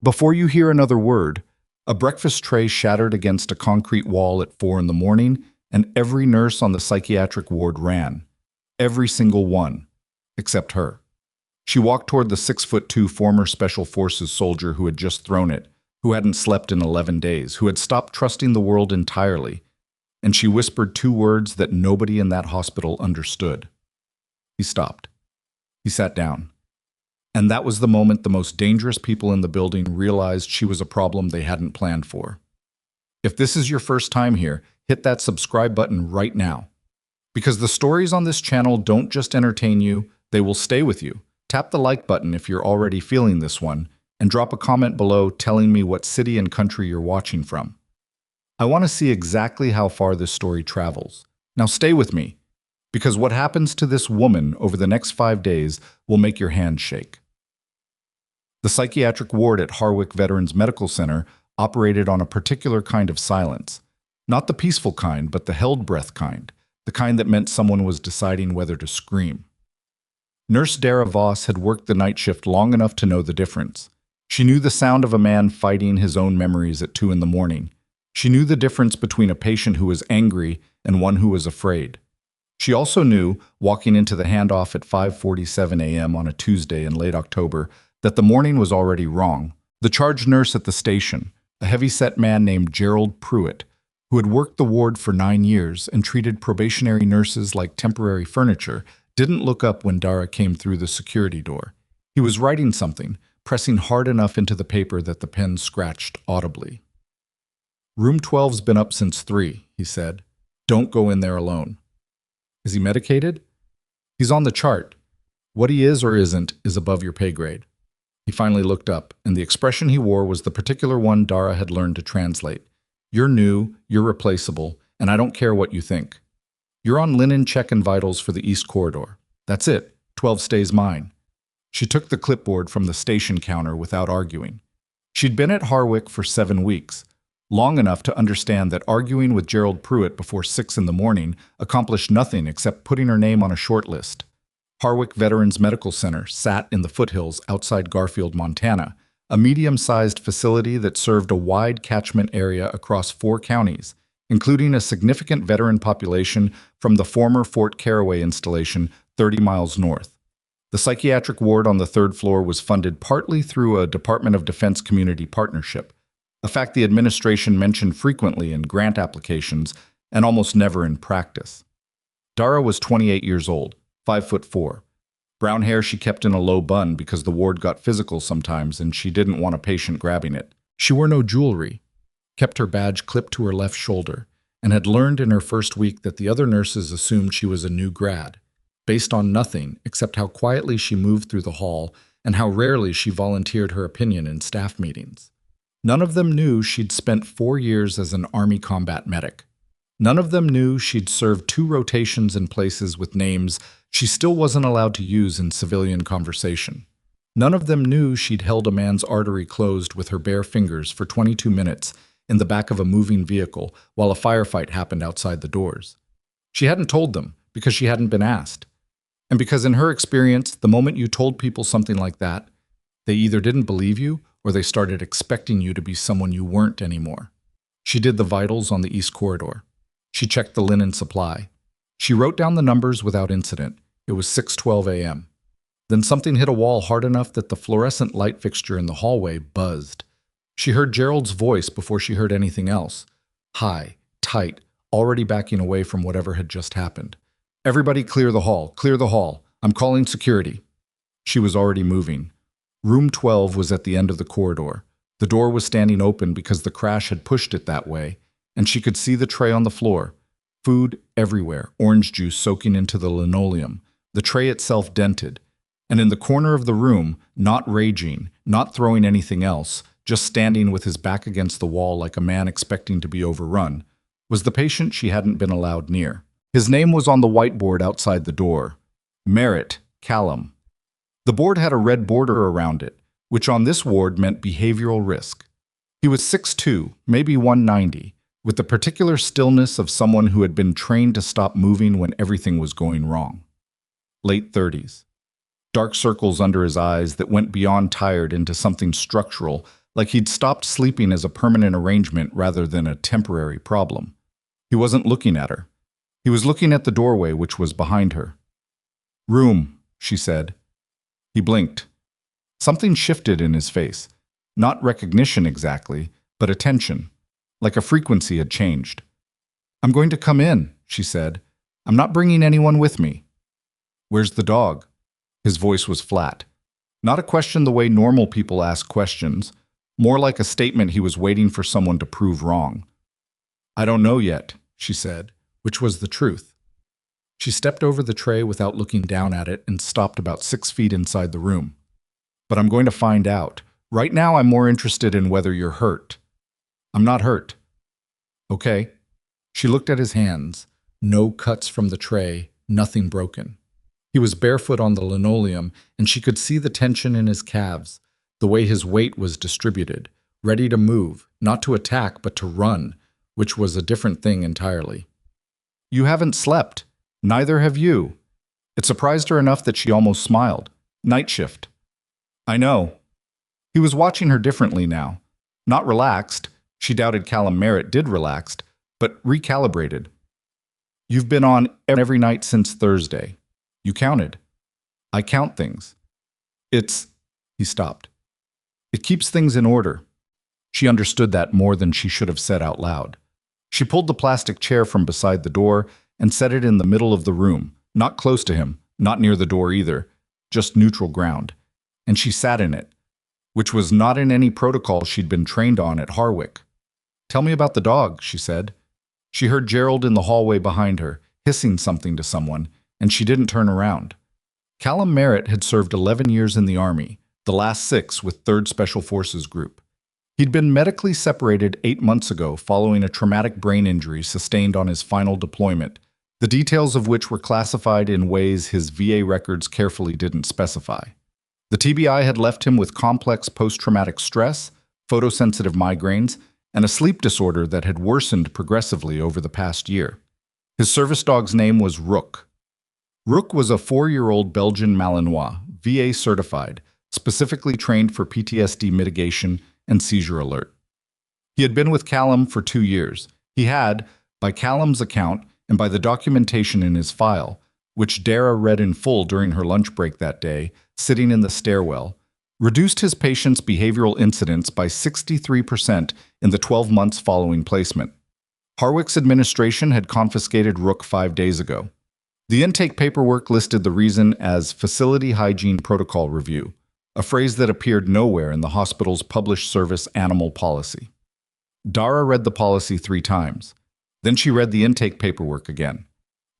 Before you hear another word, a breakfast tray shattered against a concrete wall at 4 in the morning, and every nurse on the psychiatric ward ran. Every single one, except her. She walked toward the 6'2" former Special Forces soldier who had just thrown it, who hadn't slept in 11 days, who had stopped trusting the world entirely, and she whispered two words that nobody in that hospital understood. He stopped. He sat down. And that was the moment the most dangerous people in the building realized she was a problem they hadn't planned for. If this is your first time here, hit that subscribe button right now. Because the stories on this channel don't just entertain you, they will stay with you. Tap the like button if you're already feeling this one, and drop a comment below telling me what city and country you're watching from. I want to see exactly how far this story travels. Now stay with me, because what happens to this woman over the next 5 days will make your hands shake. The psychiatric ward at Harwick Veterans Medical Center operated on a particular kind of silence. Not the peaceful kind, but the held breath kind, the kind that meant someone was deciding whether to scream. Nurse Dara Voss had worked the night shift long enough to know the difference. She knew the sound of a man fighting his own memories at 2 in the morning. She knew the difference between a patient who was angry and one who was afraid. She also knew, walking into the handoff at 5:47 a.m. on a Tuesday in late October, that the morning was already wrong. The charge nurse at the station, a heavy-set man named Gerald Pruitt, who had worked the ward for 9 years and treated probationary nurses like temporary furniture, didn't look up when Dara came through the security door. He was writing something, pressing hard enough into the paper that the pen scratched audibly. "Room 12's been up since 3, he said. "Don't go in there alone." "Is he medicated?" "He's on the chart. What he is or isn't is above your pay grade." He finally looked up, and the expression he wore was the particular one Dara had learned to translate. "You're new, you're replaceable, and I don't care what you think. You're on linen check and vitals for the East Corridor. That's it. 12 stays mine." She took the clipboard from the station counter without arguing. She'd been at Harwick for 7 weeks, long enough to understand that arguing with Gerald Pruitt before 6 in the morning accomplished nothing except putting her name on a short list. Harwick Veterans Medical Center sat in the foothills outside Garfield, Montana, a medium-sized facility that served a wide catchment area across 4 counties, including a significant veteran population from the former Fort Caraway installation 30 miles north. The psychiatric ward on the 3rd floor was funded partly through a Department of Defense community partnership, a fact the administration mentioned frequently in grant applications and almost never in practice. Dara was 28 years old, 5'4". Brown hair she kept in a low bun because the ward got physical sometimes and she didn't want a patient grabbing it. She wore no jewelry, kept her badge clipped to her left shoulder, and had learned in her first week that the other nurses assumed she was a new grad, based on nothing except how quietly she moved through the hall and how rarely she volunteered her opinion in staff meetings. None of them knew she'd spent 4 years as an Army combat medic. None of them knew she'd served 2 rotations in places with names she still wasn't allowed to use in civilian conversation. None of them knew she'd held a man's artery closed with her bare fingers for 22 minutes in the back of a moving vehicle while a firefight happened outside the doors. She hadn't told them because she hadn't been asked. And because in her experience, the moment you told people something like that, they either didn't believe you or they started expecting you to be someone you weren't anymore. She did the vitals on the East Corridor. She checked the linen supply. She wrote down the numbers without incident. It was 6:12 a.m. Then something hit a wall hard enough that the fluorescent light fixture in the hallway buzzed. She heard Gerald's voice before she heard anything else. High, tight, already backing away from whatever had just happened. "Everybody clear the hall, clear the hall. I'm calling security." She was already moving. Room 12 was at the end of the corridor. The door was standing open because the crash had pushed it that way, and she could see the tray on the floor. Food everywhere, orange juice soaking into the linoleum, the tray itself dented. And in the corner of the room, not raging, not throwing anything else, just standing with his back against the wall like a man expecting to be overrun, was the patient she hadn't been allowed near. His name was on the whiteboard outside the door. Merritt Callum. The board had a red border around it, which on this ward meant behavioral risk. He was 6'2", maybe 190, with the particular stillness of someone who had been trained to stop moving when everything was going wrong. Late 30s. Dark circles under his eyes that went beyond tired into something structural, like he'd stopped sleeping as a permanent arrangement rather than a temporary problem. He wasn't looking at her. He was looking at the doorway, which was behind her. "Room," she said. He blinked. Something shifted in his face. Not recognition exactly, but attention, like a frequency had changed. "I'm going to come in," she said. "I'm not bringing anyone with me." "Where's the dog?" His voice was flat. Not a question the way normal people ask questions, more like a statement he was waiting for someone to prove wrong. "I don't know yet," she said, which was the truth. She stepped over the tray without looking down at it and stopped about 6 feet inside the room. "But I'm going to find out. Right now I'm more interested in whether you're hurt." "I'm not hurt." "Okay." She looked at his hands. No cuts from the tray, nothing broken. He was barefoot on the linoleum, and she could see the tension in his calves, the way his weight was distributed, ready to move, not to attack but to run, which was a different thing entirely. "You haven't slept. Neither have you." It surprised her enough that she almost smiled. "Night shift." "I know." He was watching her differently now. Not relaxed. She doubted Callum Merritt did relaxed, but recalibrated. "You've been on every night since Thursday. You counted." "I count things." He stopped. "It keeps things in order." She understood that more than she should have said out loud. She pulled the plastic chair from beside the door and set it in the middle of the room, not close to him, not near the door either, just neutral ground. And she sat in it, which was not in any protocol she'd been trained on at Harwick. "Tell me about the dog," she said. She heard Gerald in the hallway behind her, hissing something to someone, and she didn't turn around. Callum Merritt had served 11 years in the Army, the last 6 with 3rd Special Forces Group. He'd been medically separated 8 months ago following a traumatic brain injury sustained on his final deployment, the details of which were classified in ways his VA records carefully didn't specify. The TBI had left him with complex post-traumatic stress, photosensitive migraines, and a sleep disorder that had worsened progressively over the past year. His service dog's name was Rook. Rook was a 4-year-old Belgian Malinois, VA certified, specifically trained for PTSD mitigation and seizure alert. He had been with Callum for 2 years. He had, by Callum's account and by the documentation in his file, which Dara read in full during her lunch break that day, sitting in the stairwell, reduced his patient's behavioral incidents by 63% in the 12 months following placement. Harwick's administration had confiscated Rook 5 days ago. The intake paperwork listed the reason as Facility Hygiene Protocol Review, a phrase that appeared nowhere in the hospital's published service animal policy. Dara read the policy 3 times. Then she read the intake paperwork again.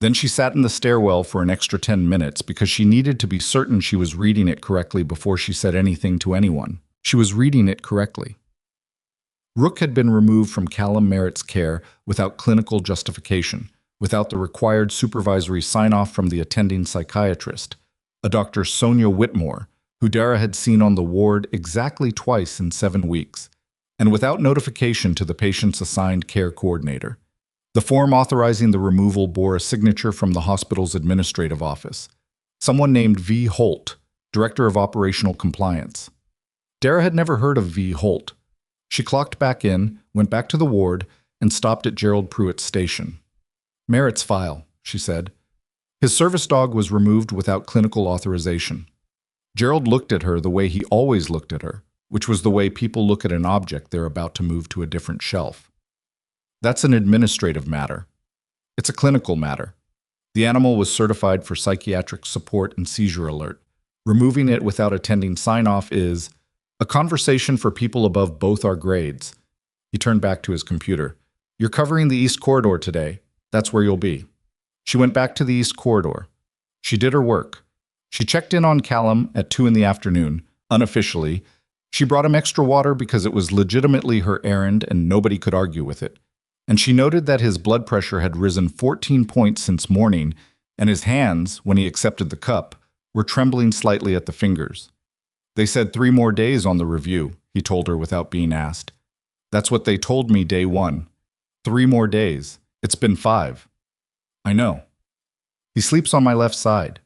Then she sat in the stairwell for an extra 10 minutes because she needed to be certain she was reading it correctly before she said anything to anyone. She was reading it correctly. Rook had been removed from Callum Merritt's care without clinical justification, without the required supervisory sign-off from the attending psychiatrist, a Dr. Sonia Whitmore, who Dara had seen on the ward exactly twice in 7 weeks, and without notification to the patient's assigned care coordinator. The form authorizing the removal bore a signature from the hospital's administrative office, someone named V. Holt, Director of Operational Compliance. Dara had never heard of V. Holt. She clocked back in, went back to the ward, and stopped at Gerald Pruitt's station. "Merritt's file," she said. His service dog was removed without clinical authorization. Gerald looked at her the way he always looked at her, which was the way people look at an object they're about to move to a different shelf. "That's an administrative matter. It's a clinical matter. The animal was certified for psychiatric support and seizure alert. Removing it without attending sign-off is a conversation for people above both our grades." He turned back to his computer. "You're covering the East Corridor today. That's where you'll be." She went back to the East Corridor. She did her work. She checked in on Callum at 2 in the afternoon, unofficially. She brought him extra water because it was legitimately her errand and nobody could argue with it. And she noted that his blood pressure had risen 14 points since morning, and his hands, when he accepted the cup, were trembling slightly at the fingers. "They said 3 more days on the review," he told her without being asked. "That's what they told me day 1. 3 more days. It's been 5. "I know." "He sleeps on my left side."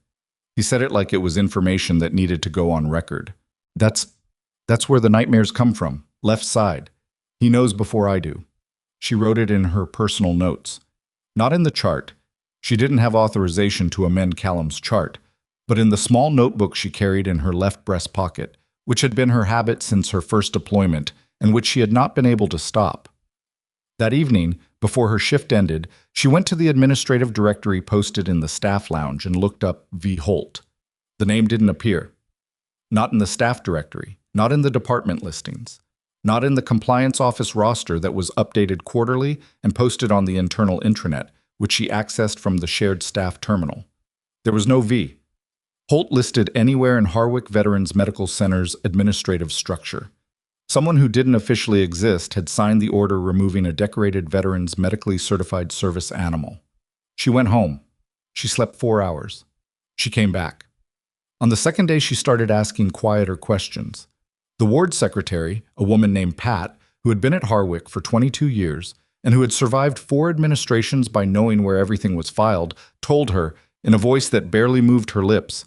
He said it like it was information that needed to go on record. That's where the nightmares come from, Left side. He knows before I do. She wrote it in her personal notes. Not in the chart. She didn't have authorization to amend Callum's chart, but in the small notebook she carried in her left breast pocket, which had been her habit since her first deployment and which she had not been able to stop. That evening, before her shift ended, she went to the administrative directory posted in the staff lounge and looked up V. Holt. The name didn't appear. Not in the staff directory, not in the department listings, not in the compliance office roster that was updated quarterly and posted on the internal intranet, which she accessed from the shared staff terminal. There was no V. Holt listed anywhere in Harwick Veterans Medical Center's administrative structure. Someone who didn't officially exist had signed the order removing a decorated veteran's medically certified service animal. She went home. She slept 4 hours. She came back. On the second day, she started asking quieter questions. The ward secretary, a woman named Pat, who had been at Harwick for 22 years and who had survived 4 administrations by knowing where everything was filed, told her, in a voice that barely moved her lips,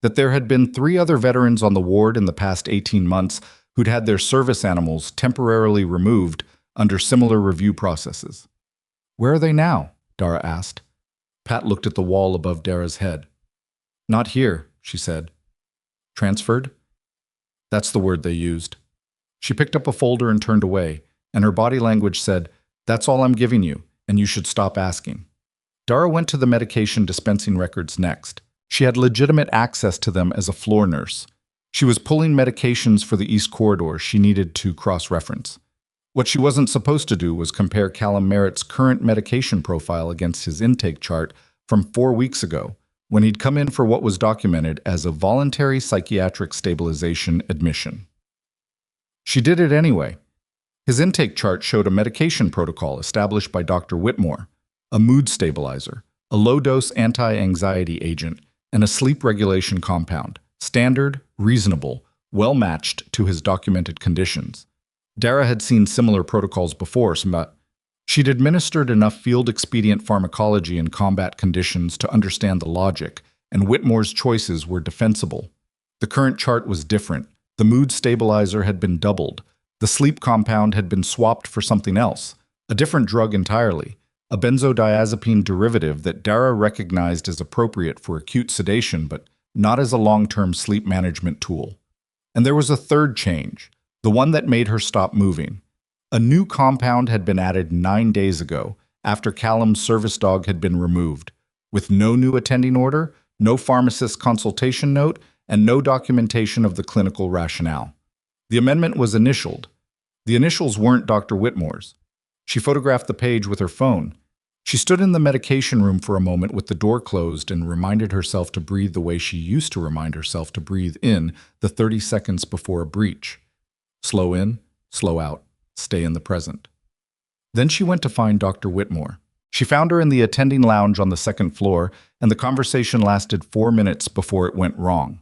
that there had been 3 other veterans on the ward in the past 18 months who'd had their service animals temporarily removed under similar review processes. "Where are they now?" Dara asked. Pat looked at the wall above Dara's head. "Not here," she said. "Transferred?" That's the word they used. She picked up a folder and turned away, and her body language said, "That's all I'm giving you, and you should stop asking." Dara went to the medication dispensing records next. She had legitimate access to them as a floor nurse. She was pulling medications for the East Corridor she needed to cross-reference. What she wasn't supposed to do was compare Callum Merritt's current medication profile against his intake chart from 4 weeks ago, when he'd come in for what was documented as a voluntary psychiatric stabilization admission. She did it anyway. His intake chart showed a medication protocol established by Dr. Whitmore, a mood stabilizer, a low-dose anti-anxiety agent, and a sleep regulation compound, standard, reasonable, well-matched to his documented conditions. Dara had seen similar protocols before, but she'd administered enough field-expedient pharmacology in combat conditions to understand the logic, and Whitmore's choices were defensible. The current chart was different. The mood stabilizer had been doubled. The sleep compound had been swapped for something else, a different drug entirely, a benzodiazepine derivative that Dara recognized as appropriate for acute sedation but not as a long-term sleep management tool. And there was a third change, the one that made her stop moving. A new compound had been added 9 days ago, after Callum's service dog had been removed, with no new attending order, no pharmacist consultation note, and no documentation of the clinical rationale. The amendment was initialed. The initials weren't Dr. Whitmore's. She photographed the page with her phone. She stood in the medication room for a moment with the door closed and reminded herself to breathe the way she used to remind herself to breathe in the 30 seconds before a breach. Slow in, slow out, stay in the present. Then she went to find Dr. Whitmore. She found her in the attending lounge on the second floor, and the conversation lasted 4 minutes before it went wrong.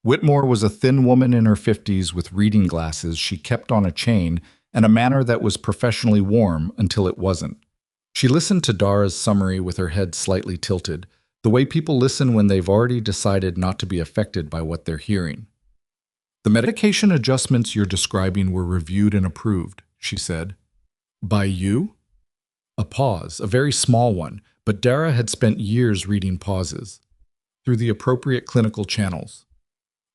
Whitmore was a thin woman in her 50s with reading glasses she kept on a chain and a manner that was professionally warm until it wasn't. She listened to Dara's summary with her head slightly tilted, the way people listen when they've already decided not to be affected by what they're hearing. "The medication adjustments you're describing were reviewed and approved," she said. "By you?" A pause, a very small one, but Dara had spent years reading pauses. "Through the appropriate clinical channels.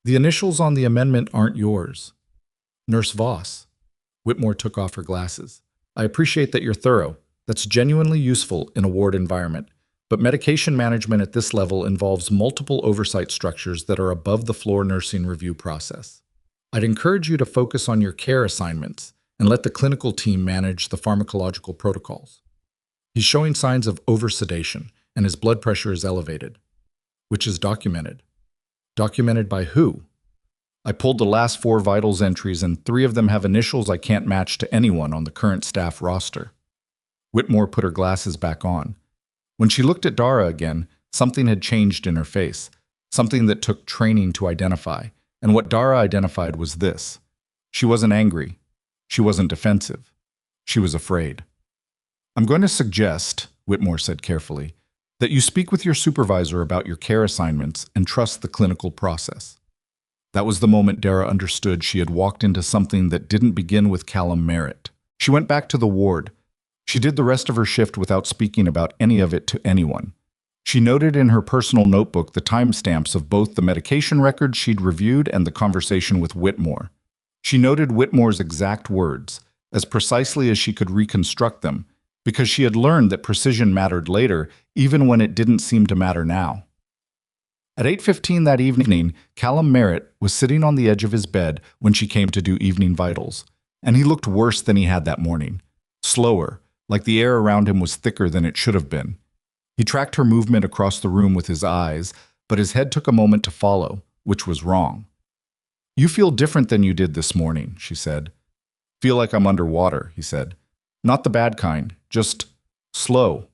The initials on the amendment aren't yours." "Nurse Voss." Whitmore took off her glasses. "I appreciate that you're thorough. That's genuinely useful in a ward environment. But medication management at this level involves multiple oversight structures that are above the floor nursing review process. I'd encourage you to focus on your care assignments and let the clinical team manage the pharmacological protocols. He's showing signs of oversedation, and his blood pressure is elevated." "Which is documented." "Documented by who?" "I pulled the last 4 vitals entries, and 3 of them have initials I can't match to anyone on the current staff roster." Whitmore put her glasses back on. When she looked at Dara again, something had changed in her face, something that took training to identify, and what Dara identified was this. She wasn't angry. She wasn't defensive. She was afraid. "I'm going to suggest," Whitmore said carefully, "that you speak with your supervisor about your care assignments and trust the clinical process." That was the moment Dara understood she had walked into something that didn't begin with Callum Merritt. She went back to the ward. She did the rest of her shift without speaking about any of it to anyone. She noted in her personal notebook the timestamps of both the medication records she'd reviewed and the conversation with Whitmore. She noted Whitmore's exact words, as precisely as she could reconstruct them, because she had learned that precision mattered later, even when it didn't seem to matter now. At 8:15 that evening, Callum Merritt was sitting on the edge of his bed when she came to do evening vitals, and he looked worse than he had that morning. Slower, like the air around him was thicker than it should have been. He tracked her movement across the room with his eyes, but his head took a moment to follow, which was wrong. "You feel different than you did this morning," she said. "Feel like I'm underwater," he said. "Not the bad kind, just slow."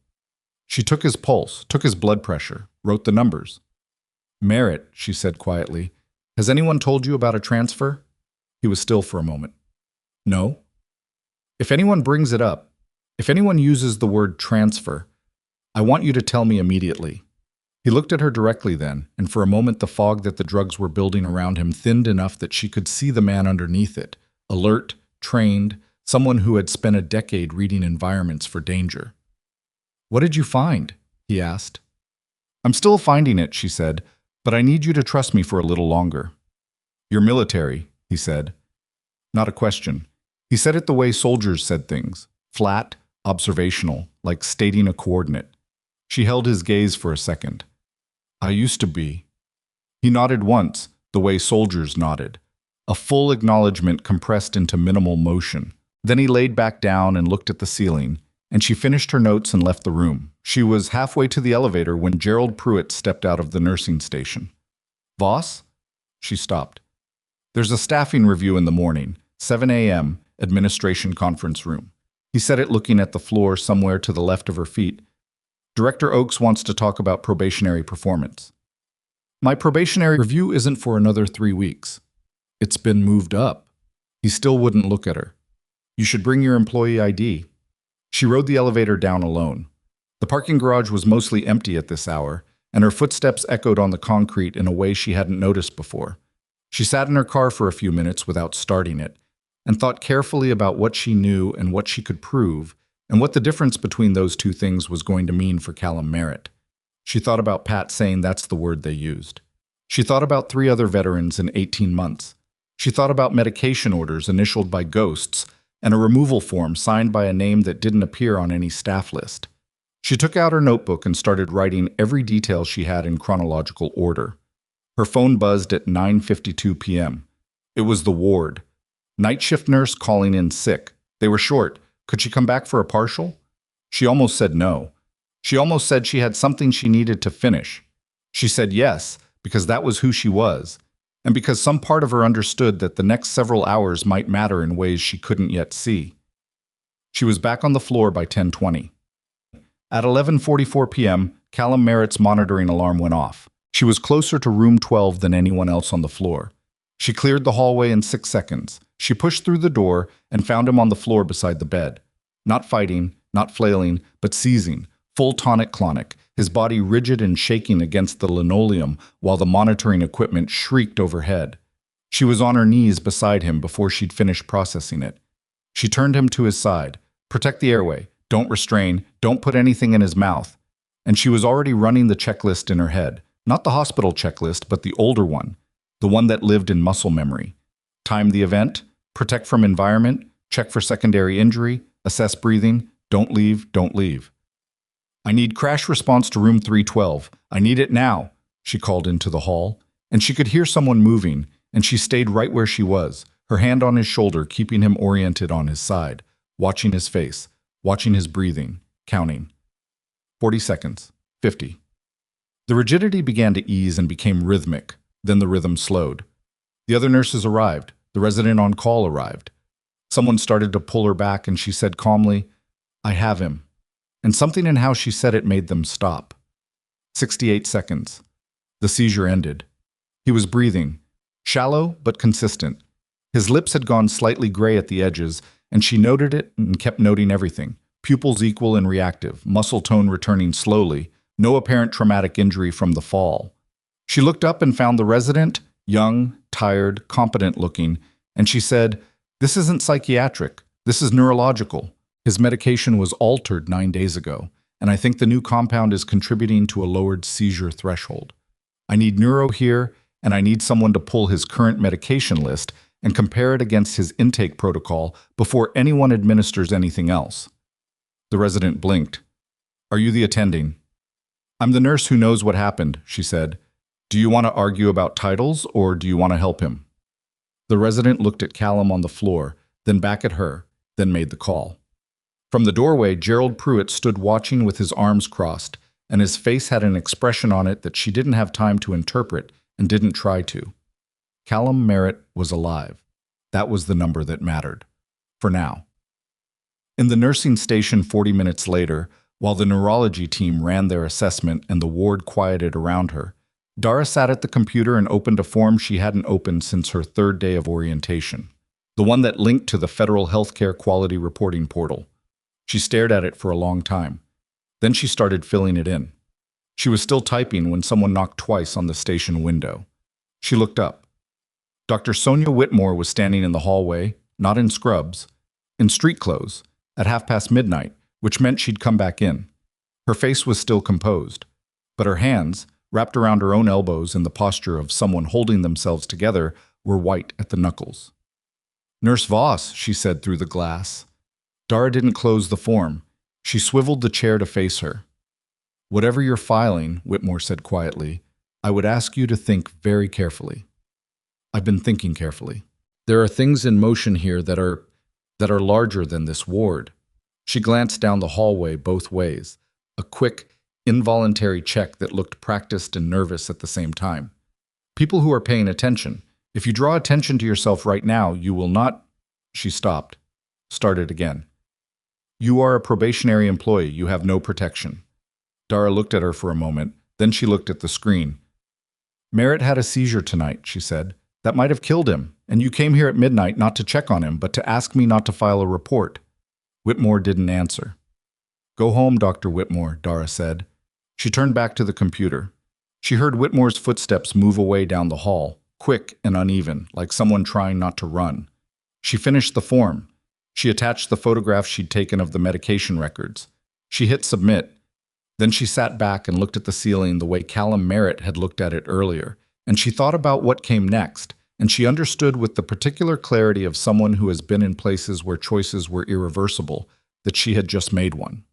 She took his pulse, took his blood pressure, wrote the numbers. "Merritt," she said quietly, "has anyone told you about a transfer?" He was still for a moment. "No." "If anyone brings it up, if anyone uses the word transfer, I want you to tell me immediately." He looked at her directly then, and for a moment the fog that the drugs were building around him thinned enough that she could see the man underneath it, alert, trained, someone who had spent a decade reading environments for danger. "What did you find?" he asked. "I'm still finding it," she said, "but I need you to trust me for a little longer." "You're military," he said. Not a question. He said it the way soldiers said things, flat, observational, like stating a coordinate. She held his gaze for a second. "I used to be." He nodded once, the way soldiers nodded, a full acknowledgement compressed into minimal motion. Then he laid back down and looked at the ceiling, and she finished her notes and left the room. She was halfway to the elevator when Gerald Pruitt stepped out of the nursing station. "Voss?" She stopped. "There's a staffing review in the morning, 7 a.m., administration conference room." He said it looking at the floor somewhere to the left of her feet. "Director Oakes wants to talk about probationary performance." "My probationary review isn't for another 3 weeks. It's been moved up." He still wouldn't look at her. "You should bring your employee ID." She rode the elevator down alone. The parking garage was mostly empty at this hour, and her footsteps echoed on the concrete in a way she hadn't noticed before. She sat in her car for a few minutes without starting it, and thought carefully about what she knew and what she could prove, and what the difference between those two things was going to mean for Callum Merritt. She thought about Pat saying that's the word they used. She thought about 3 other veterans in 18 months. She thought about medication orders initialed by ghosts, and a removal form signed by a name that didn't appear on any staff list. She took out her notebook and started writing every detail she had in chronological order. Her phone buzzed at 9:52 p.m. It was the ward. Night shift nurse calling in sick. They were short. Could she come back for a partial? She almost said no. She almost said she had something she needed to finish. She said yes, because that was who she was, and because some part of her understood that the next several hours might matter in ways she couldn't yet see. She was back on the floor by 10:20. At 11:44 p.m., Callum Merritt's monitoring alarm went off. She was closer to room 12 than anyone else on the floor. She cleared the hallway in 6 seconds. She pushed through the door and found him on the floor beside the bed. Not fighting, not flailing, but seizing, full tonic-clonic, his body rigid and shaking against the linoleum while the monitoring equipment shrieked overhead. She was on her knees beside him before she'd finished processing it. She turned him to his side. "Protect the airway. Don't restrain. Don't put anything in his mouth." And she was already running the checklist in her head. Not the hospital checklist, but the older one. The one that lived in muscle memory. Time the event. Protect from environment. Check for secondary injury. Assess breathing. Don't leave. Don't leave. "I need crash response to room 312. I need it now," she called into the hall. And she could hear someone moving, and she stayed right where she was, her hand on his shoulder, keeping him oriented on his side, watching his face, watching his breathing, counting. 40 seconds. 50. The rigidity began to ease and became rhythmic. Then the rhythm slowed. The other nurses arrived. The resident on call arrived. Someone started to pull her back, and she said calmly, "I have him." And something in how she said it made them stop. 68 seconds. The seizure ended. He was breathing, shallow but consistent. His lips had gone slightly gray at the edges, and she noted it and kept noting everything. Pupils equal and reactive, muscle tone returning slowly, no apparent traumatic injury from the fall. She looked up and found the resident, young, tired, competent-looking, and she said, "This isn't psychiatric. This is neurological. His medication was altered 9 days ago, and I think the new compound is contributing to a lowered seizure threshold. I need neuro here, and I need someone to pull his current medication list and compare it against his intake protocol before anyone administers anything else." The resident blinked. "Are you the attending?" "I'm the nurse who knows what happened," she said. "Do you want to argue about titles, or do you want to help him?" The resident looked at Callum on the floor, then back at her, then made the call. From the doorway, Gerald Pruitt stood watching with his arms crossed, and his face had an expression on it that she didn't have time to interpret and didn't try to. Callum Merritt was alive. That was the number that mattered. For now. In the nursing station 40 minutes later, while the neurology team ran their assessment and the ward quieted around her, Dara sat at the computer and opened a form she hadn't opened since her third day of orientation, the one that linked to the Federal Healthcare Quality Reporting Portal. She stared at it for a long time. Then she started filling it in. She was still typing when someone knocked twice on the station window. She looked up. Dr. Sonia Whitmore was standing in the hallway, not in scrubs, in street clothes, at midnight, which meant she'd come back in. Her face was still composed, but her hands, wrapped around her own elbows in the posture of someone holding themselves together, were white at the knuckles. "Nurse Voss," she said through the glass. Dara didn't close the form. She swiveled the chair to face her. "Whatever you're filing," Whitmore said quietly, "I would ask you to think very carefully." "I've been thinking carefully. There are things in motion here that are larger than this ward." She glanced down the hallway both ways, a quick, involuntary check that looked practiced and nervous at the same time. "People who are paying attention. If you draw attention to yourself right now, you will not—" She stopped. Started again. "You are a probationary employee. You have no protection." Dara looked at her for a moment, then she looked at the screen. "Merritt had a seizure tonight," she said. "That might have killed him, and you came here at midnight not to check on him, but to ask me not to file a report." Whitmore didn't answer. "Go home, Dr. Whitmore," Dara said. She turned back to the computer. She heard Whitmore's footsteps move away down the hall, quick and uneven, like someone trying not to run. She finished the form. She attached the photograph she'd taken of the medication records. She hit submit. Then she sat back and looked at the ceiling the way Callum Merritt had looked at it earlier, and she thought about what came next, and she understood with the particular clarity of someone who has been in places where choices were irreversible that she had just made one.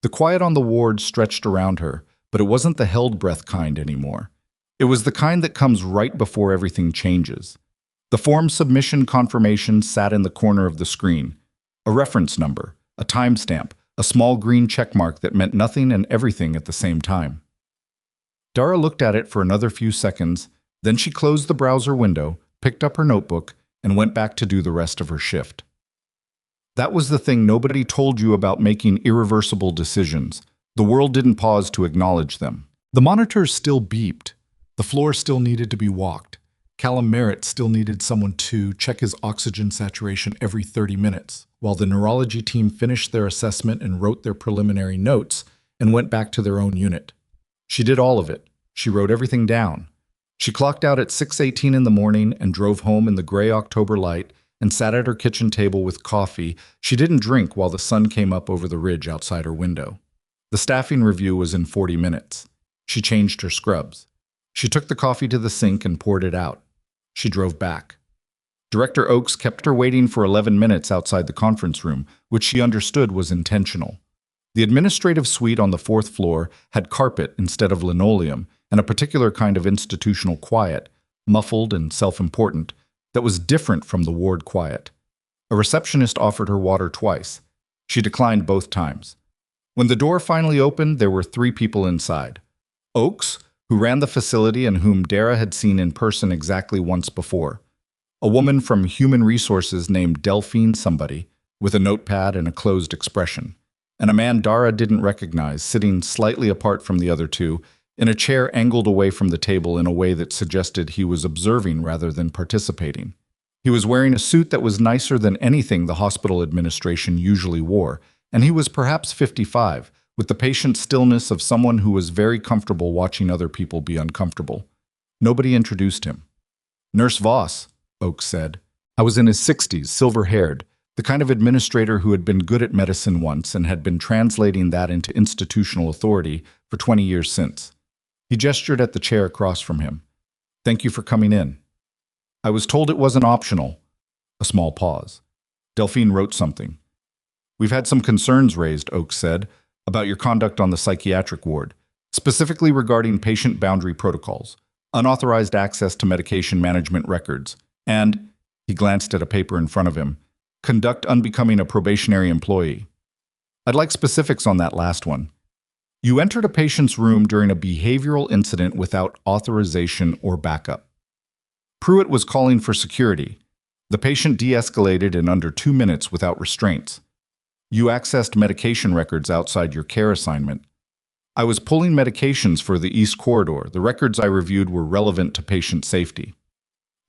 The quiet on the ward stretched around her, but it wasn't the held breath kind anymore. It was the kind that comes right before everything changes. The form submission confirmation sat in the corner of the screen. A reference number, a timestamp, a small green checkmark that meant nothing and everything at the same time. Dara looked at it for another few seconds, then she closed the browser window, picked up her notebook, and went back to do the rest of her shift. That was the thing nobody told you about making irreversible decisions. The world didn't pause to acknowledge them. The monitors still beeped. The floor still needed to be walked. Callum Merritt still needed someone to check his oxygen saturation every 30 minutes, while the neurology team finished their assessment and wrote their preliminary notes and went back to their own unit. She did all of it. She wrote everything down. She clocked out at 6:18 in the morning and drove home in the gray October light and sat at her kitchen table with coffee she didn't drink while the sun came up over the ridge outside her window. The staffing review was in 40 minutes. She changed her scrubs. She took the coffee to the sink and poured it out. She drove back. Director Oakes kept her waiting for 11 minutes outside the conference room, which she understood was intentional. The administrative suite on the 4th floor had carpet instead of linoleum and a particular kind of institutional quiet, muffled and self-important, that was different from the ward quiet. A receptionist offered her water twice. She declined both times. When the door finally opened, there were 3 people inside. Oakes, who ran the facility and whom Dara had seen in person exactly once before. A woman from Human Resources named Delphine somebody, with a notepad and a closed expression. And a man Dara didn't recognize, sitting slightly apart from the other 2, in a chair angled away from the table in a way that suggested he was observing rather than participating. He was wearing a suit that was nicer than anything the hospital administration usually wore, and he was perhaps 55, with the patient stillness of someone who was very comfortable watching other people be uncomfortable. Nobody introduced him. Nurse Voss, Oakes said. I was in his 60s, silver-haired, the kind of administrator who had been good at medicine once and had been translating that into institutional authority for 20 years since. He gestured at the chair across from him. Thank you for coming in. I was told it wasn't optional. A small pause. Delphine wrote something. We've had some concerns raised, Oakes said, about your conduct on the psychiatric ward, specifically regarding patient boundary protocols, unauthorized access to medication management records, and, he glanced at a paper in front of him, conduct unbecoming a probationary employee. I'd like specifics on that last one. You entered a patient's room during a behavioral incident without authorization or backup. Pruitt was calling for security. The patient de-escalated in under 2 minutes without restraints. You accessed medication records outside your care assignment. I was pulling medications for the East Corridor. The records I reviewed were relevant to patient safety.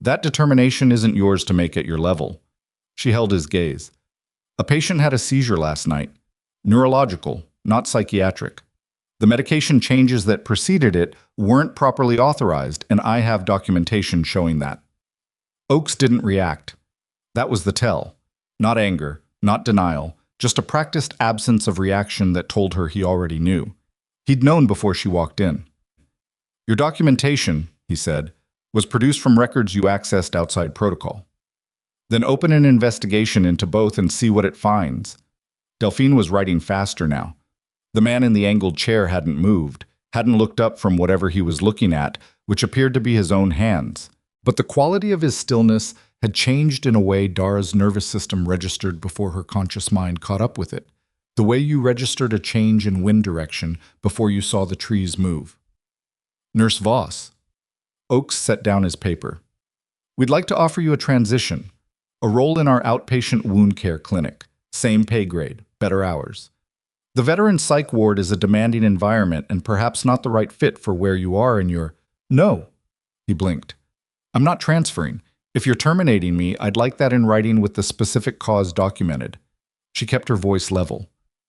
That determination isn't yours to make at your level. She held his gaze. A patient had a seizure last night. Neurological, not psychiatric. The medication changes that preceded it weren't properly authorized, and I have documentation showing that. Oakes didn't react. That was the tell. Not anger, not denial, just a practiced absence of reaction that told her he already knew. He'd known before she walked in. Your documentation, he said, was produced from records you accessed outside protocol. Then open an investigation into both and see what it finds. Delphine was writing faster now. The man in the angled chair hadn't moved, hadn't looked up from whatever he was looking at, which appeared to be his own hands. But the quality of his stillness had changed in a way Dara's nervous system registered before her conscious mind caught up with it. The way you registered a change in wind direction before you saw the trees move. Nurse Voss. Oakes set down his paper. We'd like to offer you a transition, a role in our outpatient wound care clinic, same pay grade, better hours. The veteran psych ward is a demanding environment and perhaps not the right fit for where you are in your... No, he blinked. I'm not transferring. If you're terminating me, I'd like that in writing with the specific cause documented. She kept her voice level.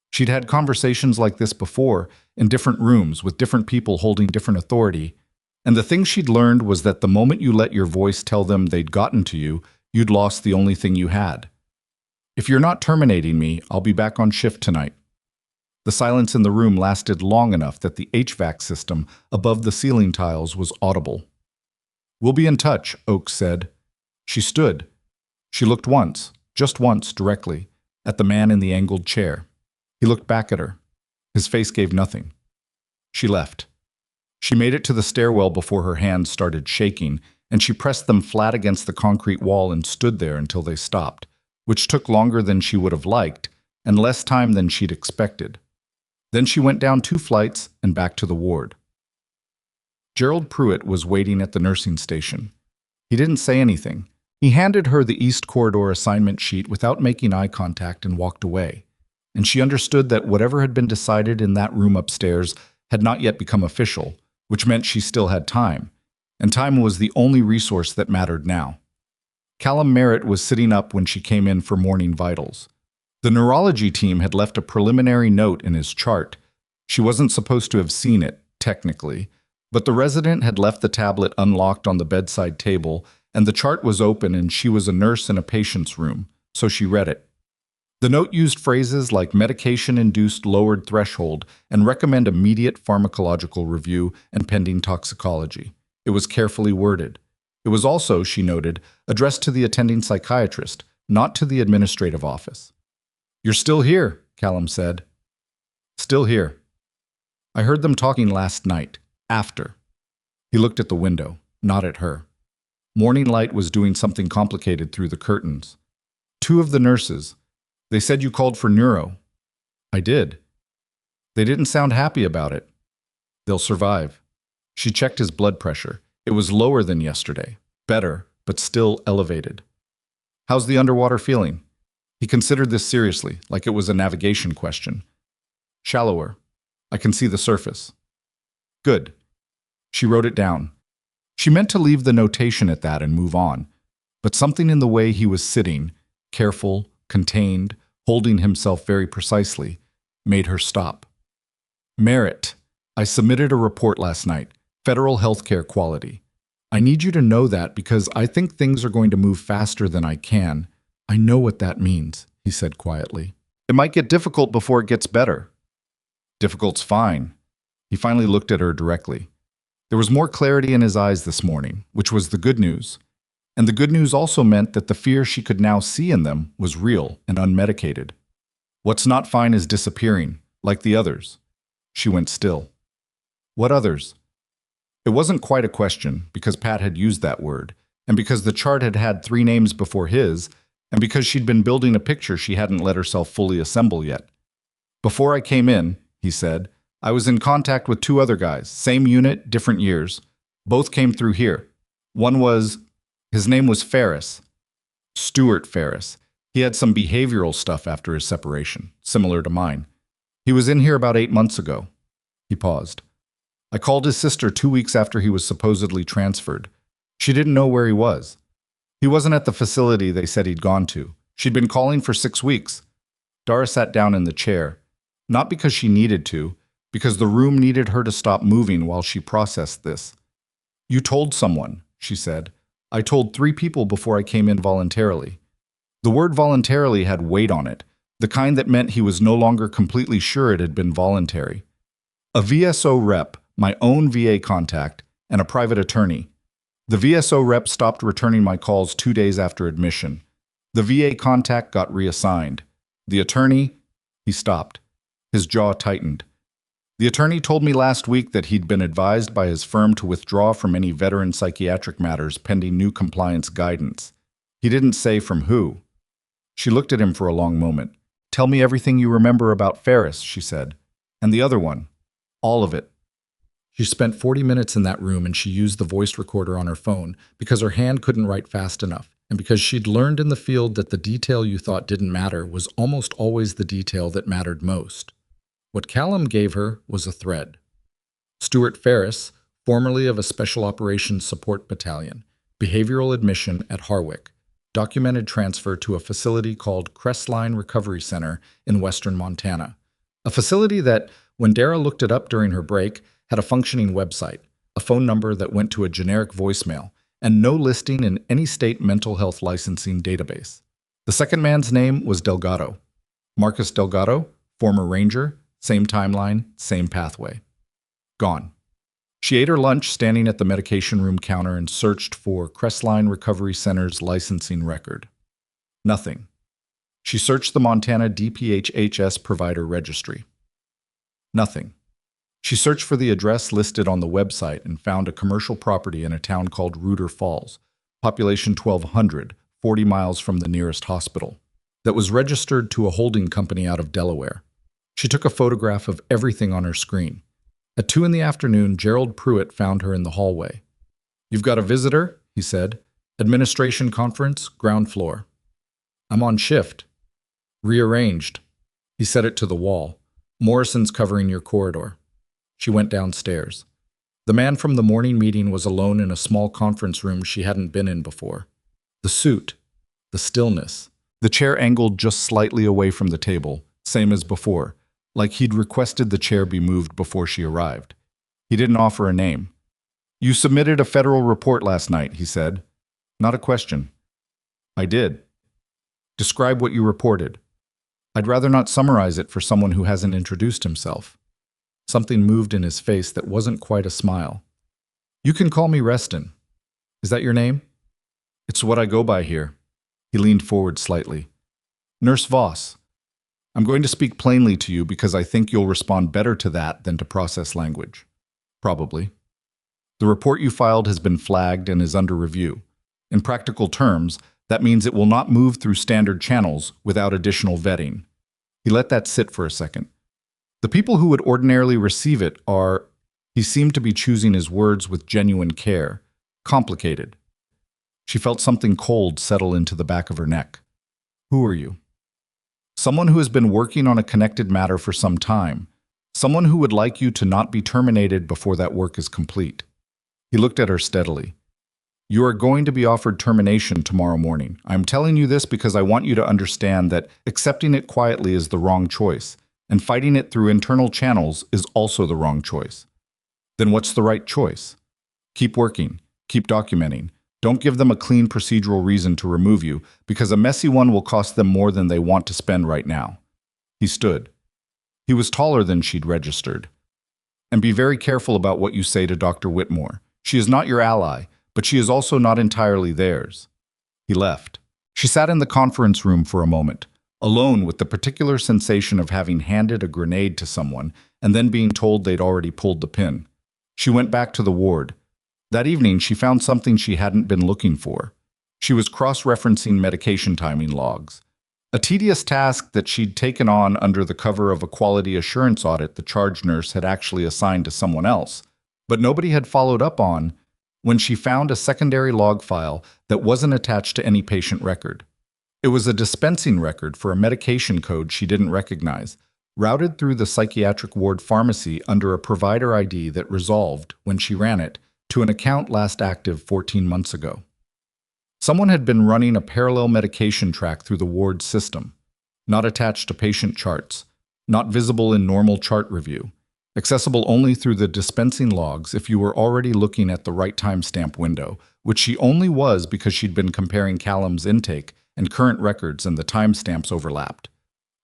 She'd had conversations like this before, in different rooms, with different people holding different authority, and the thing she'd learned was that the moment you let your voice tell them they'd gotten to you, you'd lost the only thing you had. If you're not terminating me, I'll be back on shift tonight. The silence in the room lasted long enough that the HVAC system above the ceiling tiles was audible. We'll be in touch, Oakes said. She stood. She looked once, just once, directly, at the man in the angled chair. He looked back at her. His face gave nothing. She left. She made it to the stairwell before her hands started shaking, and she pressed them flat against the concrete wall and stood there until they stopped, which took longer than she would have liked and less time than she'd expected. Then she went down 2 flights and back to the ward. Gerald Pruitt was waiting at the nursing station. He didn't say anything. He handed her the East Corridor assignment sheet without making eye contact and walked away. And she understood that whatever had been decided in that room upstairs had not yet become official, which meant she still had time. And time was the only resource that mattered now. Callum Merritt was sitting up when she came in for morning vitals. The neurology team had left a preliminary note in his chart. She wasn't supposed to have seen it, technically, but the resident had left the tablet unlocked on the bedside table, and the chart was open and she was a nurse in a patient's room, so she read it. The note used phrases like medication-induced lowered threshold and recommend immediate pharmacological review and pending toxicology. It was carefully worded. It was also, she noted, addressed to the attending psychiatrist, not to the administrative office. You're still here, Callum said. Still here. I heard them talking last night, after. He looked at the window, not at her. Morning light was doing something complicated through the curtains. 2 of the nurses. They said you called for neuro. I did. They didn't sound happy about it. They'll survive. She checked his blood pressure. It was lower than yesterday. Better, but still elevated. How's the underwater feeling? He considered this seriously, like it was a navigation question. Shallower. I can see the surface. Good. She wrote it down. She meant to leave the notation at that and move on, but something in the way he was sitting, careful, contained, holding himself very precisely, made her stop. Merritt. I submitted a report last night. Federal healthcare quality. I need you to know that because I think things are going to move faster than I can. I know what that means, he said quietly. It might get difficult before it gets better. Difficult's fine. He finally looked at her directly. There was more clarity in his eyes this morning, which was the good news. And the good news also meant that the fear she could now see in them was real and unmedicated. What's not fine is disappearing, like the others. She went still. What others? It wasn't quite a question, because Pat had used that word, and because the chart had had 3 names before his, and because she'd been building a picture she hadn't let herself fully assemble yet. Before I came in, he said, I was in contact with 2 other guys, same unit, different years. Both came through here. One was, his name was Ferris. Stuart Ferris. He had some behavioral stuff after his separation, similar to mine. He was in here about 8 months ago. He paused. I called his sister 2 weeks after he was supposedly transferred. She didn't know where he was. He wasn't at the facility they said he'd gone to. She'd been calling for 6 weeks. Dara sat down in the chair, not because she needed to, because the room needed her to stop moving while she processed this. You told someone, she said. I told 3 people before I came in voluntarily. The word voluntarily had weight on it, the kind that meant he was no longer completely sure it had been voluntary. A VSO rep, my own VA contact, and a private attorney. The VSO rep stopped returning my calls 2 days after admission. The VA contact got reassigned. The attorney, he stopped. His jaw tightened. The attorney told me last week that he'd been advised by his firm to withdraw from any veteran psychiatric matters pending new compliance guidance. He didn't say from who. She looked at him for a long moment. Tell me everything you remember about Ferris, she said. And the other one. All of it. She spent 40 minutes in that room and she used the voice recorder on her phone because her hand couldn't write fast enough and because she'd learned in the field that the detail you thought didn't matter was almost always the detail that mattered most. What Callum gave her was a thread. Stuart Ferris, formerly of a Special Operations Support Battalion, behavioral admission at Harwick, documented transfer to a facility called Crestline Recovery Center in western Montana, a facility that, when Dara looked it up during her break, had a functioning website, a phone number that went to a generic voicemail, and no listing in any state mental health licensing database. The second man's name was Delgado. Marcus Delgado, former ranger, same timeline, same pathway. Gone. She ate her lunch standing at the medication room counter and searched for Crestline Recovery Center's licensing record. Nothing. She searched the Montana DPHHS provider registry. Nothing. She searched for the address listed on the website and found a commercial property in a town called Reuter Falls, population 1,200, 40 miles from the nearest hospital, that was registered to a holding company out of Delaware. She took a photograph of everything on her screen. At 2 in the afternoon, Gerald Pruitt found her in the hallway. You've got a visitor, he said. Administration conference, ground floor. I'm on shift. Rearranged. He said it to the wall. Morrison's covering your corridor. She went downstairs. The man from the morning meeting was alone in a small conference room she hadn't been in before. The suit, the stillness, the chair angled just slightly away from the table, same as before, like he'd requested the chair be moved before she arrived. He didn't offer a name. You submitted a federal report last night, he said. Not a question. I did. Describe what you reported. I'd rather not summarize it for someone who hasn't introduced himself. Something moved in his face that wasn't quite a smile. You can call me Reston. Is that your name? It's what I go by here. He leaned forward slightly. Nurse Voss. I'm going to speak plainly to you because I think you'll respond better to that than to process language. Probably. The report you filed has been flagged and is under review. In practical terms, that means it will not move through standard channels without additional vetting. He let that sit for a second. The people who would ordinarily receive it are, he seemed to be choosing his words with genuine care, complicated. She felt something cold settle into the back of her neck. Who are you? Someone who has been working on a connected matter for some time. Someone who would like you to not be terminated before that work is complete. He looked at her steadily. You are going to be offered termination tomorrow morning. I'm telling you this because I want you to understand that accepting it quietly is the wrong choice, and fighting it through internal channels is also the wrong choice. Then what's the right choice? Keep working. Keep documenting. Don't give them a clean procedural reason to remove you, because a messy one will cost them more than they want to spend right now. He stood. He was taller than she'd registered. And be very careful about what you say to Dr. Whitmore. She is not your ally, but she is also not entirely theirs. He left. She sat in the conference room for a moment, alone with the particular sensation of having handed a grenade to someone and then being told they'd already pulled the pin. She went back to the ward. That evening, she found something she hadn't been looking for. She was cross-referencing medication timing logs. A tedious task that she'd taken on under the cover of a quality assurance audit the charge nurse had actually assigned to someone else, but nobody had followed up on when she found a secondary log file that wasn't attached to any patient record. It was a dispensing record for a medication code she didn't recognize, routed through the psychiatric ward pharmacy under a provider ID that resolved, when she ran it, to an account last active 14 months ago. Someone had been running a parallel medication track through the ward system, not attached to patient charts, not visible in normal chart review, accessible only through the dispensing logs if you were already looking at the right timestamp window, which she only was because she'd been comparing Callum's intake and current records and the timestamps overlapped.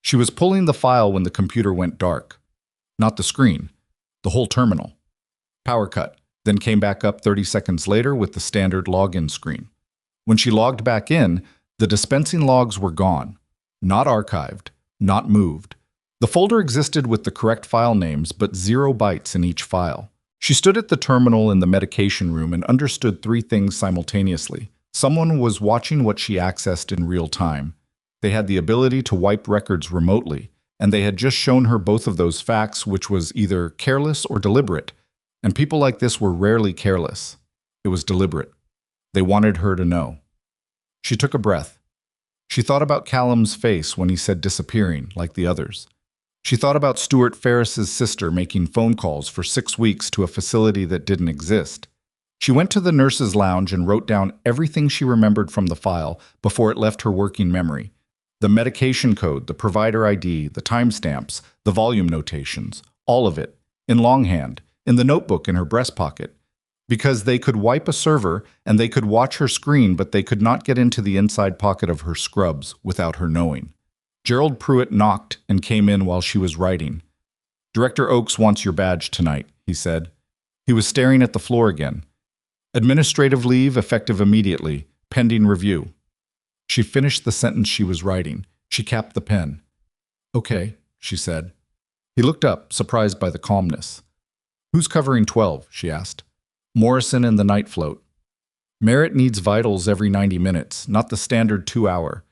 She was pulling the file when the computer went dark. Not the screen, the whole terminal. Power cut, then came back up 30 seconds later with the standard login screen. When she logged back in, the dispensing logs were gone, not archived, not moved. The folder existed with the correct file names, but 0 bytes in each file. She stood at the terminal in the medication room and understood 3 things simultaneously. Someone was watching what she accessed in real time. They had the ability to wipe records remotely, and they had just shown her both of those facts, which was either careless or deliberate. And people like this were rarely careless. It was deliberate. They wanted her to know. She took a breath. She thought about Callum's face when he said disappearing, like the others. She thought about Stuart Ferris's sister making phone calls for 6 weeks to a facility that didn't exist. She went to the nurse's lounge and wrote down everything she remembered from the file before it left her working memory. The medication code, the provider ID, the timestamps, the volume notations, all of it, in longhand, in the notebook in her breast pocket. Because they could wipe a server and they could watch her screen, but they could not get into the inside pocket of her scrubs without her knowing. Gerald Pruitt knocked and came in while she was writing. "Director Oakes wants your badge tonight," he said. He was staring at the floor again. "Administrative leave effective immediately, pending review." She finished the sentence she was writing. She capped the pen. "Okay," she said. He looked up, surprised by the calmness. "Who's covering 12?" she asked. "Morrison and the night float. Merritt needs vitals every 90 minutes, not the standard 2-hour.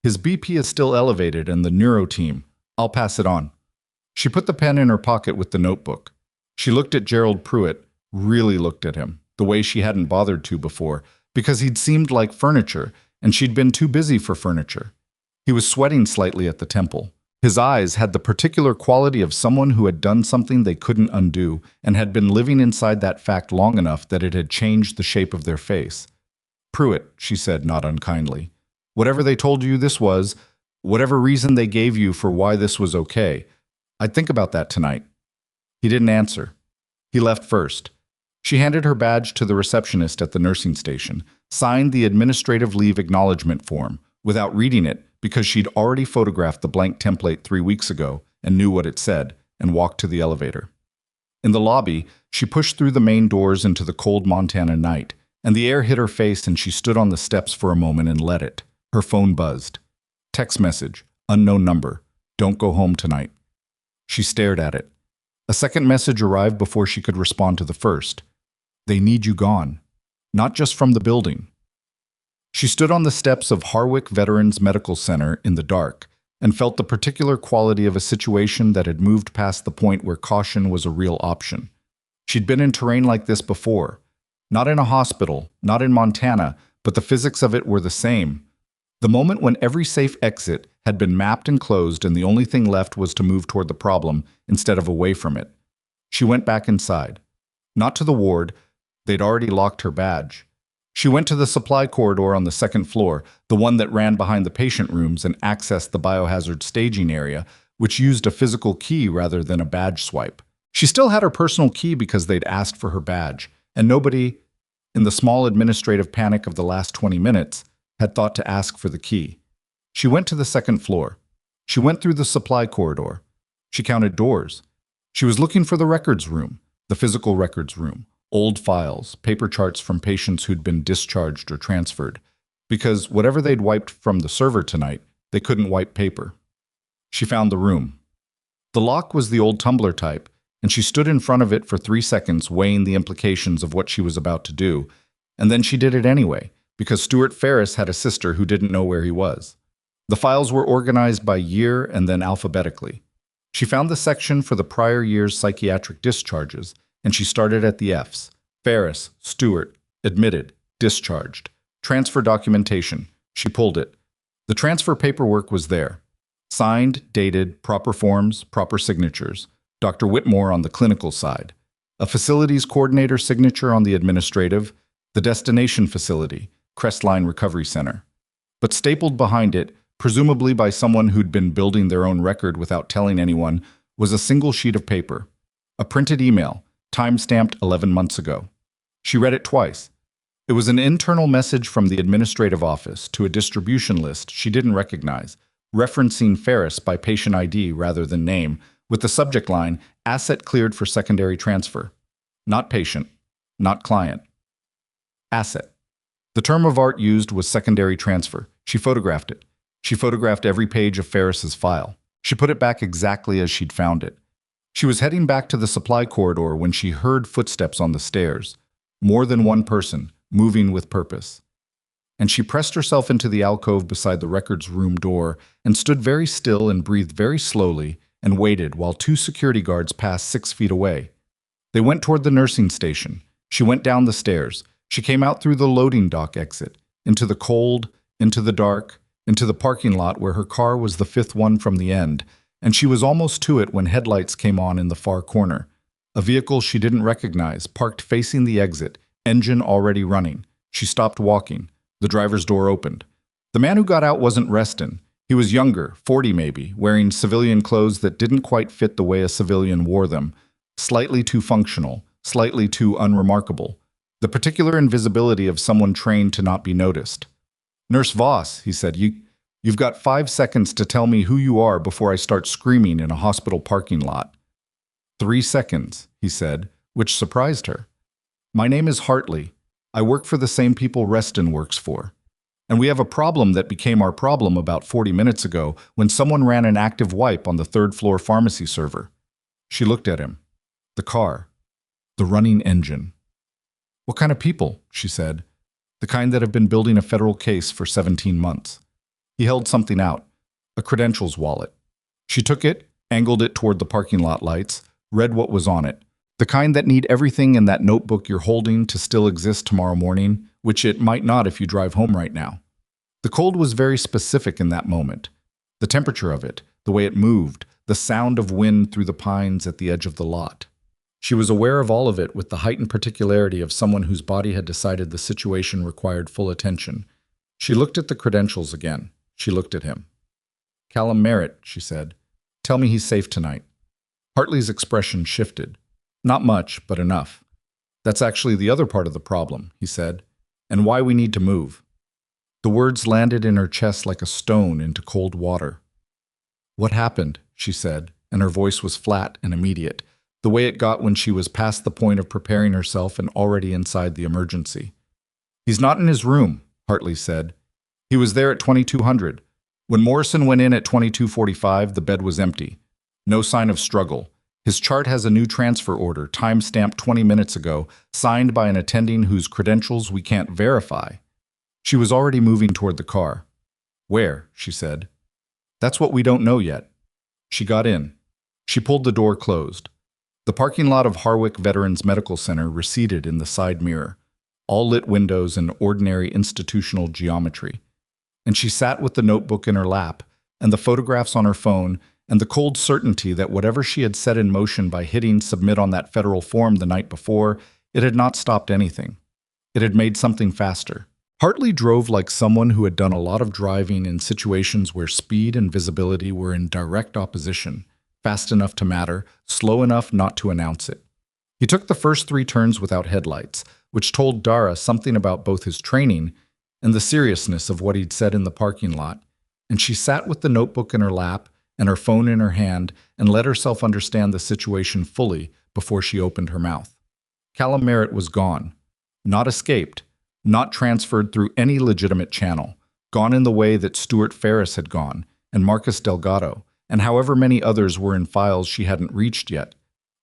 His BP is still elevated and the neuro team. I'll pass it on." She put the pen in her pocket with the notebook. She looked at Gerald Pruitt, really looked at him, the way she hadn't bothered to before, because he'd seemed like furniture, and she'd been too busy for furniture. He was sweating slightly at the temple. His eyes had the particular quality of someone who had done something they couldn't undo and had been living inside that fact long enough that it had changed the shape of their face. "Pruitt," she said not unkindly, "whatever they told you this was, whatever reason they gave you for why this was okay, I'd think about that tonight." He didn't answer. He left first. She handed her badge to the receptionist at the nursing station, signed the administrative leave acknowledgement form, without reading it, because she'd already photographed the blank template 3 weeks ago and knew what it said, and walked to the elevator. In the lobby, she pushed through the main doors into the cold Montana night, and the air hit her face and she stood on the steps for a moment and let it. Her phone buzzed. Text message, unknown number, "Don't go home tonight." She stared at it. A second message arrived before she could respond to the first. "They need you gone. Not just from the building." She stood on the steps of Harwick Veterans Medical Center in the dark and felt the particular quality of a situation that had moved past the point where caution was a real option. She'd been in terrain like this before. Not in a hospital, not in Montana, but the physics of it were the same. The moment when every safe exit had been mapped and closed and the only thing left was to move toward the problem instead of away from it. She went back inside. Not to the ward. They'd already locked her badge. She went to the supply corridor on the second floor, the one that ran behind the patient rooms, and accessed the biohazard staging area, which used a physical key rather than a badge swipe. She still had her personal key because they'd asked for her badge, and nobody... in the small administrative panic of the last 20 minutes, had thought to ask for the key. She went to the second floor. She went through the supply corridor. She counted doors. She was looking for the records room, the physical records room, old files, paper charts from patients who'd been discharged or transferred, because whatever they'd wiped from the server tonight, they couldn't wipe paper. She found the room. The lock was the old tumbler type, and she stood in front of it for 3 seconds weighing the implications of what she was about to do, and then she did it anyway, because Stuart Ferris had a sister who didn't know where he was. The files were organized by year and then alphabetically. She found the section for the prior year's psychiatric discharges, and she started at the F's. Ferris, Stewart, admitted, discharged. Transfer documentation. She pulled it. The transfer paperwork was there. Signed, dated, proper forms, proper signatures. Dr. Whitmore on the clinical side. A facilities coordinator signature on the administrative. The destination facility, Crestline Recovery Center. But stapled behind it, presumably by someone who'd been building their own record without telling anyone, was a single sheet of paper. A printed email, time-stamped 11 months ago. She read it twice. It was an internal message from the administrative office to a distribution list she didn't recognize, referencing Ferris by patient ID rather than name, with the subject line, asset cleared for secondary transfer. Not patient, not client. Asset. The term of art used was secondary transfer. She photographed it. She photographed every page of Ferris's file. She put it back exactly as she'd found it. She was heading back to the supply corridor when she heard footsteps on the stairs. More than one person, moving with purpose. And she pressed herself into the alcove beside the records room door and stood very still and breathed very slowly and waited while 2 security guards passed 6 feet away. They went toward the nursing station. She went down the stairs. She came out through the loading dock exit, into the cold, into the dark, into the parking lot where her car was the 5th one from the end, and she was almost to it when headlights came on in the far corner. A vehicle she didn't recognize, parked facing the exit, engine already running. She stopped walking. The driver's door opened. The man who got out wasn't Reston. He was younger, 40 maybe, wearing civilian clothes that didn't quite fit the way a civilian wore them, slightly too functional, slightly too unremarkable. The particular invisibility of someone trained to not be noticed. "Nurse Voss," he said, you've got 5 seconds to tell me who you are before I start screaming in a hospital parking lot." 3 seconds, he said, which surprised her. "My name is Hartley. I work for the same people Reston works for. And we have a problem that became our problem about 40 minutes ago when someone ran an active wipe on the 3rd floor pharmacy server." She looked at him. The car. The running engine. "What kind of people?" she said. "The kind that have been building a federal case for 17 months. He held something out. A credentials wallet. She took it, angled it toward the parking lot lights, read what was on it. The kind that need everything in that notebook you're holding to still exist tomorrow morning, which it might not if you drive home right now. The cold was very specific in that moment. The temperature of it, the way it moved, the sound of wind through the pines at the edge of the lot. She was aware of all of it with the heightened particularity of someone whose body had decided the situation required full attention. She looked at the credentials again. She looked at him. "Callum Merritt," she said. "Tell me he's safe tonight." Hartley's expression shifted. "Not much, but enough. That's actually the other part of the problem," he said, "and why we need to move." The words landed in her chest like a stone into cold water. "What happened?" she said, and her voice was flat and immediate, the way it got when she was past the point of preparing herself and already inside the emergency. "He's not in his room," Hartley said. "He was there at 2200. When Morrison went in at 2245, the bed was empty. No sign of struggle. His chart has a new transfer order, time-stamped 20 minutes ago, signed by an attending whose credentials we can't verify." She was already moving toward the car. "Where?" she said. "That's what we don't know yet." She got in. She pulled the door closed. The parking lot of Harwick Veterans Medical Center receded in the side mirror, all lit windows and ordinary institutional geometry. And she sat with the notebook in her lap, and the photographs on her phone, and the cold certainty that whatever she had set in motion by hitting submit on that federal form the night before, it had not stopped anything. It had made something faster. Hartley drove like someone who had done a lot of driving in situations where speed and visibility were in direct opposition, fast enough to matter, slow enough not to announce it. He took the first 3 turns without headlights, which told Dara something about both his training and the seriousness of what he'd said in the parking lot, and she sat with the notebook in her lap and her phone in her hand and let herself understand the situation fully before she opened her mouth. Callum Merritt was gone, not escaped, not transferred through any legitimate channel, gone in the way that Stuart Ferris had gone, and Marcus Delgado, and however many others were in files she hadn't reached yet,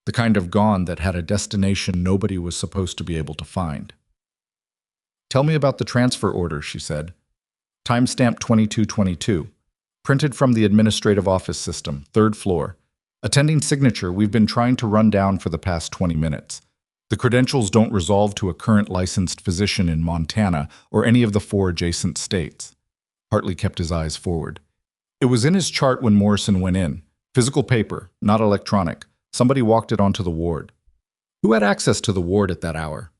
the kind of gone that had a destination nobody was supposed to be able to find. "Tell me about the transfer order," she said. "Timestamp 2222. Printed from the administrative office system, 3rd floor. Attending signature we've been trying to run down for the past 20 minutes. The credentials don't resolve to a current licensed physician in Montana or any of the 4 adjacent states." Hartley kept his eyes forward. "It was in his chart when Morrison went in. Physical paper, not electronic. Somebody walked it onto the ward." "Who had access to the ward at that hour?"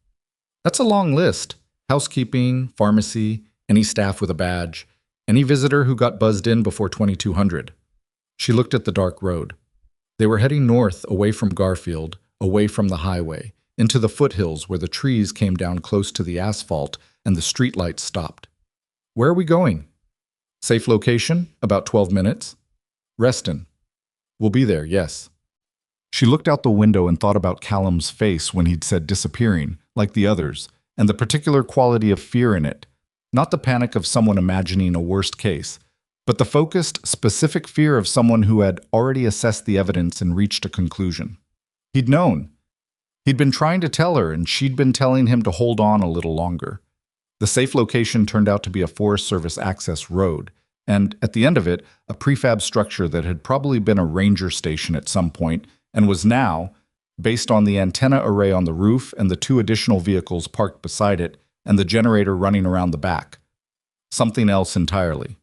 "That's a long list. Housekeeping, pharmacy, any staff with a badge, any visitor who got buzzed in before 2200. She looked at the dark road. They were heading north, away from Garfield, away from the highway, into the foothills where the trees came down close to the asphalt and the streetlights stopped. "Where are we going?" "Safe location, about 12 minutes. Reston." "We'll be there, yes." She looked out the window and thought about Callum's face when he'd said disappearing, like the others, and the particular quality of fear in it. Not the panic of someone imagining a worst case, but the focused, specific fear of someone who had already assessed the evidence and reached a conclusion. He'd known. He'd been trying to tell her, and she'd been telling him to hold on a little longer. The safe location turned out to be a Forest Service access road, and, at the end of it, a prefab structure that had probably been a ranger station at some point and was now, based on the antenna array on the roof and the 2 additional vehicles parked beside it and the generator running around the back, something else entirely.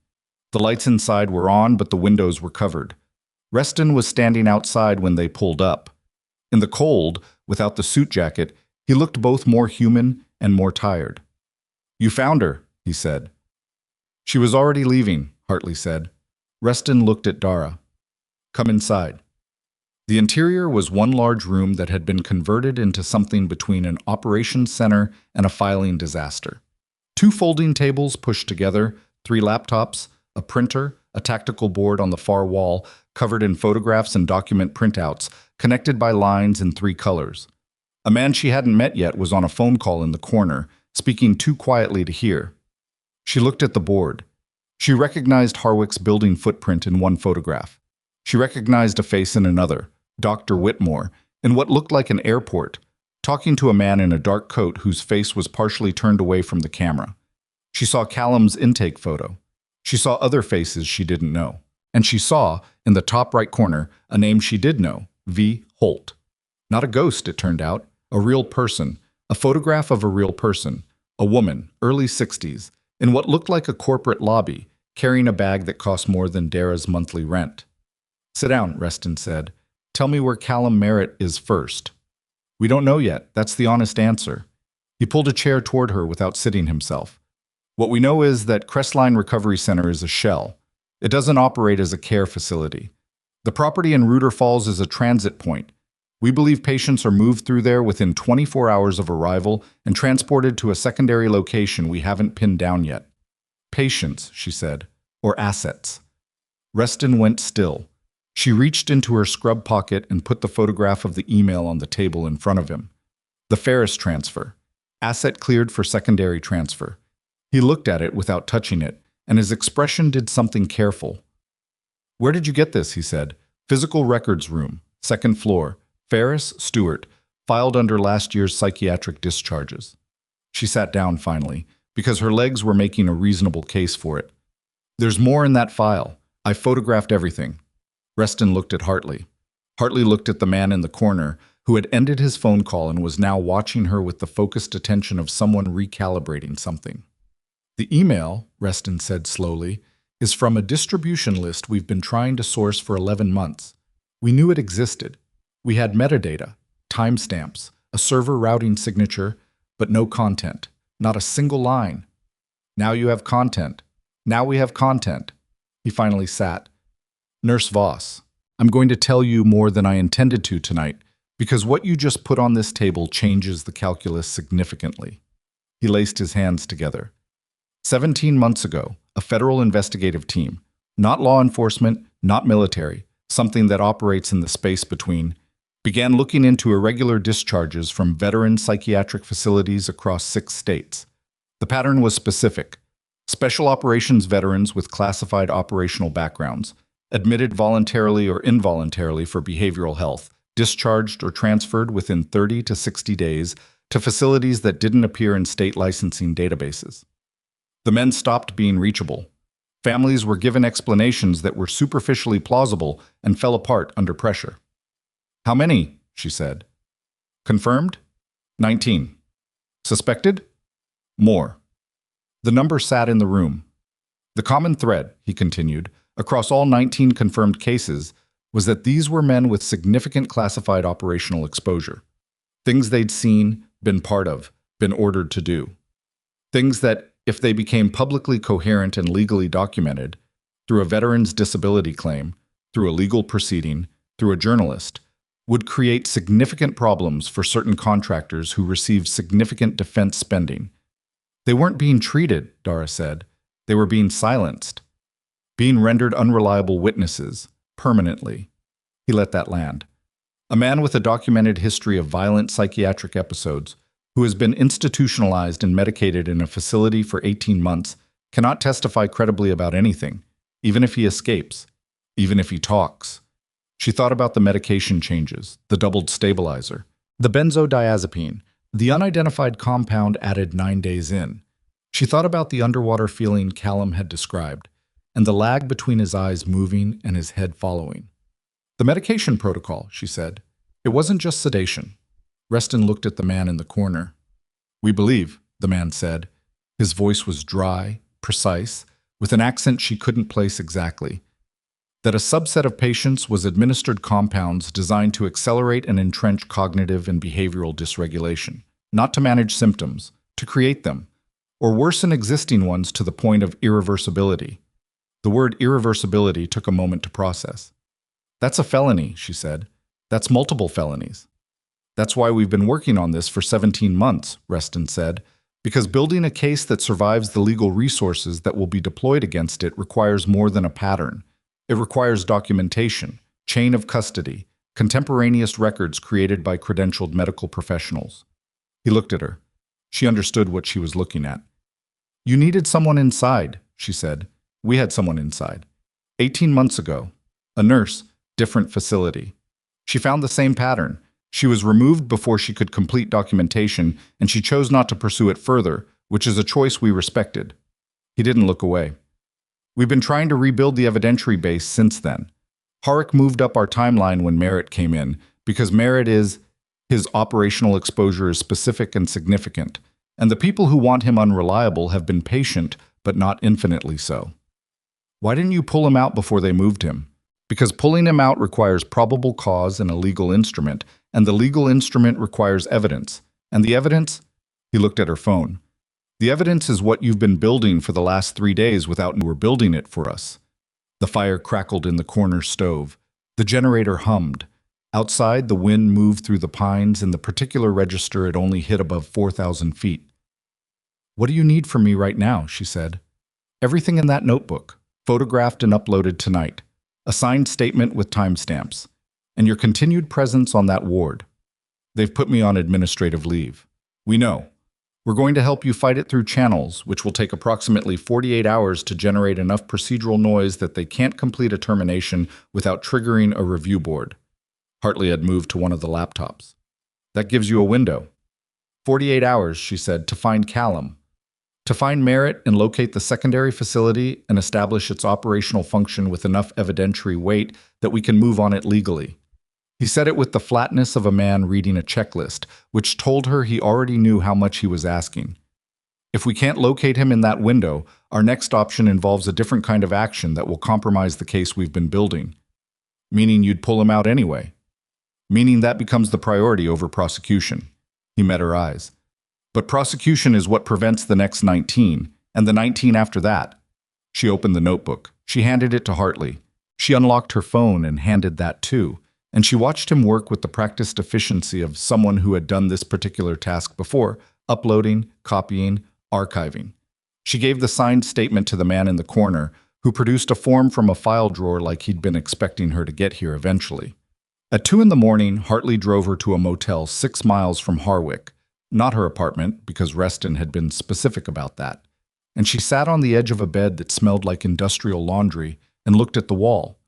The lights inside were on, but the windows were covered. Reston was standing outside when they pulled up. In the cold, without the suit jacket, he looked both more human and more tired. "You found her," he said. "She was already leaving," Hartley said. Reston looked at Dara. "Come inside." The interior was one large room that had been converted into something between an operations center and a filing disaster. 2 folding tables pushed together, 3 laptops, a printer, a tactical board on the far wall, covered in photographs and document printouts, connected by lines in 3 colors. A man she hadn't met yet was on a phone call in the corner, speaking too quietly to hear. She looked at the board. She recognized Harwick's building footprint in one photograph. She recognized a face in another, Dr. Whitmore, in what looked like an airport, talking to a man in a dark coat whose face was partially turned away from the camera. She saw Callum's intake photo. She saw other faces she didn't know. And she saw, in the top right corner, a name she did know, V. Holt. Not a ghost, it turned out, a real person, a photograph of a real person, a woman, early 60s, in what looked like a corporate lobby, carrying a bag that cost more than Dara's monthly rent. "Sit down," Reston said. "Tell me where Callum Merritt is first." "We don't know yet. That's the honest answer." He pulled a chair toward her without sitting himself. "What we know is that Crestline Recovery Center is a shell. It doesn't operate as a care facility. The property in Reuter Falls is a transit point. We believe patients are moved through there within 24 hours of arrival and transported to a secondary location we haven't pinned down yet." "Patients," she said, "or assets." Reston went still. She reached into her scrub pocket and put the photograph of the email on the table in front of him. The Ferris transfer. Asset cleared for secondary transfer. He looked at it without touching it, and his expression did something careful. "Where did you get this?" he said. "Physical records room, 2nd floor. Ferris, Stewart, filed under last year's psychiatric discharges." She sat down finally, because her legs were making a reasonable case for it. "There's more in that file. I photographed everything." Reston looked at Hartley. Hartley looked at the man in the corner, who had ended his phone call and was now watching her with the focused attention of someone recalibrating something. "The email," Reston said slowly, "is from a distribution list we've been trying to source for 11 months. We knew it existed. We had metadata, timestamps, a server routing signature, but no content, not a single line. Now you have content. Now we have content." He finally sat. "Nurse Voss, I'm going to tell you more than I intended to tonight, Because what you just put on this table changes the calculus significantly. He laced his hands together. 17 months ago, a federal investigative team, not law enforcement, not military, something that operates in the space between, began looking into irregular discharges from veteran psychiatric facilities across 6 states. The pattern was specific. Special operations veterans with classified operational backgrounds, admitted voluntarily or involuntarily for behavioral health, discharged or transferred within 30 to 60 days to facilities that didn't appear in state licensing databases. The men stopped being reachable. Families were given explanations that were superficially plausible and fell apart under pressure. "How many?" she said. "Confirmed? 19. Suspected? More." The number sat in the room. The common thread, he continued, across all 19 confirmed cases was that these were men with significant classified operational exposure. Things they'd seen, been part of, been ordered to do. Things that, if they became publicly coherent and legally documented, through a veteran's disability claim, through a legal proceeding, through a journalist, would create significant problems for certain contractors who received significant defense spending. They weren't being treated, Dara said. They were being silenced, being rendered unreliable witnesses, permanently. He let that land. A man with a documented history of violent psychiatric episodes, who has been institutionalized and medicated in a facility for 18 months, cannot testify credibly about anything, even if he escapes, even if he talks. She thought about the medication changes, the doubled stabilizer, the benzodiazepine, the unidentified compound added 9 days in. She thought about the underwater feeling Callum had described, and the lag between his eyes moving and his head following. "The medication protocol," she said. "It wasn't just sedation." Reston looked at the man in the corner. "We believe," the man said. His voice was dry, precise, with an accent she couldn't place exactly, that a subset of patients was administered compounds designed to accelerate and entrench cognitive and behavioral dysregulation, not to manage symptoms, to create them, or worsen existing ones to the point of irreversibility. The word irreversibility took a moment to process. "That's a felony," she said. "That's multiple felonies." "That's why we've been working on this for 17 months, Reston said, because building a case that survives the legal resources that will be deployed against it requires more than a pattern. It requires documentation, chain of custody, contemporaneous records created by credentialed medical professionals. He looked at her. She understood what she was looking at. "You needed someone inside," she said. "We had someone inside. 18 months ago. A nurse, different facility. She found the same pattern. She was removed before she could complete documentation, and she chose not to pursue it further, which is a choice we respected." He didn't look away. "We've been trying to rebuild the evidentiary base since then. Harik moved up our timeline when Merritt came in, because Merritt is, his operational exposure is specific and significant, and the people who want him unreliable have been patient, but not infinitely so. Why didn't you pull him out before they moved him? Because pulling him out requires probable cause and a legal instrument, and the legal instrument requires evidence. And the evidence?" He looked at her phone. "The evidence is what you've been building for the last 3 days without you were building it for us." The fire crackled in the corner stove. The generator hummed. Outside, the wind moved through the pines, and the particular register had only hit above 4,000 feet. "What do you need from me right now?" she said. "Everything in that notebook, photographed and uploaded tonight. A signed statement with timestamps. And your continued presence on that ward. They've put me on administrative leave. We know. We're going to help you fight it through channels, which will take approximately 48 hours to generate enough procedural noise that they can't complete a termination without triggering a review board." Hartley had moved to one of the laptops. "That gives you a window." 48 hours, she said, to find Callum. To find Merritt and locate the secondary facility and establish its operational function with enough evidentiary weight that we can move on it legally. He said it with the flatness of a man reading a checklist, which told her he already knew how much he was asking. "If we can't locate him in that window, our next option involves a different kind of action that will compromise the case we've been building." "Meaning you'd pull him out anyway?" "Meaning that becomes the priority over prosecution." He met her eyes. "But prosecution is what prevents the next 19, and the 19 after that." She opened the notebook. She handed it to Hartley. She unlocked her phone and handed that too, and she watched him work with the practiced efficiency of someone who had done this particular task before: uploading, copying, archiving. She gave the signed statement to the man in the corner, who produced a form from a file drawer like he'd been expecting her to get here eventually. At 2 in the morning, Hartley drove her to a motel 6 miles from Harwick, not her apartment, because Reston had been specific about that. And she sat on the edge of a bed that smelled like industrial laundry and looked at the wall.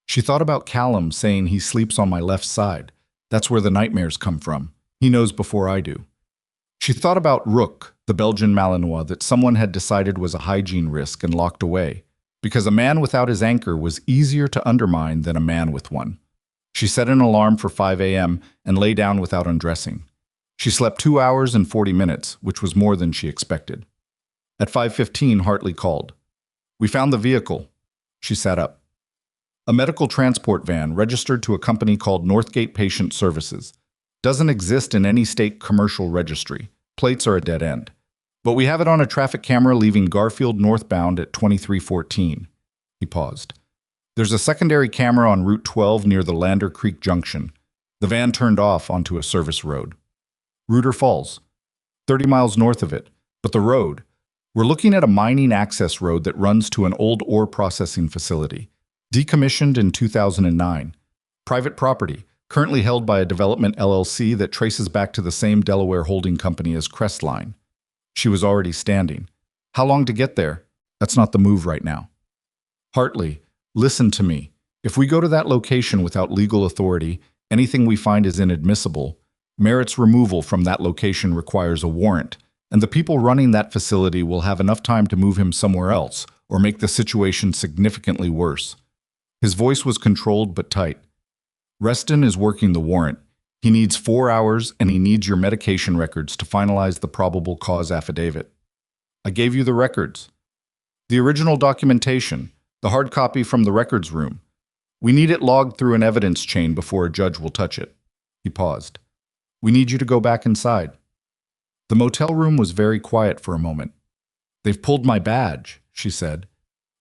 She thought about Callum saying he sleeps on my left side. That's where the nightmares come from. He knows before I do. She thought about Rook, the Belgian Malinois that someone had decided was a hygiene risk and locked away, because a man without his anchor was easier to undermine than a man with one. She set an alarm for 5 a.m. and lay down without undressing. She slept 2 hours and 40 minutes, which was more than she expected. At 5:15, Hartley called. "We found the vehicle." She sat up. A medical transport van registered to a company called Northgate Patient Services. Doesn't exist in any state commercial registry. Plates are a dead end. But we have it on a traffic camera leaving Garfield northbound at 2314. He paused. There's a secondary camera on Route 12 near the Lander Creek Junction. The van turned off onto a service road. Reuter Falls, 30 miles north of it. But the road, we're looking at a mining access road that runs to an old ore processing facility. Decommissioned in 2009. Private property, currently held by a development LLC that traces back to the same Delaware holding company as Crestline. She was already standing. How long to get there? That's not the move right now. Hartley, listen to me. If we go to that location without legal authority, anything we find is inadmissible. Merritt's removal from that location requires a warrant, and the people running that facility will have enough time to move him somewhere else or make the situation significantly worse. His voice was controlled but tight. Reston is working the warrant. He needs 4 hours, and he needs your medication records to finalize the probable cause affidavit. I gave you the records. The original documentation, the hard copy from the records room. We need it logged through an evidence chain before a judge will touch it. He paused. We need you to go back inside. The motel room was very quiet for a moment. They've pulled my badge, she said.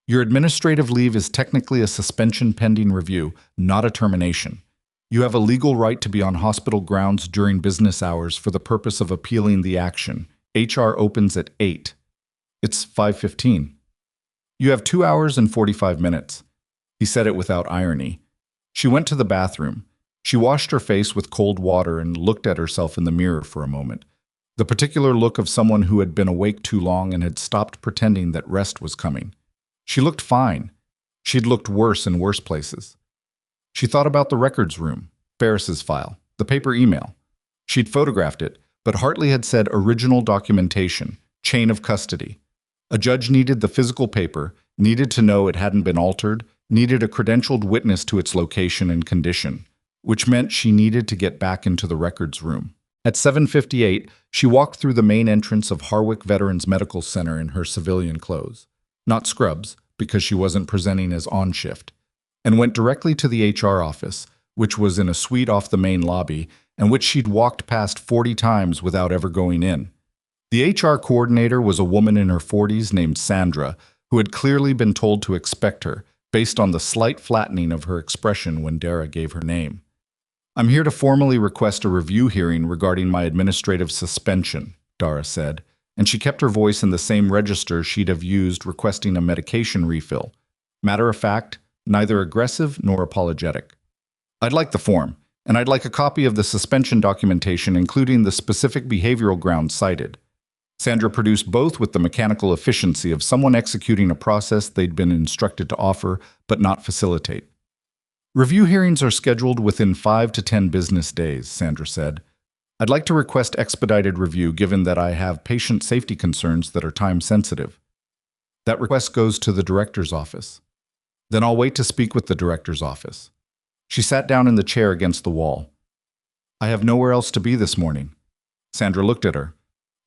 Your administrative leave is technically a suspension pending review, not a termination. You have a legal right to be on hospital grounds during business hours for the purpose of appealing the action. HR opens at 8. It's 5:15. You have 2 hours and 45 minutes. He said it without irony. She went to the bathroom. She washed her face with cold water and looked at herself in the mirror for a moment. The particular look of someone who had been awake too long and had stopped pretending that rest was coming. She looked fine. She'd looked worse in worse places. She thought about the records room, Ferris's file, the paper email. She'd photographed it, but Hartley had said original documentation, chain of custody. A judge needed the physical paper, needed to know it hadn't been altered, needed a credentialed witness to its location and condition, which meant she needed to get back into the records room. At 7:58, she walked through the main entrance of Harwick Veterans Medical Center in her civilian clothes. Not scrubs, because she wasn't presenting as on shift, and went directly to the HR office, which was in a suite off the main lobby, and which she'd walked past 40 times without ever going in. The HR coordinator was a woman in her 40s named Sandra, who had clearly been told to expect her, based on the slight flattening of her expression when Dara gave her name. I'm here to formally request a review hearing regarding my administrative suspension, Dara said, and she kept her voice in the same register she'd have used requesting a medication refill. Matter of fact, neither aggressive nor apologetic. I'd like the form, and I'd like a copy of the suspension documentation including the specific behavioral grounds cited. Sandra produced both with the mechanical efficiency of someone executing a process they'd been instructed to offer but not facilitate. Review hearings are scheduled within 5 to 10 business days, Sandra said. I'd like to request expedited review given that I have patient safety concerns that are time-sensitive. That request goes to the director's office. Then I'll wait to speak with the director's office. She sat down in the chair against the wall. I have nowhere else to be this morning. Sandra looked at her.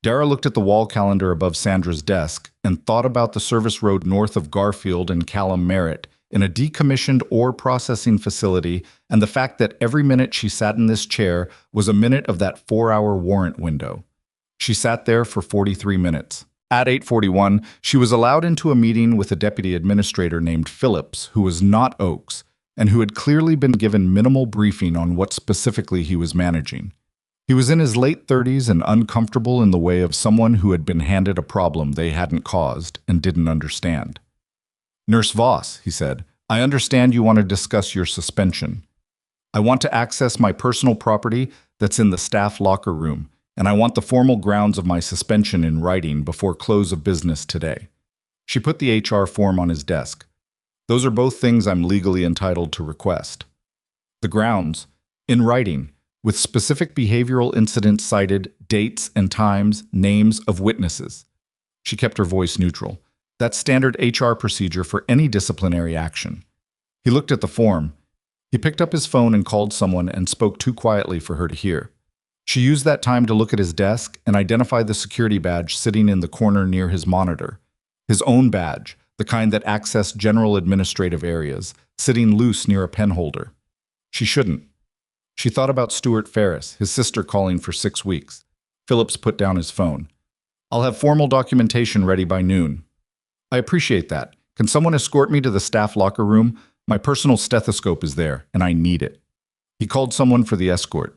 Dara looked at the wall calendar above Sandra's desk and thought about the service road north of Garfield and Callum Merritt in a decommissioned ore processing facility and the fact that every minute she sat in this chair was a minute of that 4-hour warrant window. She sat there for 43 minutes. At 8:41, she was allowed into a meeting with a deputy administrator named Phillips, who was not Oakes, and who had clearly been given minimal briefing on what specifically he was managing. He was in his late 30s and uncomfortable in the way of someone who had been handed a problem they hadn't caused and didn't understand. "Nurse Voss," he said, "I understand you want to discuss your suspension. I want to access my personal property that's in the staff locker room, and I want the formal grounds of my suspension in writing before close of business today." She put the HR form on his desk. "Those are both things I'm legally entitled to request. The grounds, in writing, with specific behavioral incidents cited, dates and times, names of witnesses." She kept her voice neutral. "That's standard HR procedure for any disciplinary action." He looked at the form. He picked up his phone and called someone and spoke too quietly for her to hear. She used that time to look at his desk and identify the security badge sitting in the corner near his monitor. His own badge, the kind that accessed general administrative areas, sitting loose near a pen holder. She shouldn't. She thought about Stuart Ferris, his sister calling for 6 weeks. Phillips put down his phone. "I'll have formal documentation ready by noon." "I appreciate that. Can someone escort me to the staff locker room? My personal stethoscope is there, and I need it." He called someone for the escort.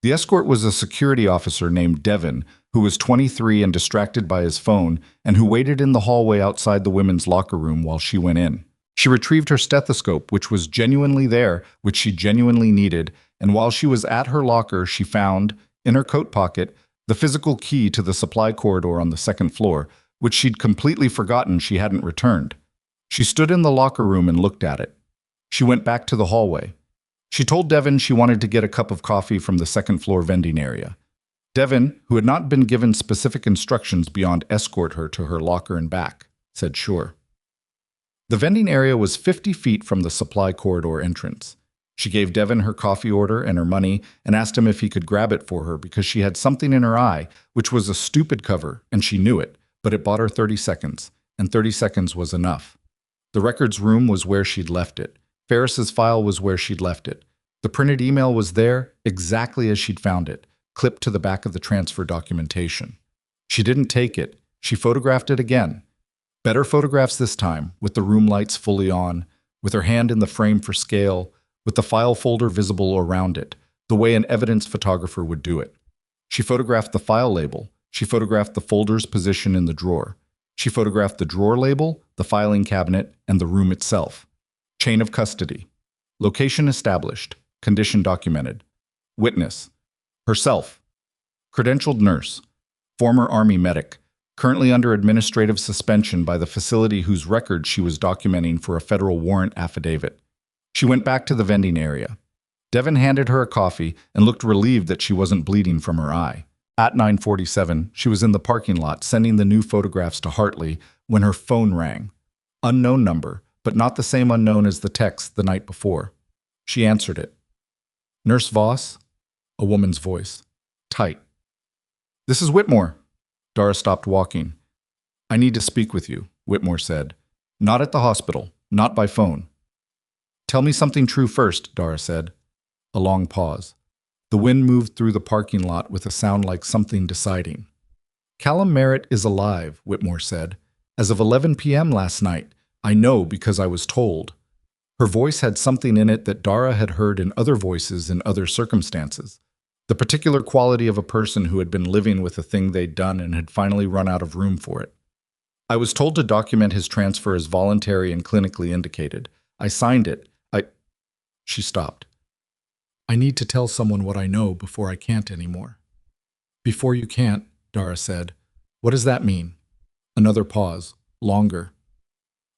The escort was a security officer named Devin, who was 23 and distracted by his phone, and who waited in the hallway outside the women's locker room while she went in. She retrieved her stethoscope, which was genuinely there, which she genuinely needed, and while she was at her locker, she found, in her coat pocket, the physical key to the supply corridor on the second floor, which she'd completely forgotten she hadn't returned. She stood in the locker room and looked at it. She went back to the hallway. She told Devin she wanted to get a cup of coffee from the second-floor vending area. Devin, who had not been given specific instructions beyond escort her to her locker and back, said sure. The vending area was 50 feet from the supply corridor entrance. She gave Devin her coffee order and her money and asked him if he could grab it for her because she had something in her eye, which was a stupid cover, and she knew it, but it bought her 30 seconds, and 30 seconds was enough. The records room was where she'd left it. Ferris's file was where she'd left it. The printed email was there, exactly as she'd found it, clipped to the back of the transfer documentation. She didn't take it. She photographed it again. Better photographs this time, with the room lights fully on, with her hand in the frame for scale, with the file folder visible around it, the way an evidence photographer would do it. She photographed the file label. She photographed the folder's position in the drawer. She photographed the drawer label, the filing cabinet, and the room itself. Chain of custody. Location established. Condition documented. Witness. Herself. Credentialed nurse. Former Army medic. Currently under administrative suspension by the facility whose record she was documenting for a federal warrant affidavit. She went back to the vending area. Devin handed her a coffee and looked relieved that she wasn't bleeding from her eye. At 9:47, she was in the parking lot sending the new photographs to Hartley when her phone rang. Unknown number, but not the same unknown as the text the night before. She answered it. "Nurse Voss?" A woman's voice. Tight. "This is Whitmore." Dara stopped walking. "I need to speak with you," Whitmore said. "Not at the hospital, not by phone." "Tell me something true first," Dara said. A long pause. The wind moved through the parking lot with a sound like something deciding. "Callum Merritt is alive," Whitmore said. "As of 11 p.m. last night. I know because I was told." Her voice had something in it that Dara had heard in other voices in other circumstances. The particular quality of a person who had been living with a thing they'd done and had finally run out of room for it. "I was told to document his transfer as voluntary and clinically indicated. I signed it. She stopped. "I need to tell someone what I know before I can't anymore." "Before you can't," Dara said. "What does that mean?" Another pause. Longer.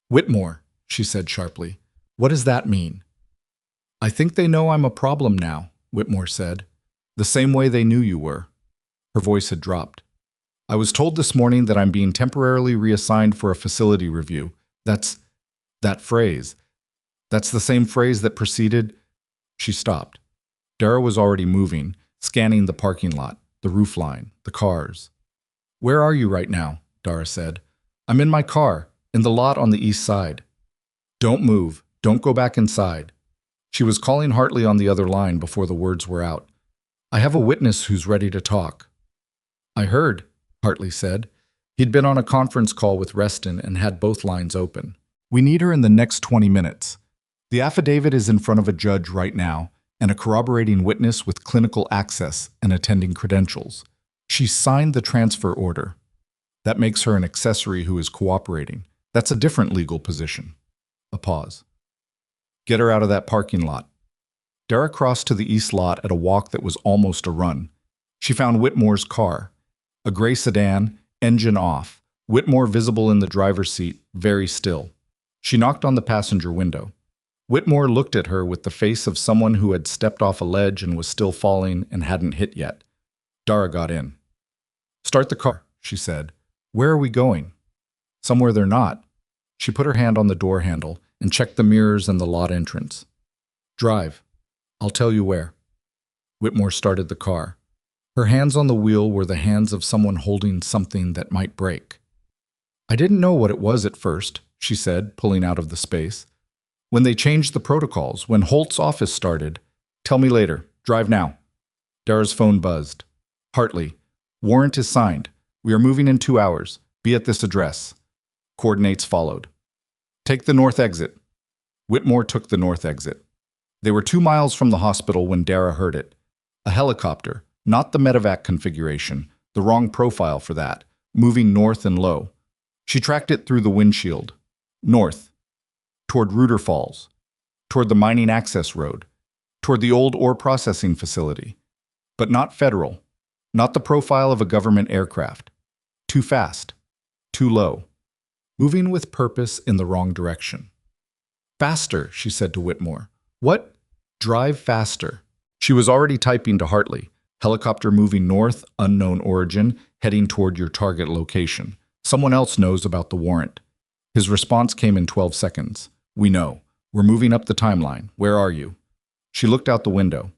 "Whitmore," she said sharply. "What does that mean?" "I think they know I'm a problem now," Whitmore said. "The same way they knew you were." Her voice had dropped. "I was told this morning that I'm being temporarily reassigned for a facility review. That phrase. That's the same phrase that preceded." She stopped. Dara was already moving, scanning the parking lot, the roofline, the cars. "Where are you right now?" Dara said. "I'm in my car, in the lot on the east side." "Don't move. Don't go back inside." She was calling Hartley on the other line before the words were out. "I have a witness who's ready to talk." "I heard," Hartley said. He'd been on a conference call with Reston and had both lines open. "We need her in the next 20 minutes. The affidavit is in front of a judge right now, and a corroborating witness with clinical access and attending credentials. She signed the transfer order. That makes her an accessory who is cooperating. That's a different legal position. A pause. Get her out of that parking lot. Dara crossed to the east lot at a walk that was almost a run. She found Whitmore's car. A gray sedan, engine off. Whitmore visible in the driver's seat, very still. She knocked on the passenger window. Whitmore looked at her with the face of someone who had stepped off a ledge and was still falling and hadn't hit yet. Dara got in. Start the car, she said. Where are we going? Somewhere they're not. She put her hand on the door handle and checked the mirrors and the lot entrance. Drive. I'll tell you where. Whitmore started the car. Her hands on the wheel were the hands of someone holding something that might break. I didn't know what it was at first, she said, pulling out of the space. When they changed the protocols, when Holt's office started. Tell me later. Drive now. Dara's phone buzzed. Hartley. Warrant is signed. We are moving in 2 hours. Be at this address. Coordinates followed. Take the north exit. Whitmore took the north exit. They were 2 miles from the hospital when Dara heard it. A helicopter, not the medevac configuration, the wrong profile for that, moving north and low. She tracked it through the windshield. North. Toward Reuter Falls. Toward the mining access road. Toward the old ore processing facility. But not federal. Not the profile of a government aircraft. Too fast. Too low. Moving with purpose in the wrong direction. Faster, she said to Whitmore. What? Drive faster. She was already typing to Hartley. Helicopter moving north, unknown origin, heading toward your target location. Someone else knows about the warrant. His response came in 12 seconds. We know. We're moving up the timeline. Where are you? She looked out the window.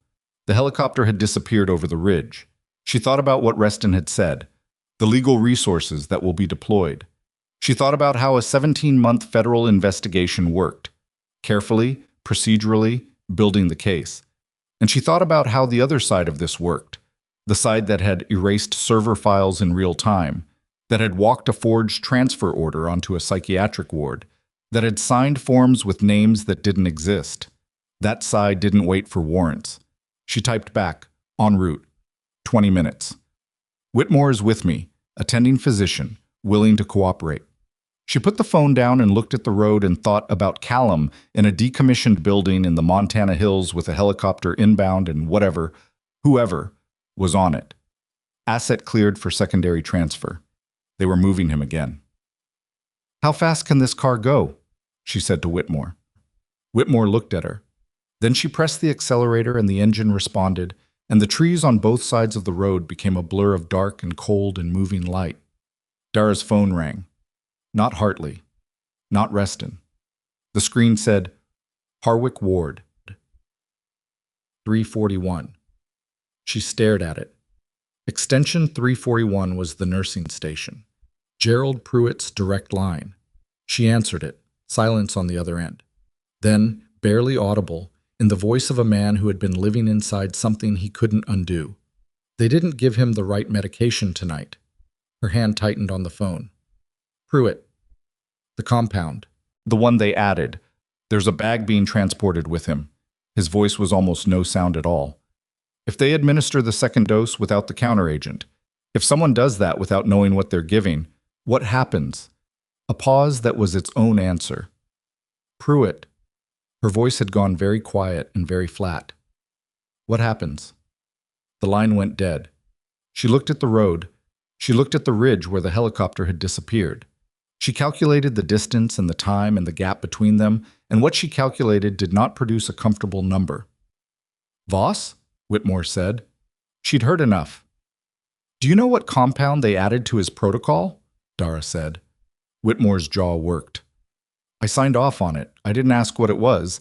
The helicopter had disappeared over the ridge. She thought about what Reston had said, the legal resources that will be deployed. She thought about how a 17-month federal investigation worked. Carefully, procedurally, building the case. And she thought about how the other side of this worked, the side that had erased server files in real time, that had walked a forged transfer order onto a psychiatric ward, that had signed forms with names that didn't exist. That side didn't wait for warrants. She typed back, en route, 20 minutes. Whitmore is with me, attending physician, willing to cooperate. She put the phone down and looked at the road and thought about Callum in a decommissioned building in the Montana hills with a helicopter inbound and whoever, was on it. Asset cleared for secondary transfer. They were moving him again. How fast can this car go? She said to Whitmore. Whitmore looked at her. Then she pressed the accelerator and the engine responded, and the trees on both sides of the road became a blur of dark and cold and moving light. Dara's phone rang. Not Hartley. Not Reston. The screen said, Harwick Ward. 341. She stared at it. Extension 341 was the nursing station. Gerald Pruitt's direct line. She answered it, silence on the other end. Then, barely audible, in the voice of a man who had been living inside something he couldn't undo. They didn't give him the right medication tonight. Her hand tightened on the phone. Pruitt. The compound. The one they added. There's a bag being transported with him. His voice was almost no sound at all. If they administer the second dose without the counteragent, if someone does that without knowing what they're giving, what happens? A pause that was its own answer. Pruitt. Her voice had gone very quiet and very flat. What happens? The line went dead. She looked at the road. She looked at the ridge where the helicopter had disappeared. She calculated the distance and the time and the gap between them, and what she calculated did not produce a comfortable number. Voss? Whitmore said. She'd heard enough. Do you know what compound they added to his protocol? Dara said. Whitmore's jaw worked. I signed off on it. I didn't ask what it was.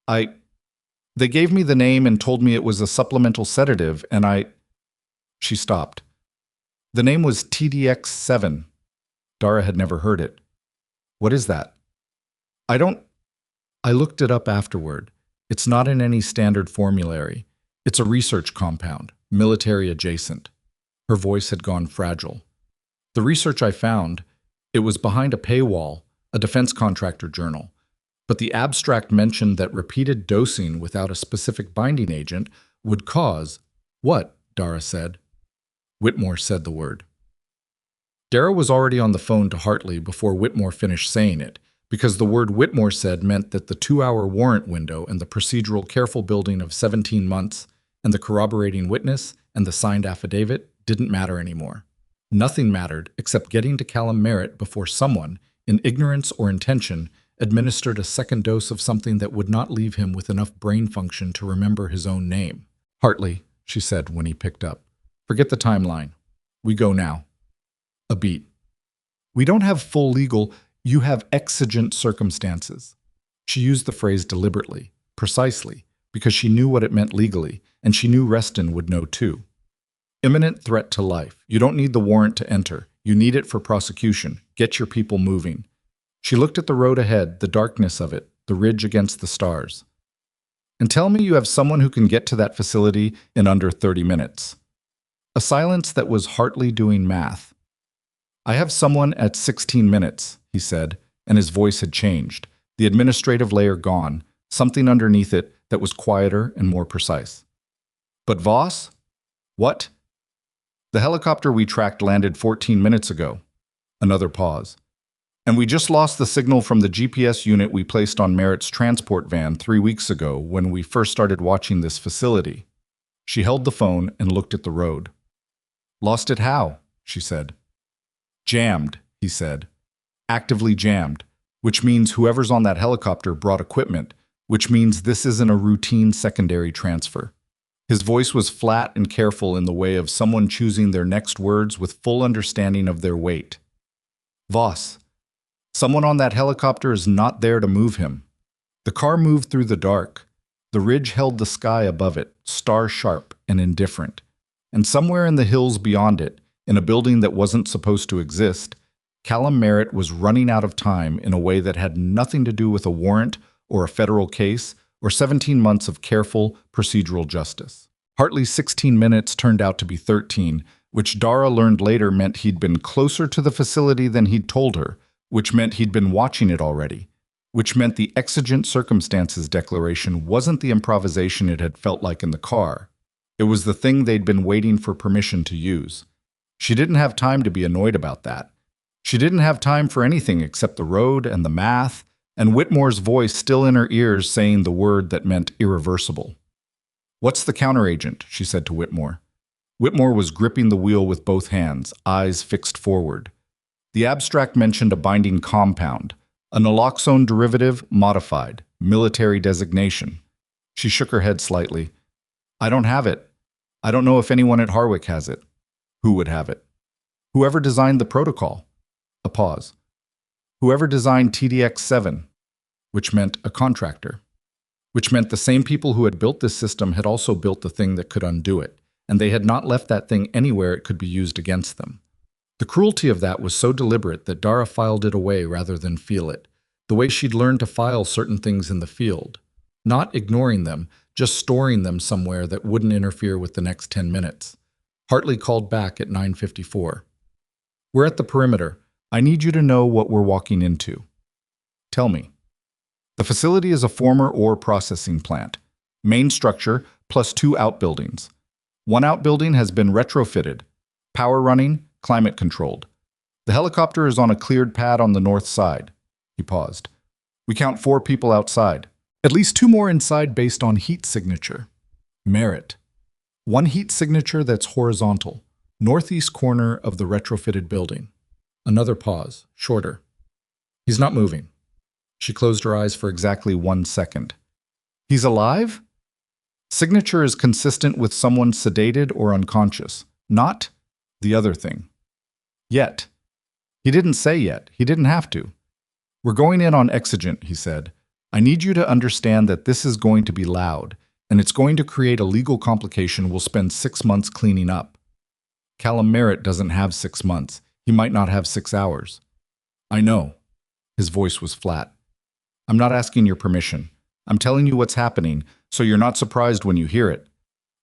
They gave me the name and told me it was a supplemental sedative, and She stopped. The name was TDX7. Dara had never heard it. What is that? I looked it up afterward. It's not in any standard formulary. It's a research compound, military adjacent. Her voice had gone fragile. The research I found, it was behind a paywall, a defense contractor journal. But the abstract mentioned that repeated dosing without a specific binding agent would cause what? Dara said. Whitmore said the word. Dara was already on the phone to Hartley before Whitmore finished saying it, because the word Whitmore said meant that the 2-hour warrant window and the procedural careful building of 17 months and the corroborating witness and the signed affidavit didn't matter anymore. Nothing mattered except getting to Callum Merritt before someone, in ignorance or intention, administered a second dose of something that would not leave him with enough brain function to remember his own name. Hartley, she said when he picked up. Forget the timeline. We go now. A beat. We don't have full legal, you have exigent circumstances. She used the phrase deliberately, precisely, because she knew what it meant legally, and she knew Reston would know too. Imminent threat to life. You don't need the warrant to enter. You need it for prosecution. Get your people moving. She looked at the road ahead, the darkness of it, the ridge against the stars. And tell me you have someone who can get to that facility in under 30 minutes. A silence that was Hartley doing math. I have someone at 16 minutes, he said, and his voice had changed, the administrative layer gone, something underneath it that was quieter and more precise. But Voss? What? The helicopter we tracked landed 14 minutes ago. Another pause. And we just lost the signal from the GPS unit we placed on Merritt's transport van 3 weeks ago when we first started watching this facility. She held the phone and looked at the road. Lost it how? She said. Jammed, he said. Actively jammed, which means whoever's on that helicopter brought equipment, which means this isn't a routine secondary transfer. His voice was flat and careful in the way of someone choosing their next words with full understanding of their weight. Voss, someone on that helicopter is not there to move him. The car moved through the dark. The ridge held the sky above it, star-sharp and indifferent. And somewhere in the hills beyond it, in a building that wasn't supposed to exist, Callum Merritt was running out of time in a way that had nothing to do with a warrant or a federal case or 17 months of careful procedural justice. Hartley's 16 minutes turned out to be 13, which Dara learned later meant he'd been closer to the facility than he'd told her, which meant he'd been watching it already, which meant the exigent circumstances declaration wasn't the improvisation it had felt like in the car. It was the thing they'd been waiting for permission to use. She didn't have time to be annoyed about that. She didn't have time for anything except the road and the math, and Whitmore's voice still in her ears saying the word that meant irreversible. What's the counteragent? She said to Whitmore. Whitmore was gripping the wheel with both hands, eyes fixed forward. The abstract mentioned a binding compound, a naloxone derivative modified, military designation. She shook her head slightly. I don't have it. I don't know if anyone at Harwick has it. Who would have it? Whoever designed the protocol. A pause. Whoever designed TDX-7, which meant a contractor, which meant the same people who had built this system had also built the thing that could undo it, and they had not left that thing anywhere it could be used against them. The cruelty of that was so deliberate that Dara filed it away rather than feel it, the way she'd learned to file certain things in the field, not ignoring them, just storing them somewhere that wouldn't interfere with the next 10 minutes. Hartley called back at 9:54. We're at the perimeter. I need you to know what we're walking into. Tell me. The facility is a former ore processing plant. Main structure plus 2 outbuildings. One outbuilding has been retrofitted. Power running, climate controlled. The helicopter is on a cleared pad on the north side. He paused. We count 4 people outside. At least 2 more inside based on heat signature. Merit. 1 heat signature that's horizontal, northeast corner of the retrofitted building. Another pause, shorter. He's not moving. She closed her eyes for exactly 1 second. He's alive? Signature is consistent with someone sedated or unconscious, not the other thing. Yet. He didn't say yet. He didn't have to. We're going in on exigent, he said. I need you to understand that this is going to be loud, and it's going to create a legal complication we'll spend 6 months cleaning up. Callum Merritt doesn't have 6 months. He might not have 6 hours. I know. His voice was flat. I'm not asking your permission. I'm telling you what's happening, so you're not surprised when you hear it.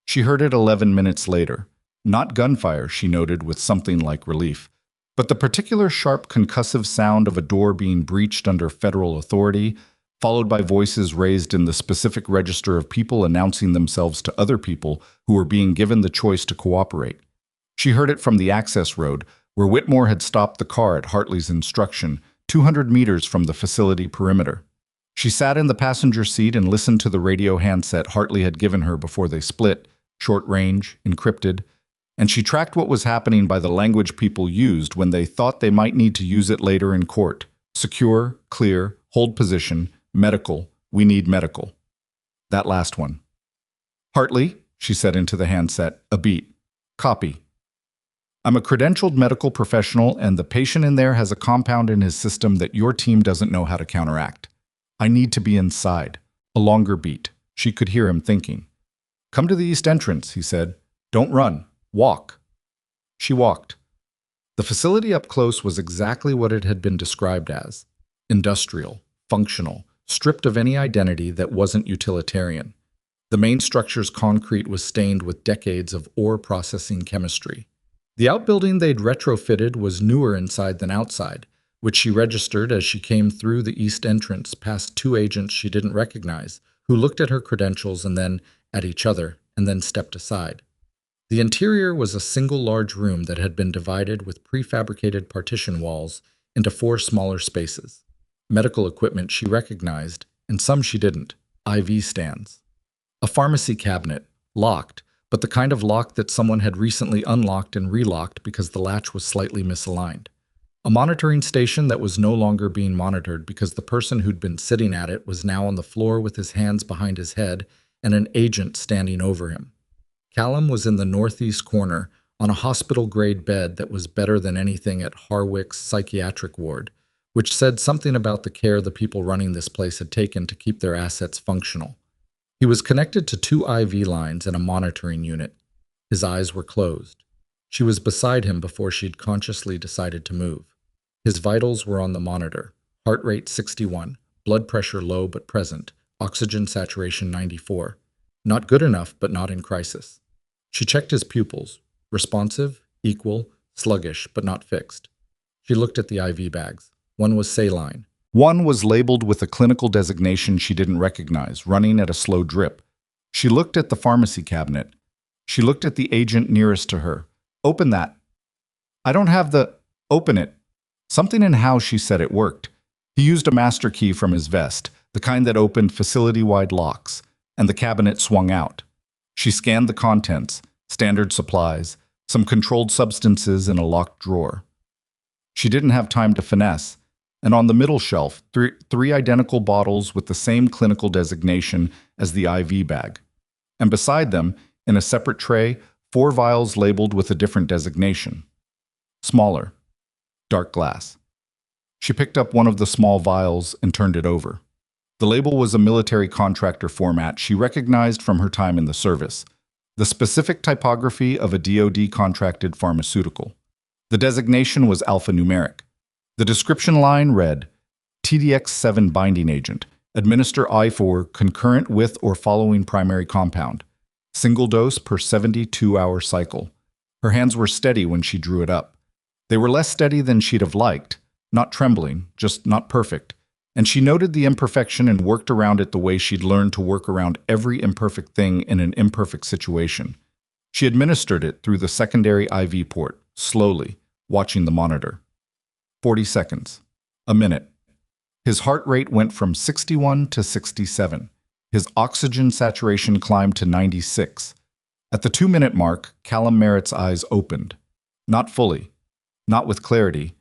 She heard it 11 minutes later. Not gunfire, she noted with something like relief, but the particular sharp concussive sound of a door being breached under federal authority, followed by voices raised in the specific register of people announcing themselves to other people who were being given the choice to cooperate. She heard it from the access road, where Whitmore had stopped the car at Hartley's instruction, 200 meters from the facility perimeter. She sat in the passenger seat and listened to the radio handset Hartley had given her before they split, short range, encrypted, and she tracked what was happening by the language people used when they thought they might need to use it later in court. Secure, clear, hold position, medical, we need medical. That last one. Hartley, she said into the handset, a beat. Copy. I'm a credentialed medical professional, and the patient in there has a compound in his system that your team doesn't know how to counteract. I need to be inside. A longer beat. She could hear him thinking. Come to the east entrance, he said. Don't run. Walk. She walked. The facility up close was exactly what it had been described as. Industrial, functional, stripped of any identity that wasn't utilitarian. The main structure's concrete was stained with decades of ore processing chemistry. The outbuilding they'd retrofitted was newer inside than outside, which she registered as she came through the east entrance past two agents she didn't recognize, who looked at her credentials and then at each other, and then stepped aside. The interior was a single large room that had been divided with prefabricated partition walls into 4 smaller spaces. Medical equipment she recognized, and some she didn't. IV stands. A pharmacy cabinet, locked, but the kind of lock that someone had recently unlocked and relocked because the latch was slightly misaligned. A monitoring station that was no longer being monitored because the person who'd been sitting at it was now on the floor with his hands behind his head and an agent standing over him. Callum was in the northeast corner on a hospital-grade bed that was better than anything at Harwick's psychiatric ward, which said something about the care the people running this place had taken to keep their assets functional. He was connected to 2 IV lines and a monitoring unit. His eyes were closed. She was beside him before she'd consciously decided to move. His vitals were on the monitor. Heart rate 61, blood pressure low but present, oxygen saturation 94. Not good enough, but not in crisis. She checked his pupils. Responsive, equal, sluggish, but not fixed. She looked at the IV bags. One was saline. One was labeled with a clinical designation she didn't recognize, running at a slow drip. She looked at the pharmacy cabinet. She looked at the agent nearest to her. Open that. I don't have the... Open it. Something in how she said it worked. He used a master key from his vest, the kind that opened facility-wide locks, and the cabinet swung out. She scanned the contents, standard supplies, some controlled substances in a locked drawer. She didn't have time to finesse, and on the middle shelf, three identical bottles with the same clinical designation as the IV bag. And beside them, in a separate tray, 4 vials labeled with a different designation. Smaller. Dark glass. She picked up one of the small vials and turned it over. The label was a military contractor format she recognized from her time in the service, the specific typography of a DoD-contracted pharmaceutical. The designation was alphanumeric. The description line read, TDX7 binding agent, administer I4 concurrent with or following primary compound, single dose per 72-hour cycle. Her hands were steady when she drew it up. They were less steady than she'd have liked, not trembling, just not perfect, and she noted the imperfection and worked around it the way she'd learned to work around every imperfect thing in an imperfect situation. She administered it through the secondary IV port, slowly, watching the monitor. 40 seconds. A minute. His heart rate went from 61 to 67. His oxygen saturation climbed to 96. At the 2-minute mark, Callum Merritt's eyes opened. Not fully, not with clarity,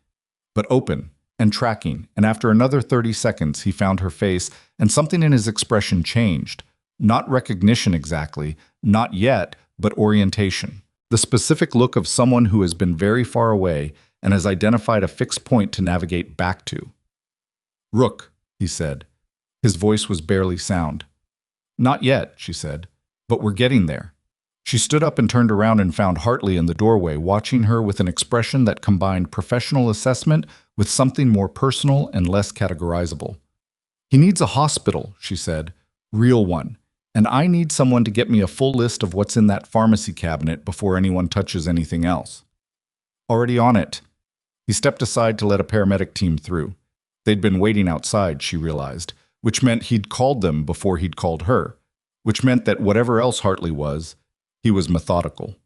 but open and tracking, and after another 30 seconds he found her face, and something in his expression changed. Not recognition exactly, not yet, but orientation. The specific look of someone who has been very far away and has identified a fixed point to navigate back to. Rook, he said. His voice was barely sound. Not yet, she said, but we're getting there. She stood up and turned around and found Hartley in the doorway, watching her with an expression that combined professional assessment with something more personal and less categorizable. He needs a hospital, she said, real one, and I need someone to get me a full list of what's in that pharmacy cabinet before anyone touches anything else. Already on it. He stepped aside to let a paramedic team through. They'd been waiting outside, she realized, which meant he'd called them before he'd called her, which meant that whatever else Hartley was, he was methodical.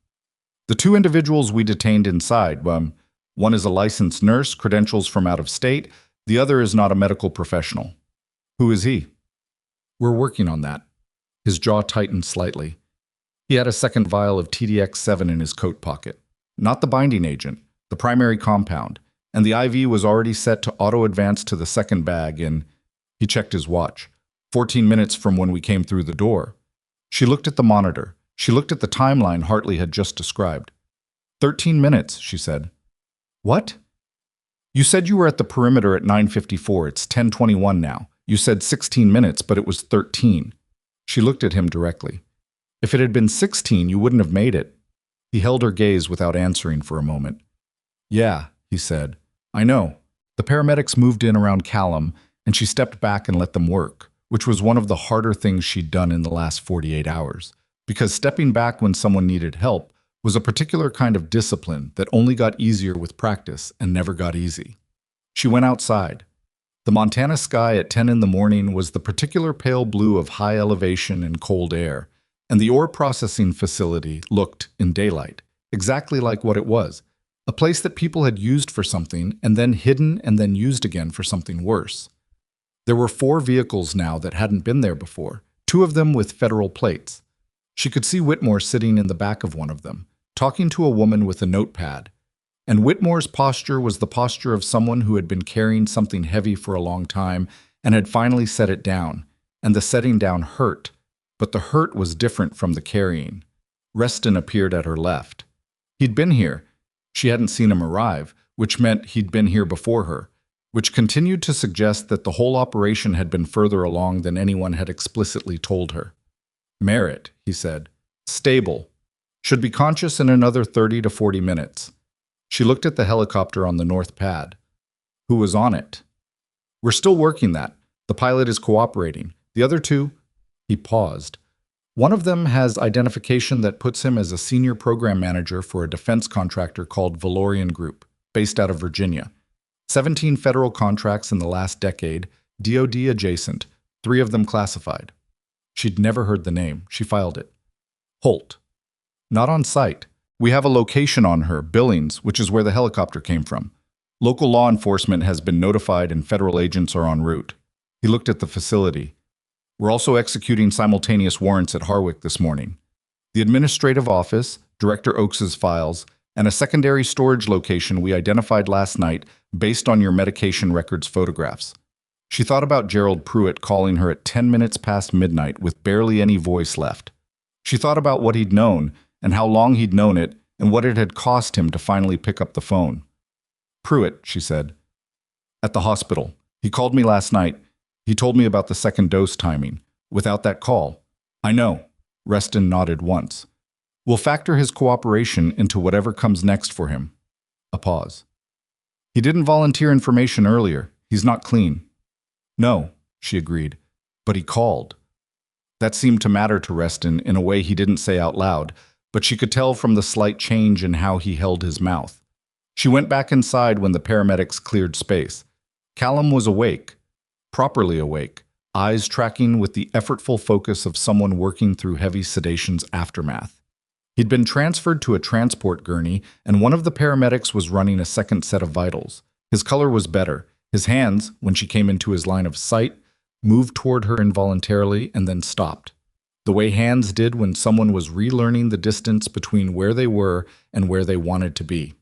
The two individuals we detained inside, one is a licensed nurse, credentials from out of state, the other is not a medical professional. Who is he? We're working on that. His jaw tightened slightly. He had a second vial of TDX7 in his coat pocket. Not the binding agent, the primary compound, and the IV was already set to auto-advance to the second bag in, he checked his watch, 14 minutes from when we came through the door. She looked at the monitor. She looked at the timeline Hartley had just described. 13 minutes, she said. What? You said you were at the perimeter at 9:54. It's 10:21 now. You said 16 minutes, but it was 13. She looked at him directly. If it had been 16, you wouldn't have made it. He held her gaze without answering for a moment. Yeah, he said. I know. The paramedics moved in around Callum, and she stepped back and let them work, which was one of the harder things she'd done in the last 48 hours. Because stepping back when someone needed help was a particular kind of discipline that only got easier with practice and never got easy. She went outside. The Montana sky at 10 in the morning was the particular pale blue of high elevation and cold air, and the ore processing facility looked, in daylight, exactly like what it was, a place that people had used for something and then hidden and then used again for something worse. There were 4 vehicles now that hadn't been there before, 2 of them with federal plates. She could see Whitmore sitting in the back of one of them, talking to a woman with a notepad. And Whitmore's posture was the posture of someone who had been carrying something heavy for a long time and had finally set it down. And the setting down hurt, but the hurt was different from the carrying. Reston appeared at her left. He'd been here. She hadn't seen him arrive, which meant he'd been here before her, which continued to suggest that the whole operation had been further along than anyone had explicitly told her. Merritt, he said. Stable. Should be conscious in another 30 to 40 minutes. She looked at the helicopter on the north pad. Who was on it? We're still working that. The pilot is cooperating. The other 2? He paused. One of them has identification that puts him as a senior program manager for a defense contractor called Valorian Group, based out of Virginia. 17 federal contracts in the last decade, DoD adjacent, 3 of them classified. She'd never heard the name. She filed it. Holt. Not on site. We have a location on her, Billings, which is where the helicopter came from. Local law enforcement has been notified and federal agents are en route. He looked at the facility. We're also executing simultaneous warrants at Harwick this morning. The administrative office, Director Oakes's files, and a secondary storage location we identified last night based on your medication records photographs. She thought about Gerald Pruitt calling her at 10 minutes past midnight with barely any voice left. She thought about what he'd known and how long he'd known it and what it had cost him to finally pick up the phone. Pruitt, she said. At the hospital. He called me last night. He told me about the second dose timing. Without that call. I know. Reston nodded once. We'll factor his cooperation into whatever comes next for him. A pause. He didn't volunteer information earlier. He's not clean. No, she agreed. But he called. That seemed to matter to Reston in a way he didn't say out loud, but she could tell from the slight change in how he held his mouth. She went back inside when the paramedics cleared space. Callum was awake, properly awake, eyes tracking with the effortful focus of someone working through heavy sedation's aftermath. He'd been transferred to a transport gurney, and one of the paramedics was running a second set of vitals. His color was better. His hands, when she came into his line of sight, moved toward her involuntarily and then stopped, the way hands did when someone was relearning the distance between where they were and where they wanted to be.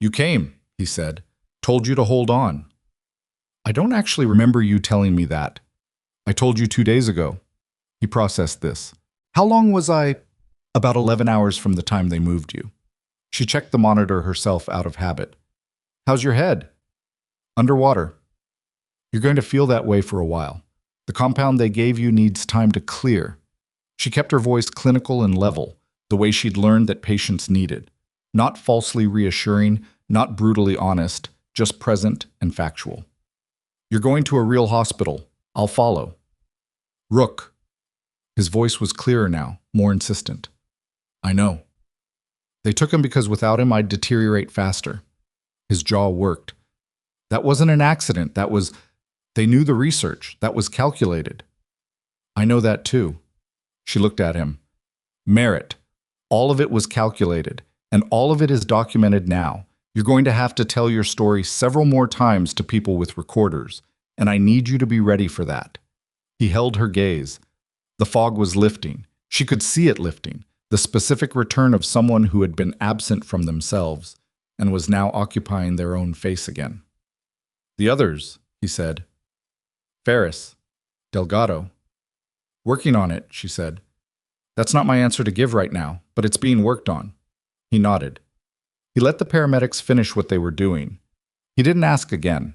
You came, he said. Told you to hold on. I don't actually remember you telling me that. I told you 2 days ago. He processed this. How long was I? About 11 hours from the time they moved you. She checked the monitor herself out of habit. How's your head? Underwater. You're going to feel that way for a while. The compound they gave you needs time to clear. She kept her voice clinical and level, the way she'd learned that patients needed. Not falsely reassuring, not brutally honest, just present and factual. You're going to a real hospital. I'll follow. Rook. His voice was clearer now, more insistent. I know. They took him because without him I'd deteriorate faster. His jaw worked. That wasn't an accident. That was... They knew the research. That was calculated. I know that too. She looked at him. Merit. All of it was calculated, and all of it is documented now. You're going to have to tell your story several more times to people with recorders, and I need you to be ready for that. He held her gaze. The fog was lifting. She could see it lifting, the specific return of someone who had been absent from themselves and was now occupying their own face again. The others, he said. Ferris. Delgado. Working on it, she said. That's not my answer to give right now, but it's being worked on. He nodded. He let the paramedics finish what they were doing. He didn't ask again.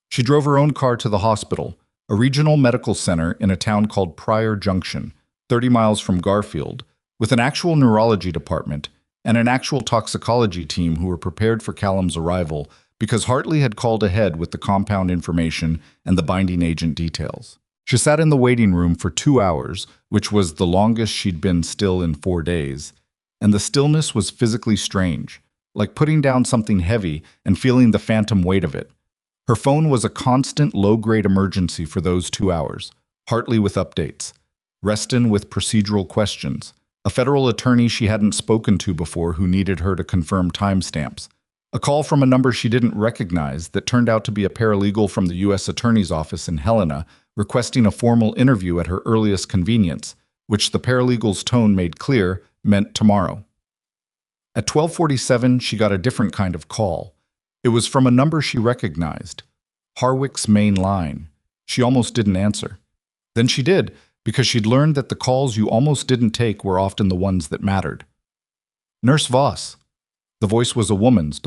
She drove her own car to the hospital, a regional medical center in a town called Pryor Junction, 30 miles from Garfield, with an actual neurology department and an actual toxicology team who were prepared for Callum's arrival because Hartley had called ahead with the compound information and the binding agent details. She sat in the waiting room for 2 hours, which was the longest she'd been still in 4 days, and the stillness was physically strange, like putting down something heavy and feeling the phantom weight of it. Her phone was a constant low-grade emergency for those 2 hours, Hartley with updates, Reston with procedural questions, a federal attorney she hadn't spoken to before who needed her to confirm timestamps, a call from a number she didn't recognize that turned out to be a paralegal from the U.S. Attorney's Office in Helena requesting a formal interview at her earliest convenience, which the paralegal's tone made clear meant tomorrow. At 12:47, she got a different kind of call. It was from a number she recognized, Harwick's main line. She almost didn't answer. Then she did, because she'd learned that the calls you almost didn't take were often the ones that mattered. Nurse Voss. The voice was a woman's,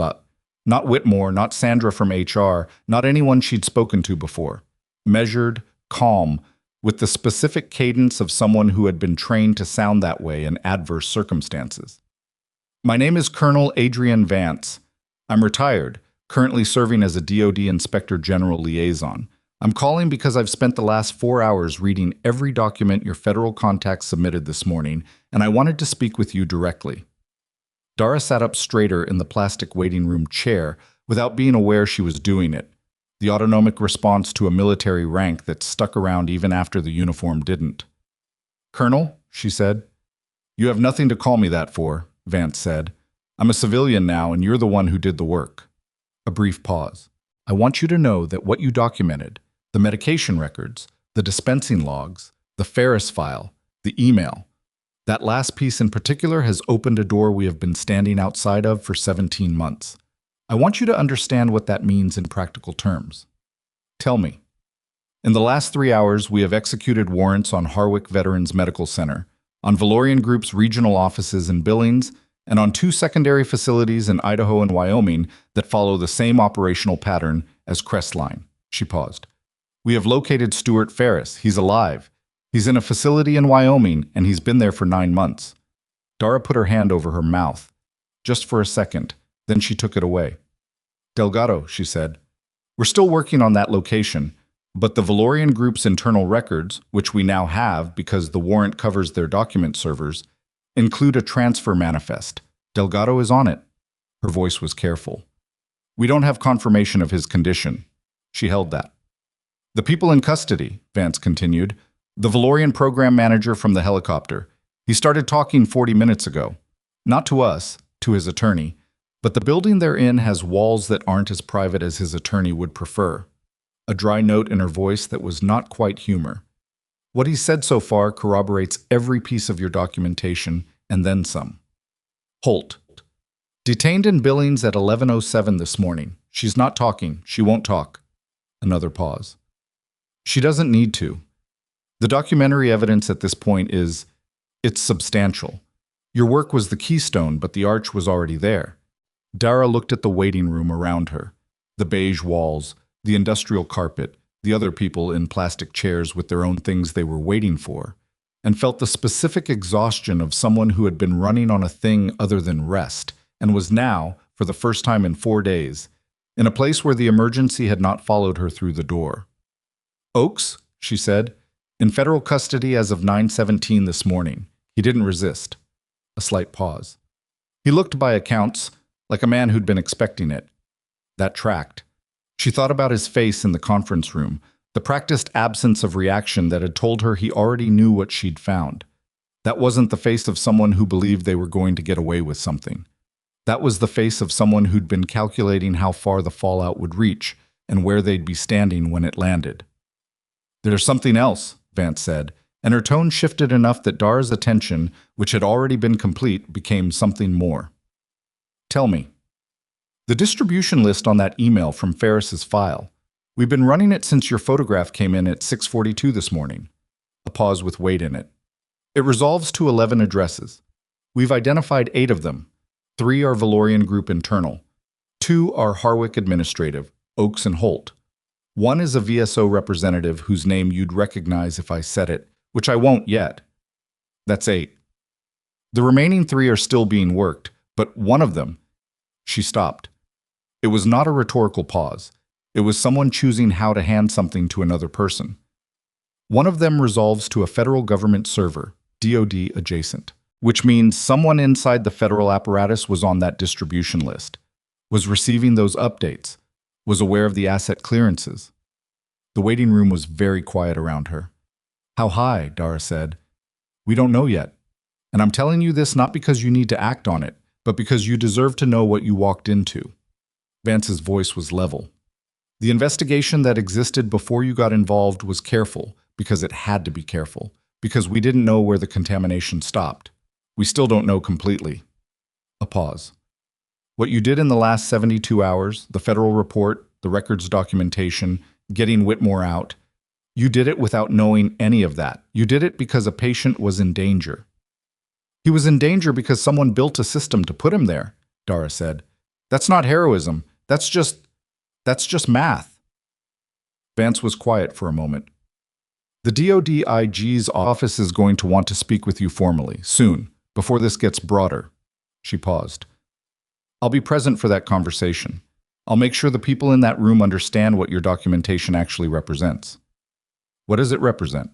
not Whitmore, not Sandra from HR, not anyone she'd spoken to before. Measured, calm, with the specific cadence of someone who had been trained to sound that way in adverse circumstances. My name is Colonel Adrian Vance. I'm retired, currently serving as a DoD Inspector General Liaison. I'm calling because I've spent the last 4 hours reading every document your federal contacts submitted this morning, and I wanted to speak with you directly. Dara sat up straighter in the plastic waiting room chair without being aware she was doing it, the autonomic response to a military rank that stuck around even after the uniform didn't. Colonel, she said. You have nothing to call me that for, Vance said. I'm a civilian now, and you're the one who did the work. A brief pause. I want you to know that what you documented, the medication records, the dispensing logs, the Ferris file, the email, that last piece in particular has opened a door we have been standing outside of for 17 months. I want you to understand what that means in practical terms. Tell me. In the last 3 hours, we have executed warrants on Harwick Veterans Medical Center, on Valorian Group's regional offices in Billings, and on 2 secondary facilities in Idaho and Wyoming that follow the same operational pattern as Crestline. She paused. We have located Stuart Ferris. He's alive. He's in a facility in Wyoming, and he's been there for 9 months. Dara put her hand over her mouth, just for a second, then she took it away. Delgado, she said. We're still working on that location, but the Valorian Group's internal records, which we now have because the warrant covers their document servers, include a transfer manifest. Delgado is on it. Her voice was careful. We don't have confirmation of his condition. She held that. The people in custody, Vance continued, the Valorian program manager from the helicopter. He started talking 40 minutes ago. Not to us, to his attorney, but the building they're in has walls that aren't as private as his attorney would prefer. A dry note in her voice that was not quite humor. What he said so far corroborates every piece of your documentation, and then some. Holt. Detained in Billings at 11:07 this morning. She's not talking. She won't talk. Another pause. She doesn't need to. The documentary evidence at this point it's substantial. Your work was the keystone, but the arch was already there. Dara looked at the waiting room around her, the beige walls, the industrial carpet, the other people in plastic chairs with their own things they were waiting for, and felt the specific exhaustion of someone who had been running on a thing other than rest, and was now, for the first time in 4 days, in a place where the emergency had not followed her through the door. Oakes, she said, in federal custody as of 9:17 this morning. He didn't resist. A slight pause. He looked by accounts like a man who'd been expecting it. That tracked. She thought about his face in the conference room, The practiced absence of reaction that had told her he already knew what she'd found. That wasn't the face of someone who believed they were going to get away with something. That was the face of someone who'd been calculating how far the fallout would reach and where they'd be standing when it landed. "There's something else," Vance said, and her tone shifted enough that Dara's attention, which had already been complete, became something more. "Tell me." "The distribution list on that email from Ferris's file. We've been running it since your photograph came in at 6:42 this morning." A pause with weight in it. "It resolves to 11 addresses. We've identified 8 of them. 3 are Valorian Group internal. 2 are Harwick administrative, Oaks and Holt. 1 is a VSO representative whose name you'd recognize if I said it, which I won't yet. That's 8. The remaining 3 are still being worked, but one of them—" She stopped. It was not a rhetorical pause. It was someone choosing how to hand something to another person. "One of them resolves to a federal government server, DoD adjacent, which means someone inside the federal apparatus was on that distribution list, was receiving those updates, was aware of the asset clearances." The waiting room was very quiet around her. "How high?" Dara said. "We don't know yet. And I'm telling you this not because you need to act on it, but because you deserve to know what you walked into." Vance's voice was level. "The investigation that existed before you got involved was careful, because it had to be careful, because we didn't know where the contamination stopped. We still don't know completely." A pause. "What you did in the last 72 hours, the federal report, the records documentation, getting Whitmore out, you did it without knowing any of that. You did it because a patient was in danger." "He was in danger because someone built a system to put him there," Dara said. "That's not heroism. That's just math." Vance was quiet for a moment. "The DoD IG's office is going to want to speak with you formally, soon, before this gets broader." She paused. "I'll be present for that conversation. I'll make sure the people in that room understand what your documentation actually represents." "What does it represent?"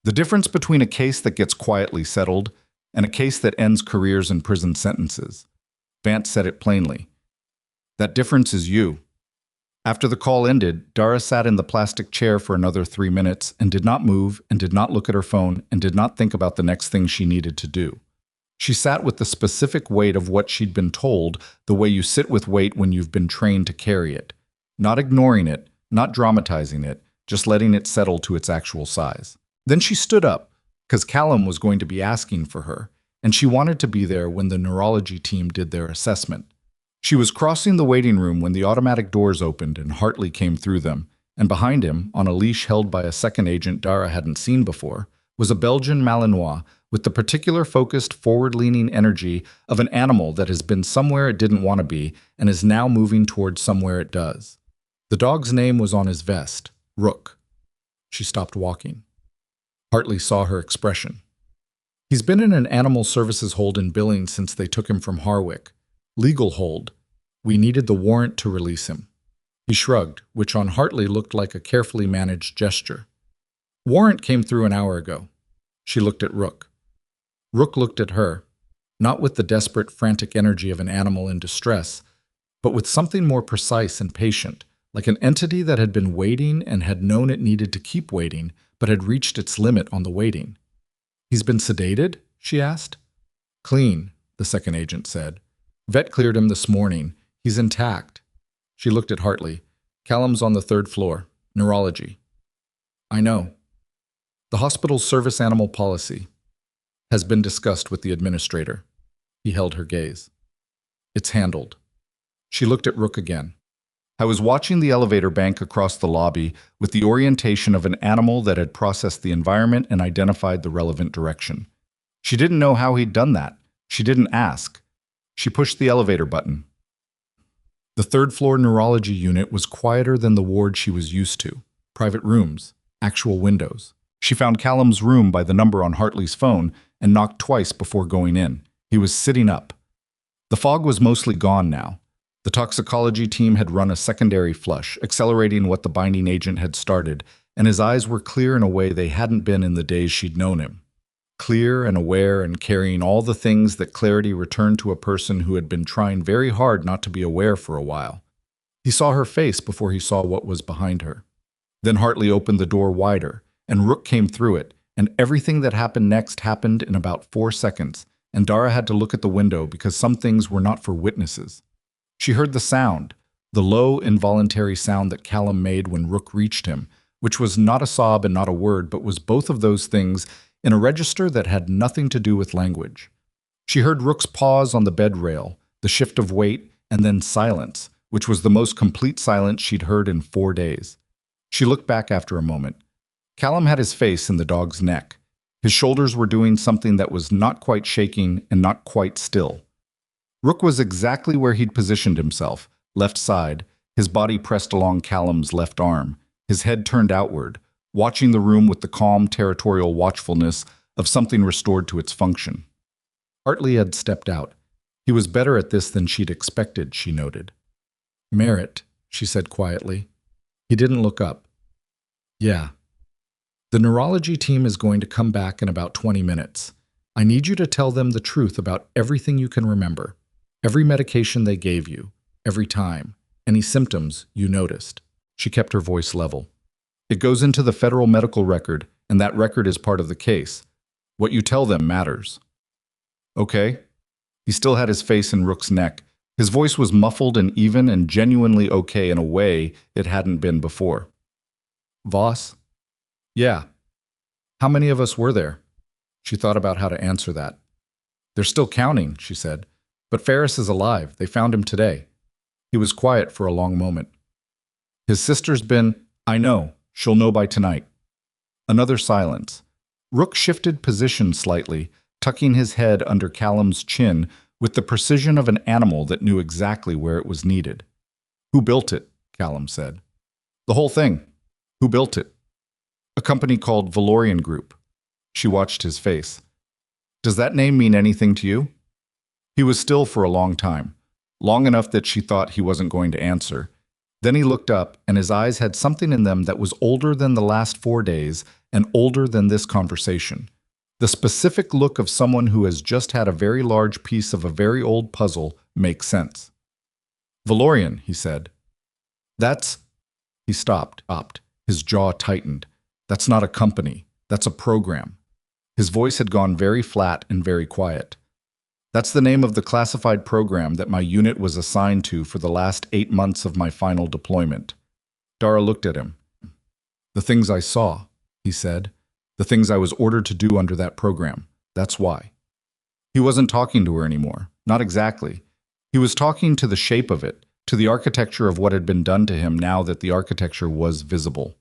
"The difference between a case that gets quietly settled and a case that ends careers and prison sentences." Vance said it plainly. "That difference is you." After the call ended, Dara sat in the plastic chair for another 3 minutes and did not move and did not look at her phone and did not think about the next thing she needed to do. She sat with the specific weight of what she'd been told, the way you sit with weight when you've been trained to carry it. Not ignoring it, not dramatizing it, just letting it settle to its actual size. Then she stood up, because Callum was going to be asking for her, and she wanted to be there when the neurology team did their assessment. She was crossing the waiting room when the automatic doors opened and Hartley came through them, and behind him, on a leash held by a second agent Dara hadn't seen before, was a Belgian Malinois with the particular focused, forward-leaning energy of an animal that has been somewhere it didn't want to be and is now moving towards somewhere it does. The dog's name was on his vest, Rook. She stopped walking. Hartley saw her expression. "He's been in an animal services hold in Billings since they took him from Harwick. Legal hold. We needed the warrant to release him." He shrugged, which on Hartley looked like a carefully managed gesture. "Warrant came through an hour ago." She looked at Rook. Rook looked at her, not with the desperate, frantic energy of an animal in distress, but with something more precise and patient, like an entity that had been waiting and had known it needed to keep waiting, but had reached its limit on the waiting. "He's been sedated?" she asked. "Clean," the second agent said. "Vet cleared him this morning. He's intact." She looked at Hartley. "Callum's on the 3rd floor. Neurology." "I know." "The hospital's service animal policy has been discussed with the administrator." He held her gaze. "It's handled." She looked at Rook again. "I was watching the elevator bank across the lobby with the orientation of an animal that had processed the environment and identified the relevant direction. She didn't know how he'd done that. She didn't ask. She pushed the elevator button. The 3rd floor neurology unit was quieter than the ward she was used to. Private rooms, actual windows. She found Callum's room by the number on Hartley's phone and knocked twice before going in. He was sitting up. The fog was mostly gone now. The toxicology team had run a secondary flush, accelerating what the binding agent had started, and his eyes were clear in a way they hadn't been in the days she'd known him. Clear and aware and carrying all the things that clarity returned to a person who had been trying very hard not to be aware for a while. He saw her face before he saw what was behind her. Then Hartley opened the door wider, and Rook came through it, and everything that happened next happened in about 4 seconds, and Dara had to look at the window because some things were not for witnesses. She heard the sound, the low, involuntary sound that Callum made when Rook reached him, which was not a sob and not a word, but was both of those things in a register that had nothing to do with language. She heard Rook's pause on the bed rail, the shift of weight, and then silence, which was the most complete silence she'd heard in 4 days. She looked back after a moment. Callum had his face in the dog's neck. His shoulders were doing something that was not quite shaking and not quite still. Rook was exactly where he'd positioned himself, left side, his body pressed along Callum's left arm, his head turned outward, watching the room with the calm, territorial watchfulness of something restored to its function. Hartley had stepped out. He was better at this than she'd expected, she noted. "Merritt," she said quietly. He didn't look up. "Yeah. The neurology team is going to come back in about 20 minutes. I need you to tell them the truth about everything you can remember, every medication they gave you, every time, any symptoms you noticed." She kept her voice level. "It goes into the federal medical record, and that record is part of the case. What you tell them matters." "Okay." He still had his face in Rook's neck. His voice was muffled and even and genuinely okay in a way it hadn't been before. "Voss?" "Yeah." "How many of us were there?" She thought about how to answer that. "They're still counting," she said. "But Ferris is alive. They found him today." He was quiet for a long moment. "His sister's been—" "I know. She'll know by tonight." Another silence. Rook shifted position slightly, tucking his head under Callum's chin with the precision of an animal that knew exactly where it was needed. "Who built it?" Callum said. "The whole thing. Who built it?" "A company called Valorian Group." She watched his face. "Does that name mean anything to you?" He was still for a long time, long enough that she thought he wasn't going to answer. Then he looked up, and his eyes had something in them that was older than the last 4 days and older than this conversation. The specific look of someone who has just had a very large piece of a very old puzzle makes sense. "Valorian," he said. "That's—" He stopped. His jaw tightened. "That's not a company. That's a program." His voice had gone very flat and very quiet. "That's the name of the classified program that my unit was assigned to for the last 8 months of my final deployment." Dara looked at him. "The things I saw," he said. "The things I was ordered to do under that program. That's why." He wasn't talking to her anymore. Not exactly. He was talking to the shape of it, to the architecture of what had been done to him now that the architecture was visible.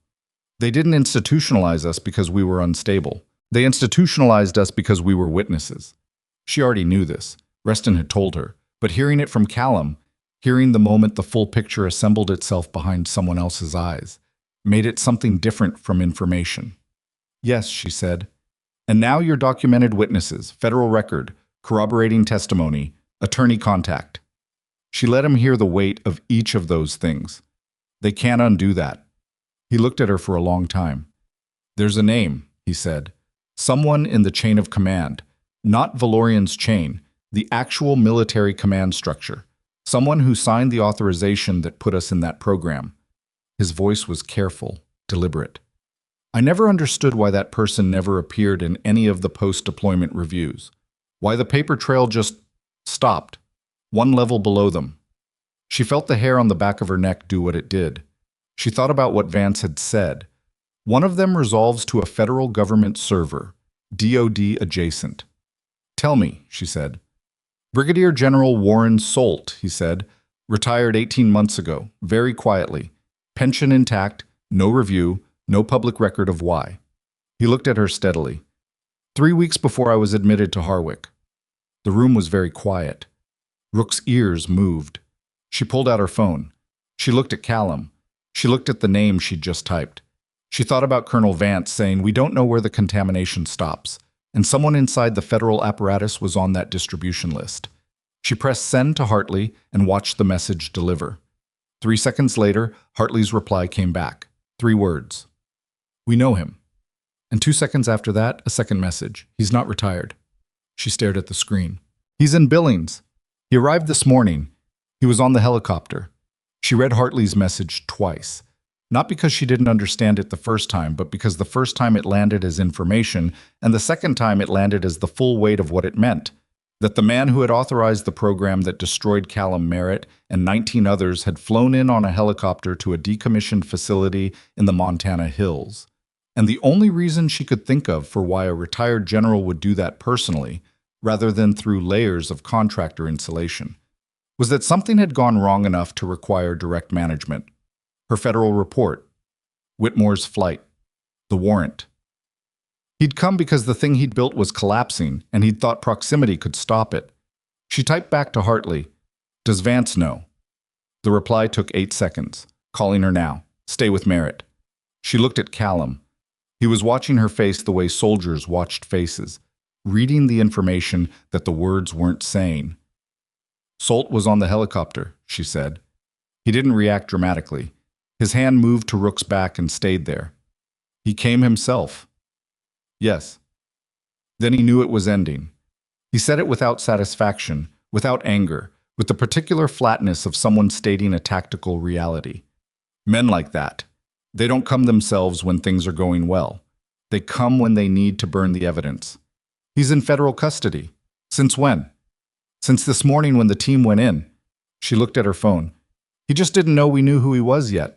"They didn't institutionalize us because we were unstable. They institutionalized us because we were witnesses." She already knew this. Reston had told her. But hearing it from Callum, hearing the moment the full picture assembled itself behind someone else's eyes, made it something different from information. "Yes," she said. "And now you're documented witnesses, federal record, corroborating testimony, attorney contact." She let him hear the weight of each of those things. "They can't undo that." He looked at her for a long time. "There's a name," he said. "Someone in the chain of command. Not Valorian's chain, the actual military command structure. Someone who signed the authorization that put us in that program." His voice was careful, deliberate. "I never understood why that person never appeared in any of the post-deployment reviews. Why the paper trail just stopped, one level below them." She felt the hair on the back of her neck do what it did. She thought about what Vance had said. One of them resolves to a federal government server, DoD adjacent. "Tell me," she said. "Brigadier General Warren Solt," he said, "retired 18 months ago, very quietly. Pension intact, no review, no public record of why." He looked at her steadily. 3 weeks before I was admitted to Harwick." The room was very quiet. Rook's ears moved. She pulled out her phone. She looked at Callum. She looked at the name she'd just typed. She thought about Colonel Vance saying, "We don't know where the contamination stops," and someone inside the federal apparatus was on that distribution list. She pressed send to Hartley and watched the message deliver. 3 seconds later, Hartley's reply came back. 3 words. "We know him." And 2 seconds after that, a second message. "He's not retired." She stared at the screen. "He's in Billings. He arrived this morning. He was on the helicopter." She read Hartley's message twice. Not because she didn't understand it the first time, but because the first time it landed as information, and the second time it landed as the full weight of what it meant. That the man who had authorized the program that destroyed Callum Merritt and 19 others had flown in on a helicopter to a decommissioned facility in the Montana hills. And the only reason she could think of for why a retired general would do that personally, rather than through layers of contractor insulation, was that something had gone wrong enough to require direct management. Her federal report, Whitmore's flight, the warrant. He'd come because the thing he'd built was collapsing, and he'd thought proximity could stop it. She typed back to Hartley, "Does Vance know?" The reply took 8 seconds. "Calling her now. Stay with Merritt." She looked at Callum. He was watching her face the way soldiers watched faces, reading the information that the words weren't saying. "Solt was on the helicopter," she said. He didn't react dramatically. His hand moved to Rook's back and stayed there. "He came himself." "Yes." Then he knew it was ending. He said it without satisfaction, without anger, with the particular flatness of someone stating a tactical reality. Men like that. They don't come themselves when things are going well. They come when they need to burn the evidence. "He's in federal custody." "Since when?" "Since this morning when the team went in." She looked at her phone. "He just didn't know we knew who he was yet."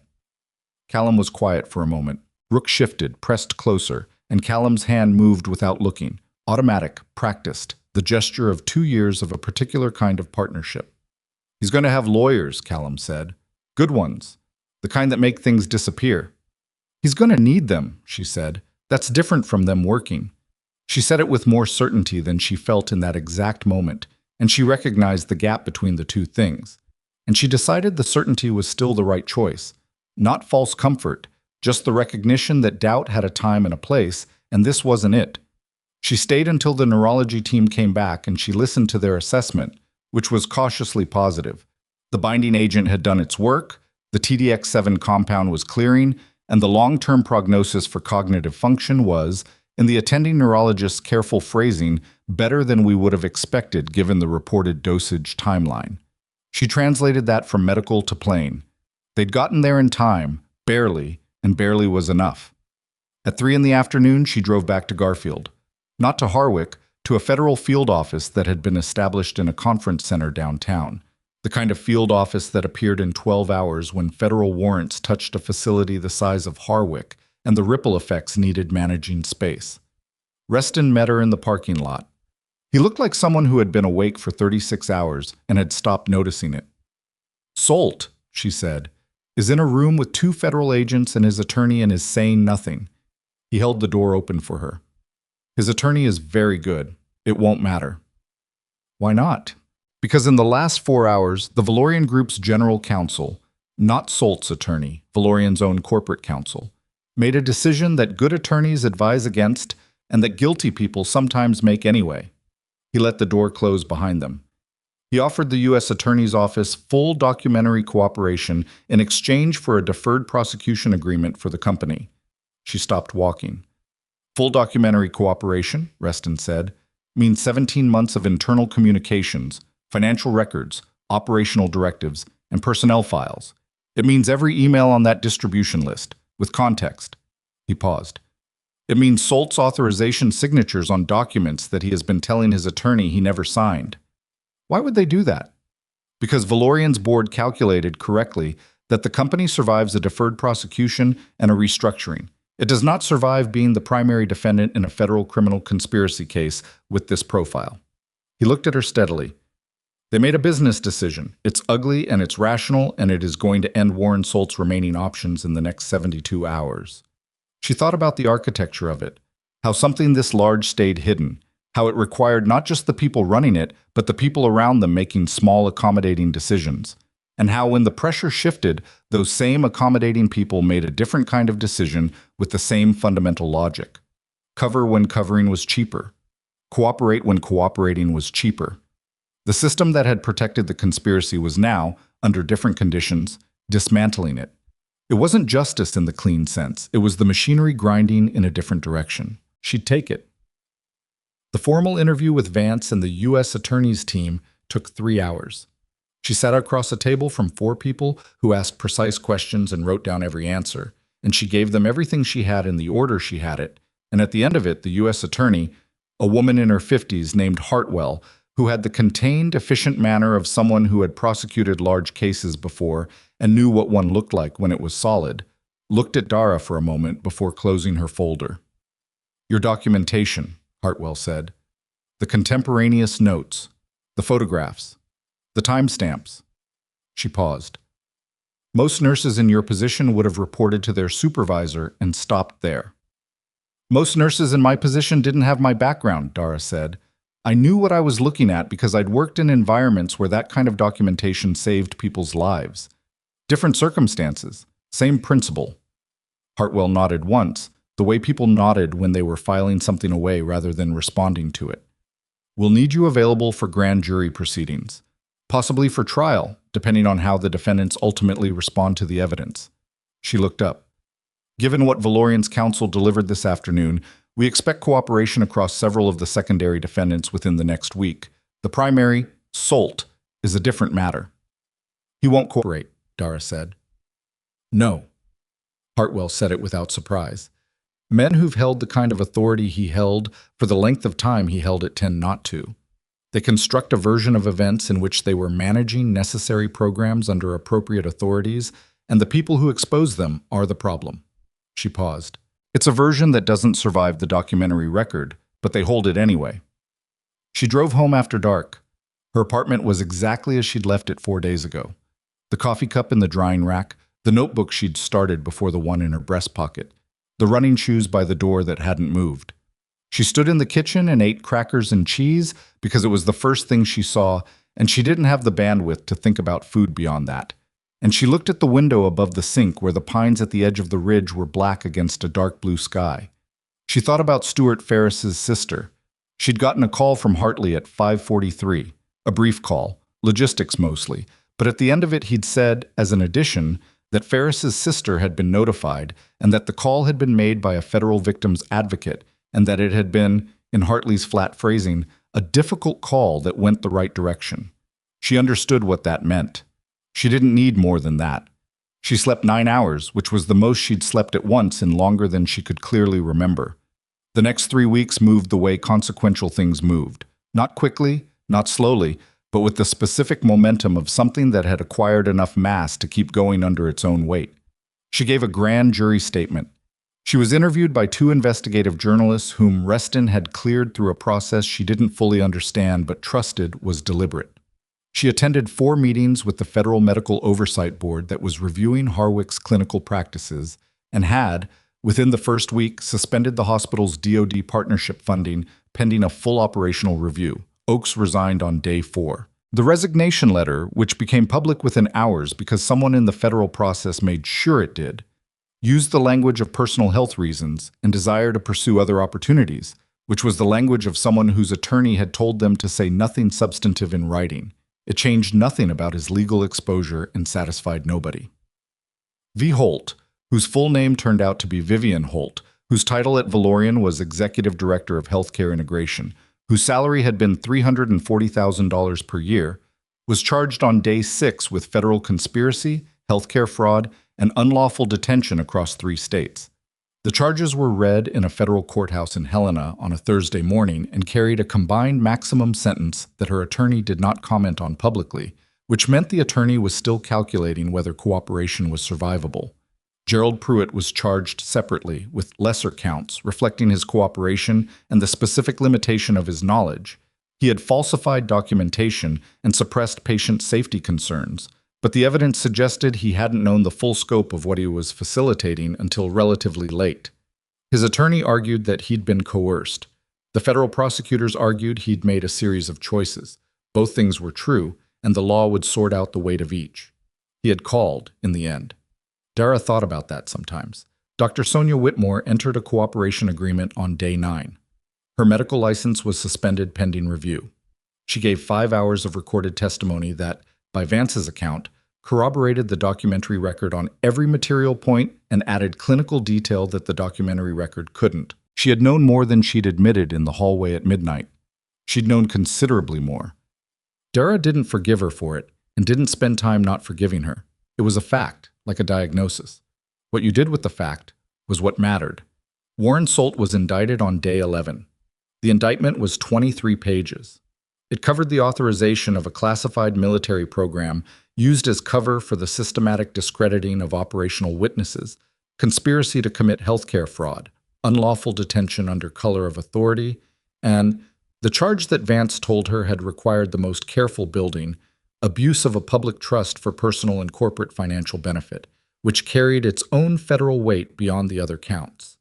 Callum was quiet for a moment. Rook shifted, pressed closer, and Callum's hand moved without looking. Automatic, practiced, the gesture of 2 years of a particular kind of partnership. "He's going to have lawyers," Callum said. "Good ones. The kind that make things disappear." "He's going to need them," she said. "That's different from them working." She said it with more certainty than she felt in that exact moment, and she recognized the gap between the two things. And she decided the certainty was still the right choice. Not false comfort, just the recognition that doubt had a time and a place, and this wasn't it. She stayed until the neurology team came back and she listened to their assessment, which was cautiously positive. The binding agent had done its work, the TDX7 compound was clearing, and the long-term prognosis for cognitive function was, in the attending neurologist's careful phrasing, better than we would have expected given the reported dosage timeline. She translated that from medical to plain. They'd gotten there in time, barely, and barely was enough. At 3 in the afternoon, she drove back to Garfield. Not to Harwick, to a federal field office that had been established in a conference center downtown. The kind of field office that appeared in 12 hours when federal warrants touched a facility the size of Harwick, and the ripple effects needed managing space. Reston met her in the parking lot. He looked like someone who had been awake for 36 hours and had stopped noticing it. "Solt," she said, "is in a room with 2 federal agents and his attorney and is saying nothing." He held the door open for her. "His attorney is very good. It won't matter." "Why not?" "Because in the last 4 hours, the Valorian Group's general counsel, not Solt's attorney, Valorian's own corporate counsel, made a decision that good attorneys advise against and that guilty people sometimes make anyway." He let the door close behind them. He offered the U.S. Attorney's Office full documentary cooperation in exchange for a deferred prosecution agreement for the company. She stopped walking. "Full documentary cooperation," Reston said, "means 17 months of internal communications, financial records, operational directives, and personnel files. It means every email on that distribution list, with context." He paused. "It means Solt's authorization signatures on documents that he has been telling his attorney he never signed." "Why would they do that?" "Because Valorian's board calculated correctly that the company survives a deferred prosecution and a restructuring. It does not survive being the primary defendant in a federal criminal conspiracy case with this profile." He looked at her steadily. "They made a business decision. It's ugly and it's rational, and it is going to end Warren Solt's remaining options in the next 72 hours. She thought about the architecture of it, how something this large stayed hidden, how it required not just the people running it, but the people around them making small accommodating decisions, and how when the pressure shifted, those same accommodating people made a different kind of decision with the same fundamental logic. Cover when covering was cheaper. Cooperate when cooperating was cheaper. The system that had protected the conspiracy was now, under different conditions, dismantling it. It wasn't justice in the clean sense. It was the machinery grinding in a different direction. She'd take it. The formal interview with Vance and the U.S. Attorney's team took 3 hours. She sat across a table from 4 people who asked precise questions and wrote down every answer, and she gave them everything she had in the order she had it. And at the end of it, the U.S. attorney, a woman in her 50s named Hartwell, who had the contained, efficient manner of someone who had prosecuted large cases before and knew what one looked like when it was solid, looked at Dara for a moment before closing her folder. "Your documentation," Hartwell said. "The contemporaneous notes, the photographs, the timestamps." She paused. "Most nurses in your position would have reported to their supervisor and stopped there." "Most nurses in my position didn't have my background," Dara said. "I knew what I was looking at because I'd worked in environments where that kind of documentation saved people's lives. Different circumstances, same principle." Hartwell nodded once, the way people nodded when they were filing something away rather than responding to it. "We'll need you available for grand jury proceedings. Possibly for trial, depending on how the defendants ultimately respond to the evidence." She looked up. "Given what Valorian's counsel delivered this afternoon, we expect cooperation across several of the secondary defendants within the next week. The primary, Solt, is a different matter." "He won't cooperate," Dara said. "No." Hartwell said it without surprise. Men who've held the kind of authority he held for the length of time he held it tend not to. They construct a version of events in which they were managing necessary programs under appropriate authorities, and the people who expose them are the problem. She paused. "It's a version that doesn't survive the documentary record, but they hold it anyway." She drove home after dark. Her apartment was exactly as she'd left it 4 days ago. The coffee cup in the drying rack, the notebook she'd started before the one in her breast pocket, the running shoes by the door that hadn't moved. She stood in the kitchen and ate crackers and cheese because it was the first thing she saw, and she didn't have the bandwidth to think about food beyond that. And she looked at the window above the sink where the pines at the edge of the ridge were black against a dark blue sky. She thought about Stuart Ferris's sister. She'd gotten a call from Hartley at 5:43, a brief call, logistics mostly, but at the end of it he'd said, as an addition, that Ferris's sister had been notified and that the call had been made by a federal victim's advocate and that it had been, in Hartley's flat phrasing, a difficult call that went the right direction. She understood what that meant. She didn't need more than that. She slept 9 hours, which was the most she'd slept at once in longer than she could clearly remember. The next 3 weeks moved the way consequential things moved. Not quickly, not slowly, but with the specific momentum of something that had acquired enough mass to keep going under its own weight. She gave a grand jury statement. She was interviewed by 2 investigative journalists whom Reston had cleared through a process she didn't fully understand but trusted was deliberate. She attended 4 meetings with the Federal Medical Oversight Board that was reviewing Harwick's clinical practices and had, within the first week, suspended the hospital's DoD partnership funding pending a full operational review. Oakes resigned on day 4. The resignation letter, which became public within hours because someone in the federal process made sure it did, used the language of personal health reasons and desire to pursue other opportunities, which was the language of someone whose attorney had told them to say nothing substantive in writing. It changed nothing about his legal exposure and satisfied nobody. V. Holt, whose full name turned out to be Vivian Holt, whose title at Valorian was Executive Director of Healthcare Integration, whose salary had been $340,000 per year, was charged on day 6 with federal conspiracy, healthcare fraud, and unlawful detention across 3 states. The charges were read in a federal courthouse in Helena on a Thursday morning and carried a combined maximum sentence that her attorney did not comment on publicly, which meant the attorney was still calculating whether cooperation was survivable. Gerald Pruitt was charged separately with lesser counts, reflecting his cooperation and the specific limitation of his knowledge. He had falsified documentation and suppressed patient safety concerns, but the evidence suggested he hadn't known the full scope of what he was facilitating until relatively late. His attorney argued that he'd been coerced. The federal prosecutors argued he'd made a series of choices. Both things were true, and the law would sort out the weight of each. He had called, in the end. Dara thought about that sometimes. Dr. Sonia Whitmore entered a cooperation agreement on day 9. Her medical license was suspended pending review. She gave 5 hours of recorded testimony that, by Vance's account, corroborated the documentary record on every material point and added clinical detail that the documentary record couldn't. She had known more than she'd admitted in the hallway at midnight. She'd known considerably more. Dara didn't forgive her for it. and didn't spend time not forgiving her. It was a fact, like a diagnosis. What you did with the fact was what mattered. Warren Solt was indicted on day 11. The indictment was 23 pages. It covered the authorization of a classified military program used as cover for the systematic discrediting of operational witnesses, conspiracy to commit healthcare fraud, unlawful detention under color of authority, and the charge that Vance told her had required the most careful building, abuse of a public trust for personal and corporate financial benefit, which carried its own federal weight beyond the other counts.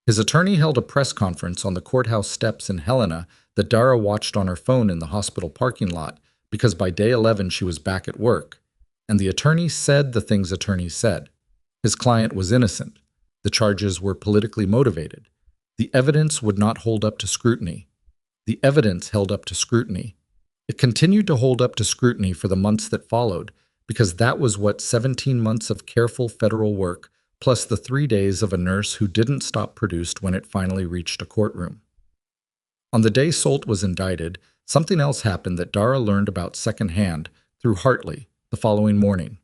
His attorney held a press conference on the courthouse steps in Helena that Dara watched on her phone in the hospital parking lot because by day 11 she was back at work, and the attorney said the things attorneys said. His client was innocent. The charges were politically motivated. The evidence would not hold up to scrutiny. The evidence held up to scrutiny. It continued to hold up to scrutiny for the months that followed, because that was what 17 months of careful federal work, plus the 3 days of a nurse who didn't stop produced when it finally reached a courtroom. On the day Solt was indicted, something else happened that Dara learned about secondhand through Hartley the following morning.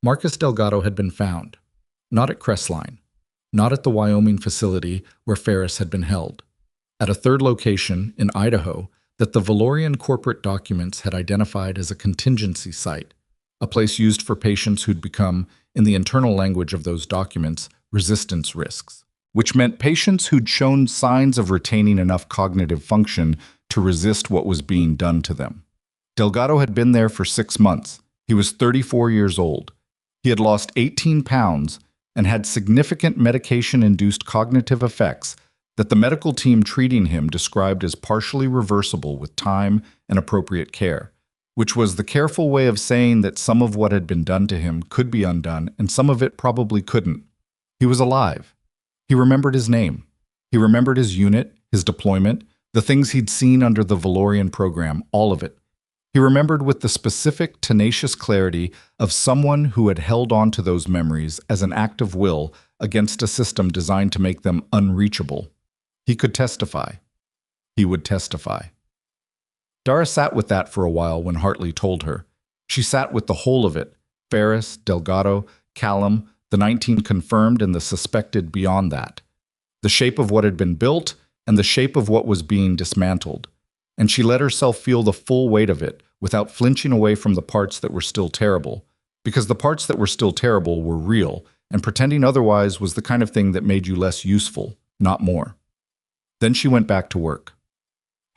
Marcus Delgado had been found, not at Crestline, not at the Wyoming facility where Ferris had been held, at a third location in Idaho that the Valorian corporate documents had identified as a contingency site, a place used for patients who'd become, in the internal language of those documents, resistance risks, which meant patients who'd shown signs of retaining enough cognitive function to resist what was being done to them. Delgado had been there for 6 months. He was 34 years old. He had lost 18 pounds and had significant medication-induced cognitive effects that the medical team treating him described as partially reversible with time and appropriate care, which was the careful way of saying that some of what had been done to him could be undone and some of it probably couldn't. He was alive. He remembered his name. He remembered his unit, his deployment, the things he'd seen under the Valorian program, all of it. He remembered with the specific, tenacious clarity of someone who had held on to those memories as an act of will against a system designed to make them unreachable. He could testify. He would testify. Dara sat with that for a while when Hartley told her. She sat with the whole of it, Ferris, Delgado, Callum, the 19 confirmed and the suspected beyond that, the shape of what had been built and the shape of what was being dismantled. And she let herself feel the full weight of it without flinching away from the parts that were still terrible, because the parts that were still terrible were real, and pretending otherwise was the kind of thing that made you less useful, not more. Then she went back to work.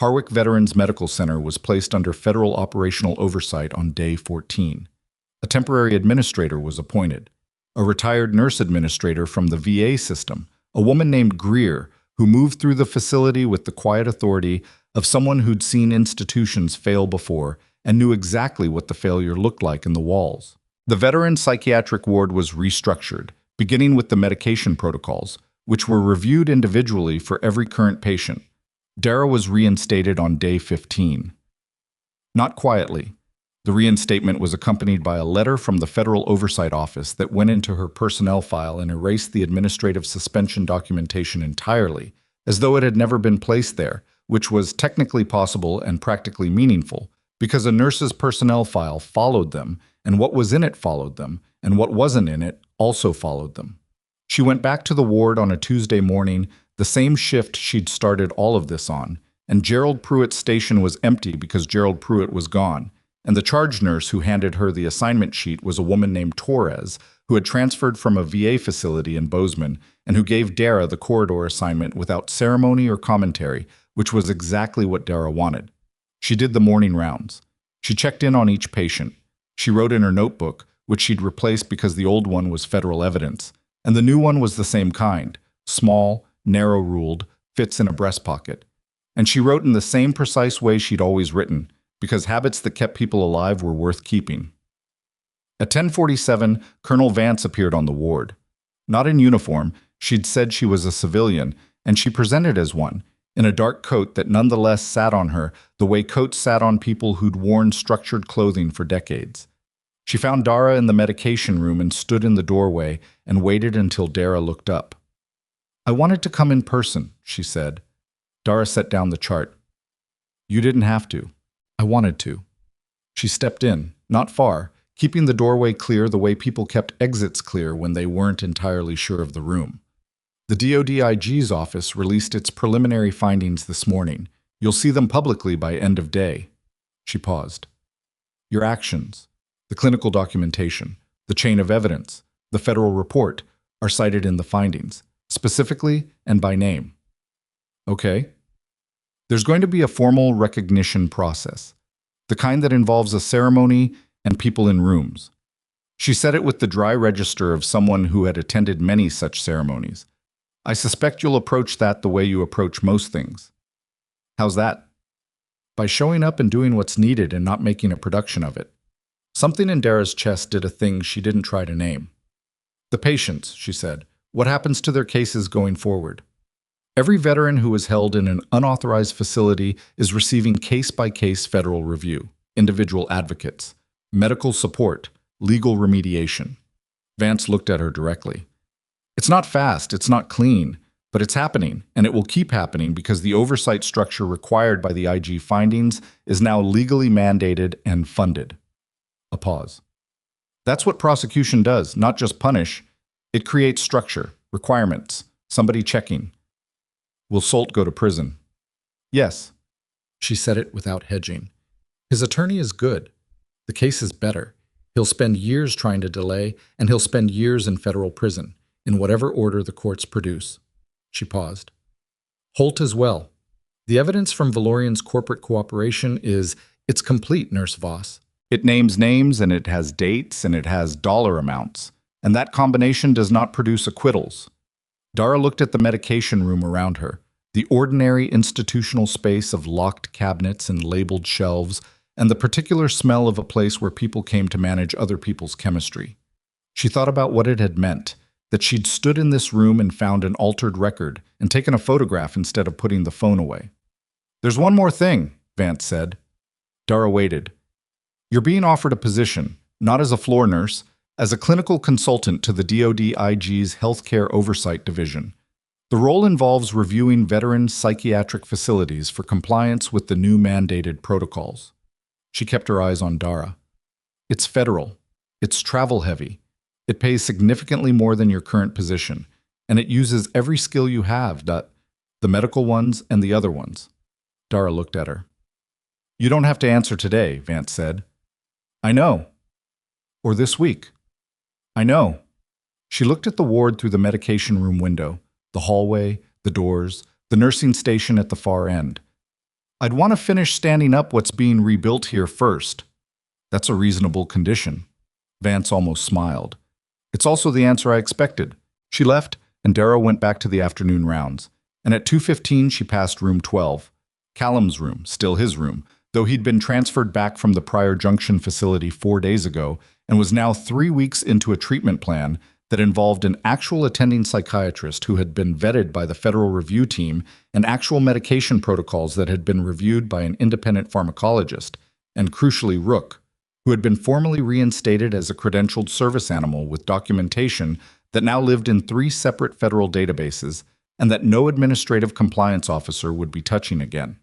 Harwick Veterans Medical Center was placed under federal operational oversight on day 14. A temporary administrator was appointed, a retired nurse administrator from the VA system, a woman named Greer, who moved through the facility with the quiet authority of someone who'd seen institutions fail before and knew exactly what the failure looked like in the walls. The veteran psychiatric ward was restructured, beginning with the medication protocols, which were reviewed individually for every current patient. Dara was reinstated on day 15. Not quietly. The reinstatement was accompanied by a letter from the Federal Oversight Office that went into her personnel file and erased the administrative suspension documentation entirely, as though it had never been placed there, which was technically possible and practically meaningful, because a nurse's personnel file followed them, and what was in it followed them, and what wasn't in it also followed them. She went back to the ward on a Tuesday morning, the same shift she'd started all of this on, and Gerald Pruitt's station was empty because Gerald Pruitt was gone, and the charge nurse who handed her the assignment sheet was a woman named Torres, who had transferred from a VA facility in Bozeman, and who gave Dara the corridor assignment without ceremony or commentary, which was exactly what Dara wanted. She did the morning rounds. She checked in on each patient. She wrote in her notebook, which she'd replaced because the old one was federal evidence, and the new one was the same kind, small, narrow-ruled, fits in a breast pocket. And she wrote in the same precise way she'd always written, because habits that kept people alive were worth keeping. At 10:47, Colonel Vance appeared on the ward. Not in uniform, she'd said she was a civilian, and she presented as one, in a dark coat that nonetheless sat on her the way coats sat on people who'd worn structured clothing for decades. She found Dara in the medication room and stood in the doorway and waited until Dara looked up. "I wanted to come in person," she said. Dara set down the chart. "You didn't have to. I wanted to." She stepped in, Not far, keeping the doorway clear the way people kept exits clear when they weren't entirely sure of the room. The DODIG's office released its preliminary findings this morning. You'll see them publicly by end of day. She paused. Your actions, the clinical documentation, the chain of evidence, the federal report are cited in the findings, specifically and by name. Okay. There's going to be a formal recognition process, the kind that involves a ceremony and people in rooms. She said it with the dry register of someone who had attended many such ceremonies. I suspect you'll approach that the way you approach most things. How's that? By showing up and doing what's needed and not making a production of it. Something in Dara's chest did a thing she didn't try to name. The patients, she said. What happens to their cases going forward? Every veteran who is held in an unauthorized facility is receiving case-by-case federal review, individual advocates, medical support, legal remediation. Vance looked at her directly. It's not fast, it's not clean, but it's happening, and it will keep happening because the oversight structure required by the IG findings is now legally mandated and funded. A pause. That's what prosecution does, not just punish. It creates structure, requirements, somebody checking. Will Solt go to prison? Yes. She said it without hedging. His attorney is good. The case is better. He'll spend years trying to delay, and he'll spend years in federal prison, in whatever order the courts produce. She paused. Holt as well. The evidence from Valorian's corporate cooperation it's complete, Nurse Voss. It names names, and it has dates, and it has dollar amounts. And that combination does not produce acquittals. Dara looked at the medication room around her, the ordinary institutional space of locked cabinets and labeled shelves, and the particular smell of a place where people came to manage other people's chemistry. She thought about what it had meant, that she'd stood in this room and found an altered record and taken a photograph instead of putting the phone away. There's one more thing, Vance said. Dara waited. You're being offered a position, not as a floor nurse, as a clinical consultant to the DODIG's Healthcare Oversight Division. The role involves reviewing veteran psychiatric facilities for compliance with the new mandated protocols. She kept her eyes on Dara. It's federal. It's travel-heavy. It pays significantly more than your current position, and it uses every skill you have, the medical ones and the other ones. Dara looked at her. You don't have to answer today, Vance said. I know. Or this week. I know. She looked at the ward through the medication room window, the hallway, the doors, the nursing station at the far end. I'd want to finish standing up what's being rebuilt here first. That's a reasonable condition. Vance almost smiled. It's also the answer I expected. She left, and Dara went back to the afternoon rounds. And at 2:15 she passed room 12. Callum's room, still his room, though he'd been transferred back from the Prior Junction facility 4 days ago and was now 3 weeks into a treatment plan that involved an actual attending psychiatrist who had been vetted by the federal review team and actual medication protocols that had been reviewed by an independent pharmacologist, and crucially Rook, who had been formally reinstated as a credentialed service animal with documentation that now lived in 3 separate federal databases and that no administrative compliance officer would be touching again.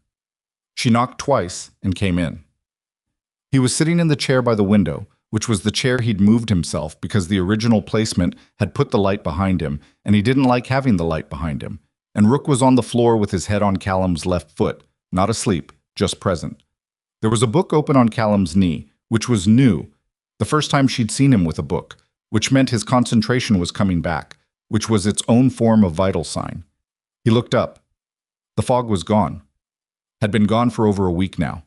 She knocked twice and came in. He was sitting in the chair by the window, which was the chair he'd moved himself because the original placement had put the light behind him, and he didn't like having the light behind him. And Rook was on the floor with his head on Callum's left foot, not asleep, just present. There was a book open on Callum's knee, which was new, the first time she'd seen him with a book, which meant his concentration was coming back, which was its own form of vital sign. He looked up. The fog was gone. Had been gone for over a week now.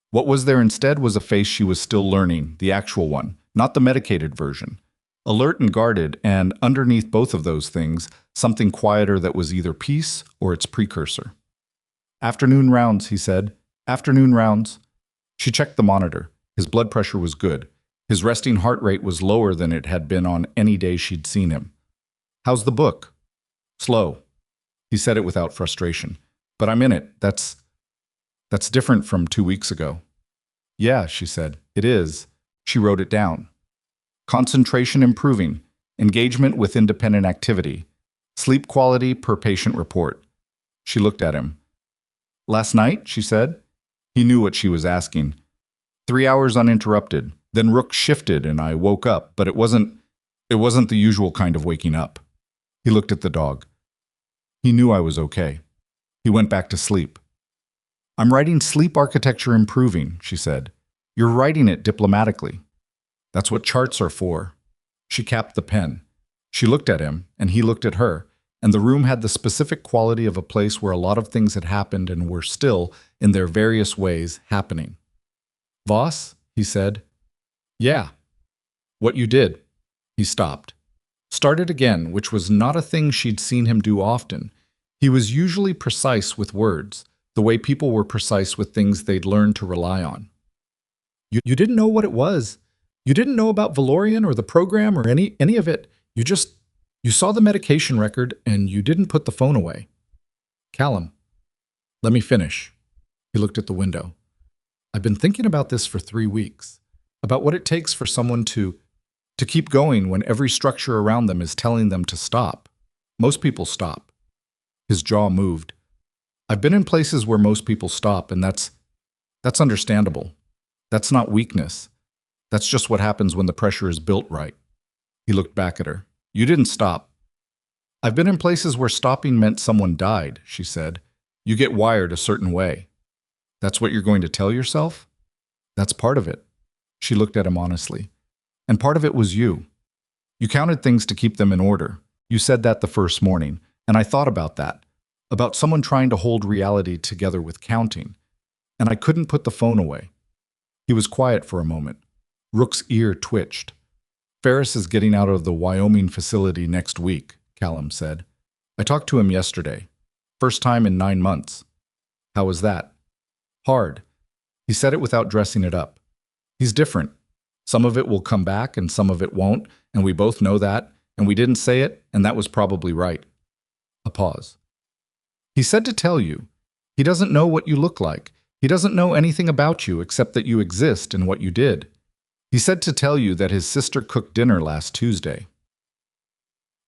What was there instead was a face she was still learning, the actual one, not the medicated version. Alert and guarded, and underneath both of those things, something quieter that was either peace or its precursor. Afternoon rounds, he said. Afternoon rounds. She checked the monitor. His blood pressure was good. His resting heart rate was lower than it had been on any day she'd seen him. How's the book? Slow. He said it without frustration. But I'm in it. That's different from 2 weeks ago. Yeah, she said. It is. She wrote it down. Concentration improving. Engagement with independent activity. Sleep quality per patient report. She looked at him. Last night, she said. He knew what she was asking. 3 hours uninterrupted. Then Rook shifted and I woke up, but it wasn't the usual kind of waking up. He looked at the dog. He knew I was okay. He went back to sleep. I'm writing Sleep Architecture Improving, she said. You're writing it diplomatically. That's what charts are for. She capped the pen. She looked at him, and he looked at her, and the room had the specific quality of a place where a lot of things had happened and were still, in their various ways, happening. Voss, he said. Yeah. What you did. He stopped. Started again, which was not a thing she'd seen him do often. He was usually precise with words, the way people were precise with things they'd learned to rely on. You didn't know what it was. You didn't know about Valorian or the program or any of it. You saw the medication record and you didn't put the phone away. Callum, let me finish. He looked at the window. I've been thinking about this for 3 weeks, about what it takes for someone to keep going when every structure around them is telling them to stop. Most people stop. His jaw moved. I've been in places where most people stop, and that's understandable. That's not weakness. That's just what happens when the pressure is built right. He looked back at her. You didn't stop. I've been in places where stopping meant someone died, she said. You get wired a certain way. That's what you're going to tell yourself? That's part of it. She looked at him honestly. And part of it was you. You counted things to keep them in order. You said that the first morning, and I thought about that, about someone trying to hold reality together with counting. And I couldn't put the phone away. He was quiet for a moment. Rook's ear twitched. Ferris is getting out of the Wyoming facility next week, Callum said. I talked to him yesterday. First time in 9 months. How was that? Hard. He said it without dressing it up. He's different. Some of it will come back and some of it won't, and we both know that, and we didn't say it, and that was probably right. A pause. He said to tell you. He doesn't know what you look like. He doesn't know anything about you except that you exist and what you did. He said to tell you that his sister cooked dinner last Tuesday.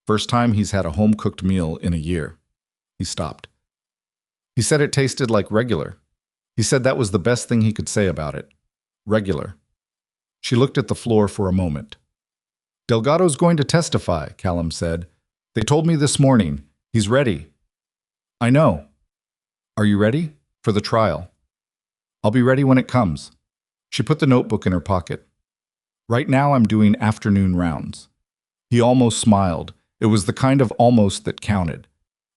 First time he's had a home-cooked meal in a year. He stopped. He said it tasted like regular. He said that was the best thing he could say about it. Regular. She looked at the floor for a moment. Delgado's going to testify, Callum said. They told me this morning. He's ready. I know. Are you ready? For the trial. I'll be ready when it comes. She put the notebook in her pocket. Right now I'm doing afternoon rounds. He almost smiled. It was the kind of almost that counted.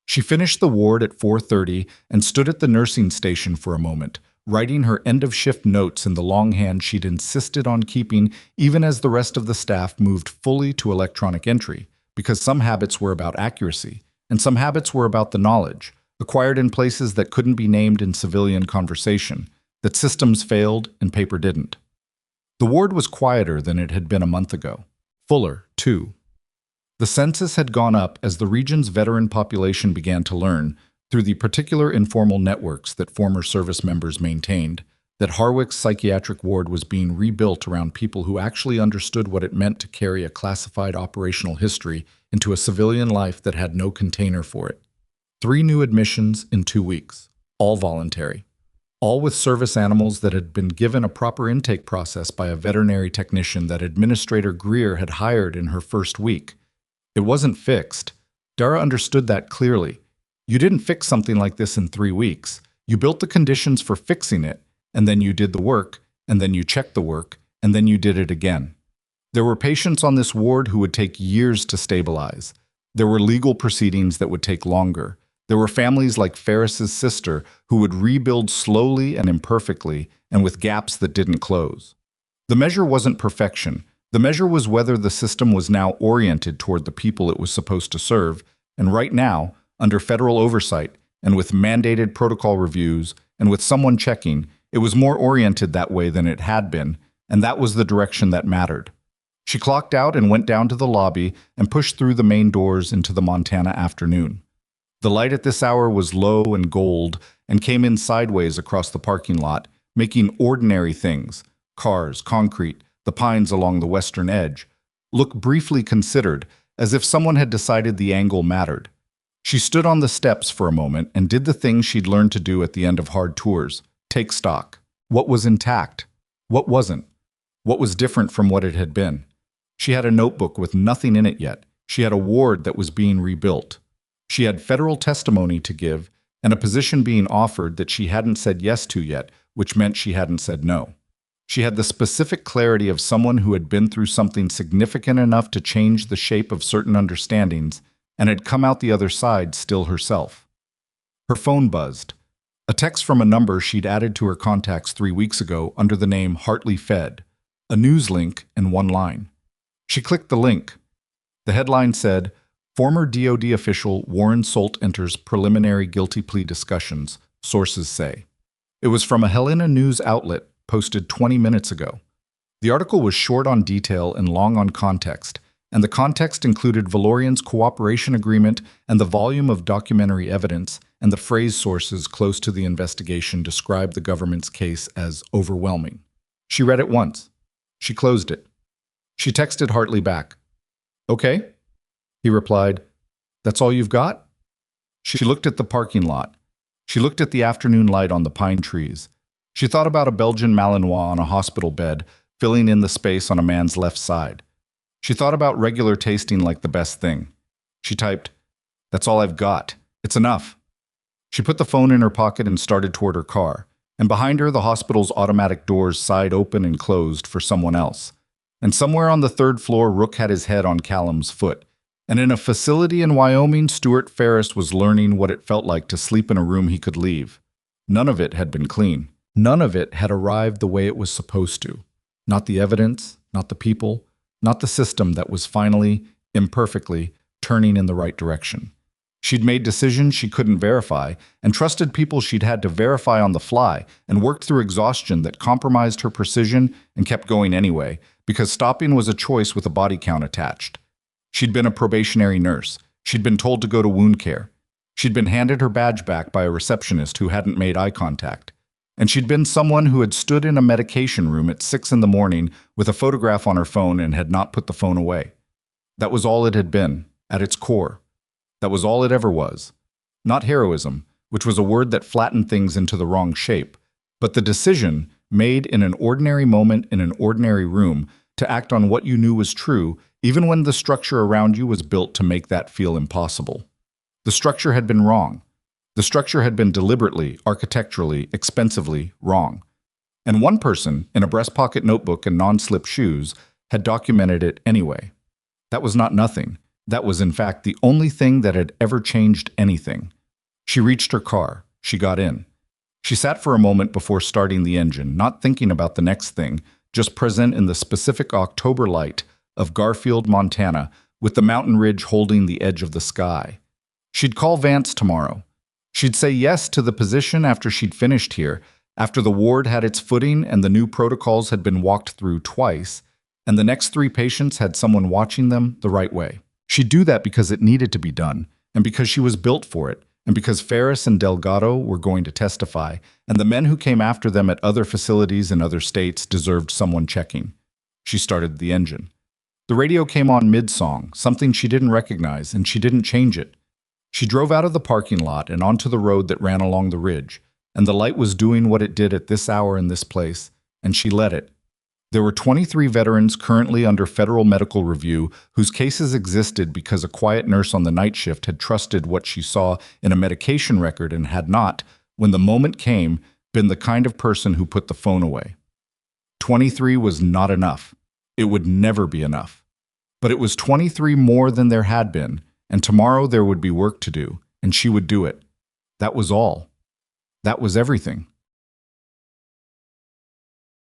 She finished the ward at 4:30 and stood at the nursing station for a moment, writing her end-of-shift notes in the longhand she'd insisted on keeping even as the rest of the staff moved fully to electronic entry, because some habits were about accuracy, and some habits were about the knowledge, acquired in places that couldn't be named in civilian conversation, that systems failed and paper didn't. The ward was quieter than it had been a month ago. Fuller, too. The census had gone up as the region's veteran population began to learn, through the particular informal networks that former service members maintained, that Harwick's psychiatric ward was being rebuilt around people who actually understood what it meant to carry a classified operational history into a civilian life that had no container for it. 3 new admissions in 2 weeks, all voluntary. All with service animals that had been given a proper intake process by a veterinary technician that Administrator Greer had hired in her first week. It wasn't fixed. Dara understood that clearly. You didn't fix something like this in 3 weeks. You built the conditions for fixing it, and then you did the work, and then you checked the work, and then you did it again. There were patients on this ward who would take years to stabilize. There were legal proceedings that would take longer. There were families like Ferris's sister who would rebuild slowly and imperfectly and with gaps that didn't close. The measure wasn't perfection. The measure was whether the system was now oriented toward the people it was supposed to serve, and right now, under federal oversight, and with mandated protocol reviews, and with someone checking, it was more oriented that way than it had been, and that was the direction that mattered. She clocked out and went down to the lobby and pushed through the main doors into the Montana afternoon. The light at this hour was low and gold and came in sideways across the parking lot, making ordinary things, cars, concrete, the pines along the western edge, look briefly considered, as if someone had decided the angle mattered. She stood on the steps for a moment and did the thing she'd learned to do at the end of hard tours, take stock. What was intact? What wasn't? What was different from what it had been? She had a notebook with nothing in it yet. She had a ward that was being rebuilt. She had federal testimony to give and a position being offered that she hadn't said yes to yet, which meant she hadn't said no. She had the specific clarity of someone who had been through something significant enough to change the shape of certain understandings and had come out the other side still herself. Her phone buzzed. A text from a number she'd added to her contacts 3 weeks ago under the name Hartley Fed, a news link and one line. She clicked the link. The headline said, "Former DoD official Warren Solt enters preliminary guilty plea discussions, sources say." It was from a Helena news outlet posted 20 minutes ago. The article was short on detail and long on context, and the context included Valorian's cooperation agreement and the volume of documentary evidence, and the phrase sources close to the investigation described the government's case as overwhelming. She read it once. She closed it. She texted Hartley back. "Okay?" He replied, "That's all you've got?" She looked at the parking lot. She looked at the afternoon light on the pine trees. She thought about a Belgian Malinois on a hospital bed, filling in the space on a man's left side. She thought about regular tasting like the best thing. She typed, "That's all I've got. It's enough." She put the phone in her pocket and started toward her car, and behind her the hospital's automatic doors sighed open and closed for someone else. And somewhere on the 3rd floor, Rook had his head on Callum's foot. And in a facility in Wyoming, Stuart Ferris was learning what it felt like to sleep in a room he could leave. None of it had been clean. None of it had arrived the way it was supposed to. Not the evidence, not the people, not the system that was finally, imperfectly, turning in the right direction. She'd made decisions she couldn't verify, and trusted people she'd had to verify on the fly, and worked through exhaustion that compromised her precision and kept going anyway, because stopping was a choice with a body count attached. She'd been a probationary nurse. She'd been told to go to wound care. She'd been handed her badge back by a receptionist who hadn't made eye contact. And she'd been someone who had stood in a medication room at 6 in the morning with a photograph on her phone and had not put the phone away. That was all it had been, at its core. That was all it ever was. Not heroism, which was a word that flattened things into the wrong shape, but the decision, made in an ordinary moment in an ordinary room, to act on what you knew was true, even when the structure around you was built to make that feel impossible. The structure had been wrong. The structure had been deliberately, architecturally, expensively wrong. And one person, in a breast pocket notebook and non-slip shoes, had documented it anyway. That was not nothing. That was, in fact, the only thing that had ever changed anything. She reached her car. She got in. She sat for a moment before starting the engine, not thinking about the next thing, just present in the specific October light of Garfield, Montana, with the mountain ridge holding the edge of the sky. She'd call Vance tomorrow. She'd say yes to the position after she'd finished here, after the ward had its footing and the new protocols had been walked through twice, and the next 3 patients had someone watching them the right way. She'd do that because it needed to be done, and because she was built for it, and because Ferris and Delgado were going to testify, and the men who came after them at other facilities in other states deserved someone checking. She started the engine. The radio came on mid-song, something she didn't recognize, and she didn't change it. She drove out of the parking lot and onto the road that ran along the ridge, and the light was doing what it did at this hour in this place, and she let it. There were 23 veterans currently under federal medical review whose cases existed because a quiet nurse on the night shift had trusted what she saw in a medication record and had not, when the moment came, been the kind of person who put the phone away. 23 was not enough. It would never be enough. But it was 23 more than there had been, and tomorrow there would be work to do, and she would do it. That was all. That was everything.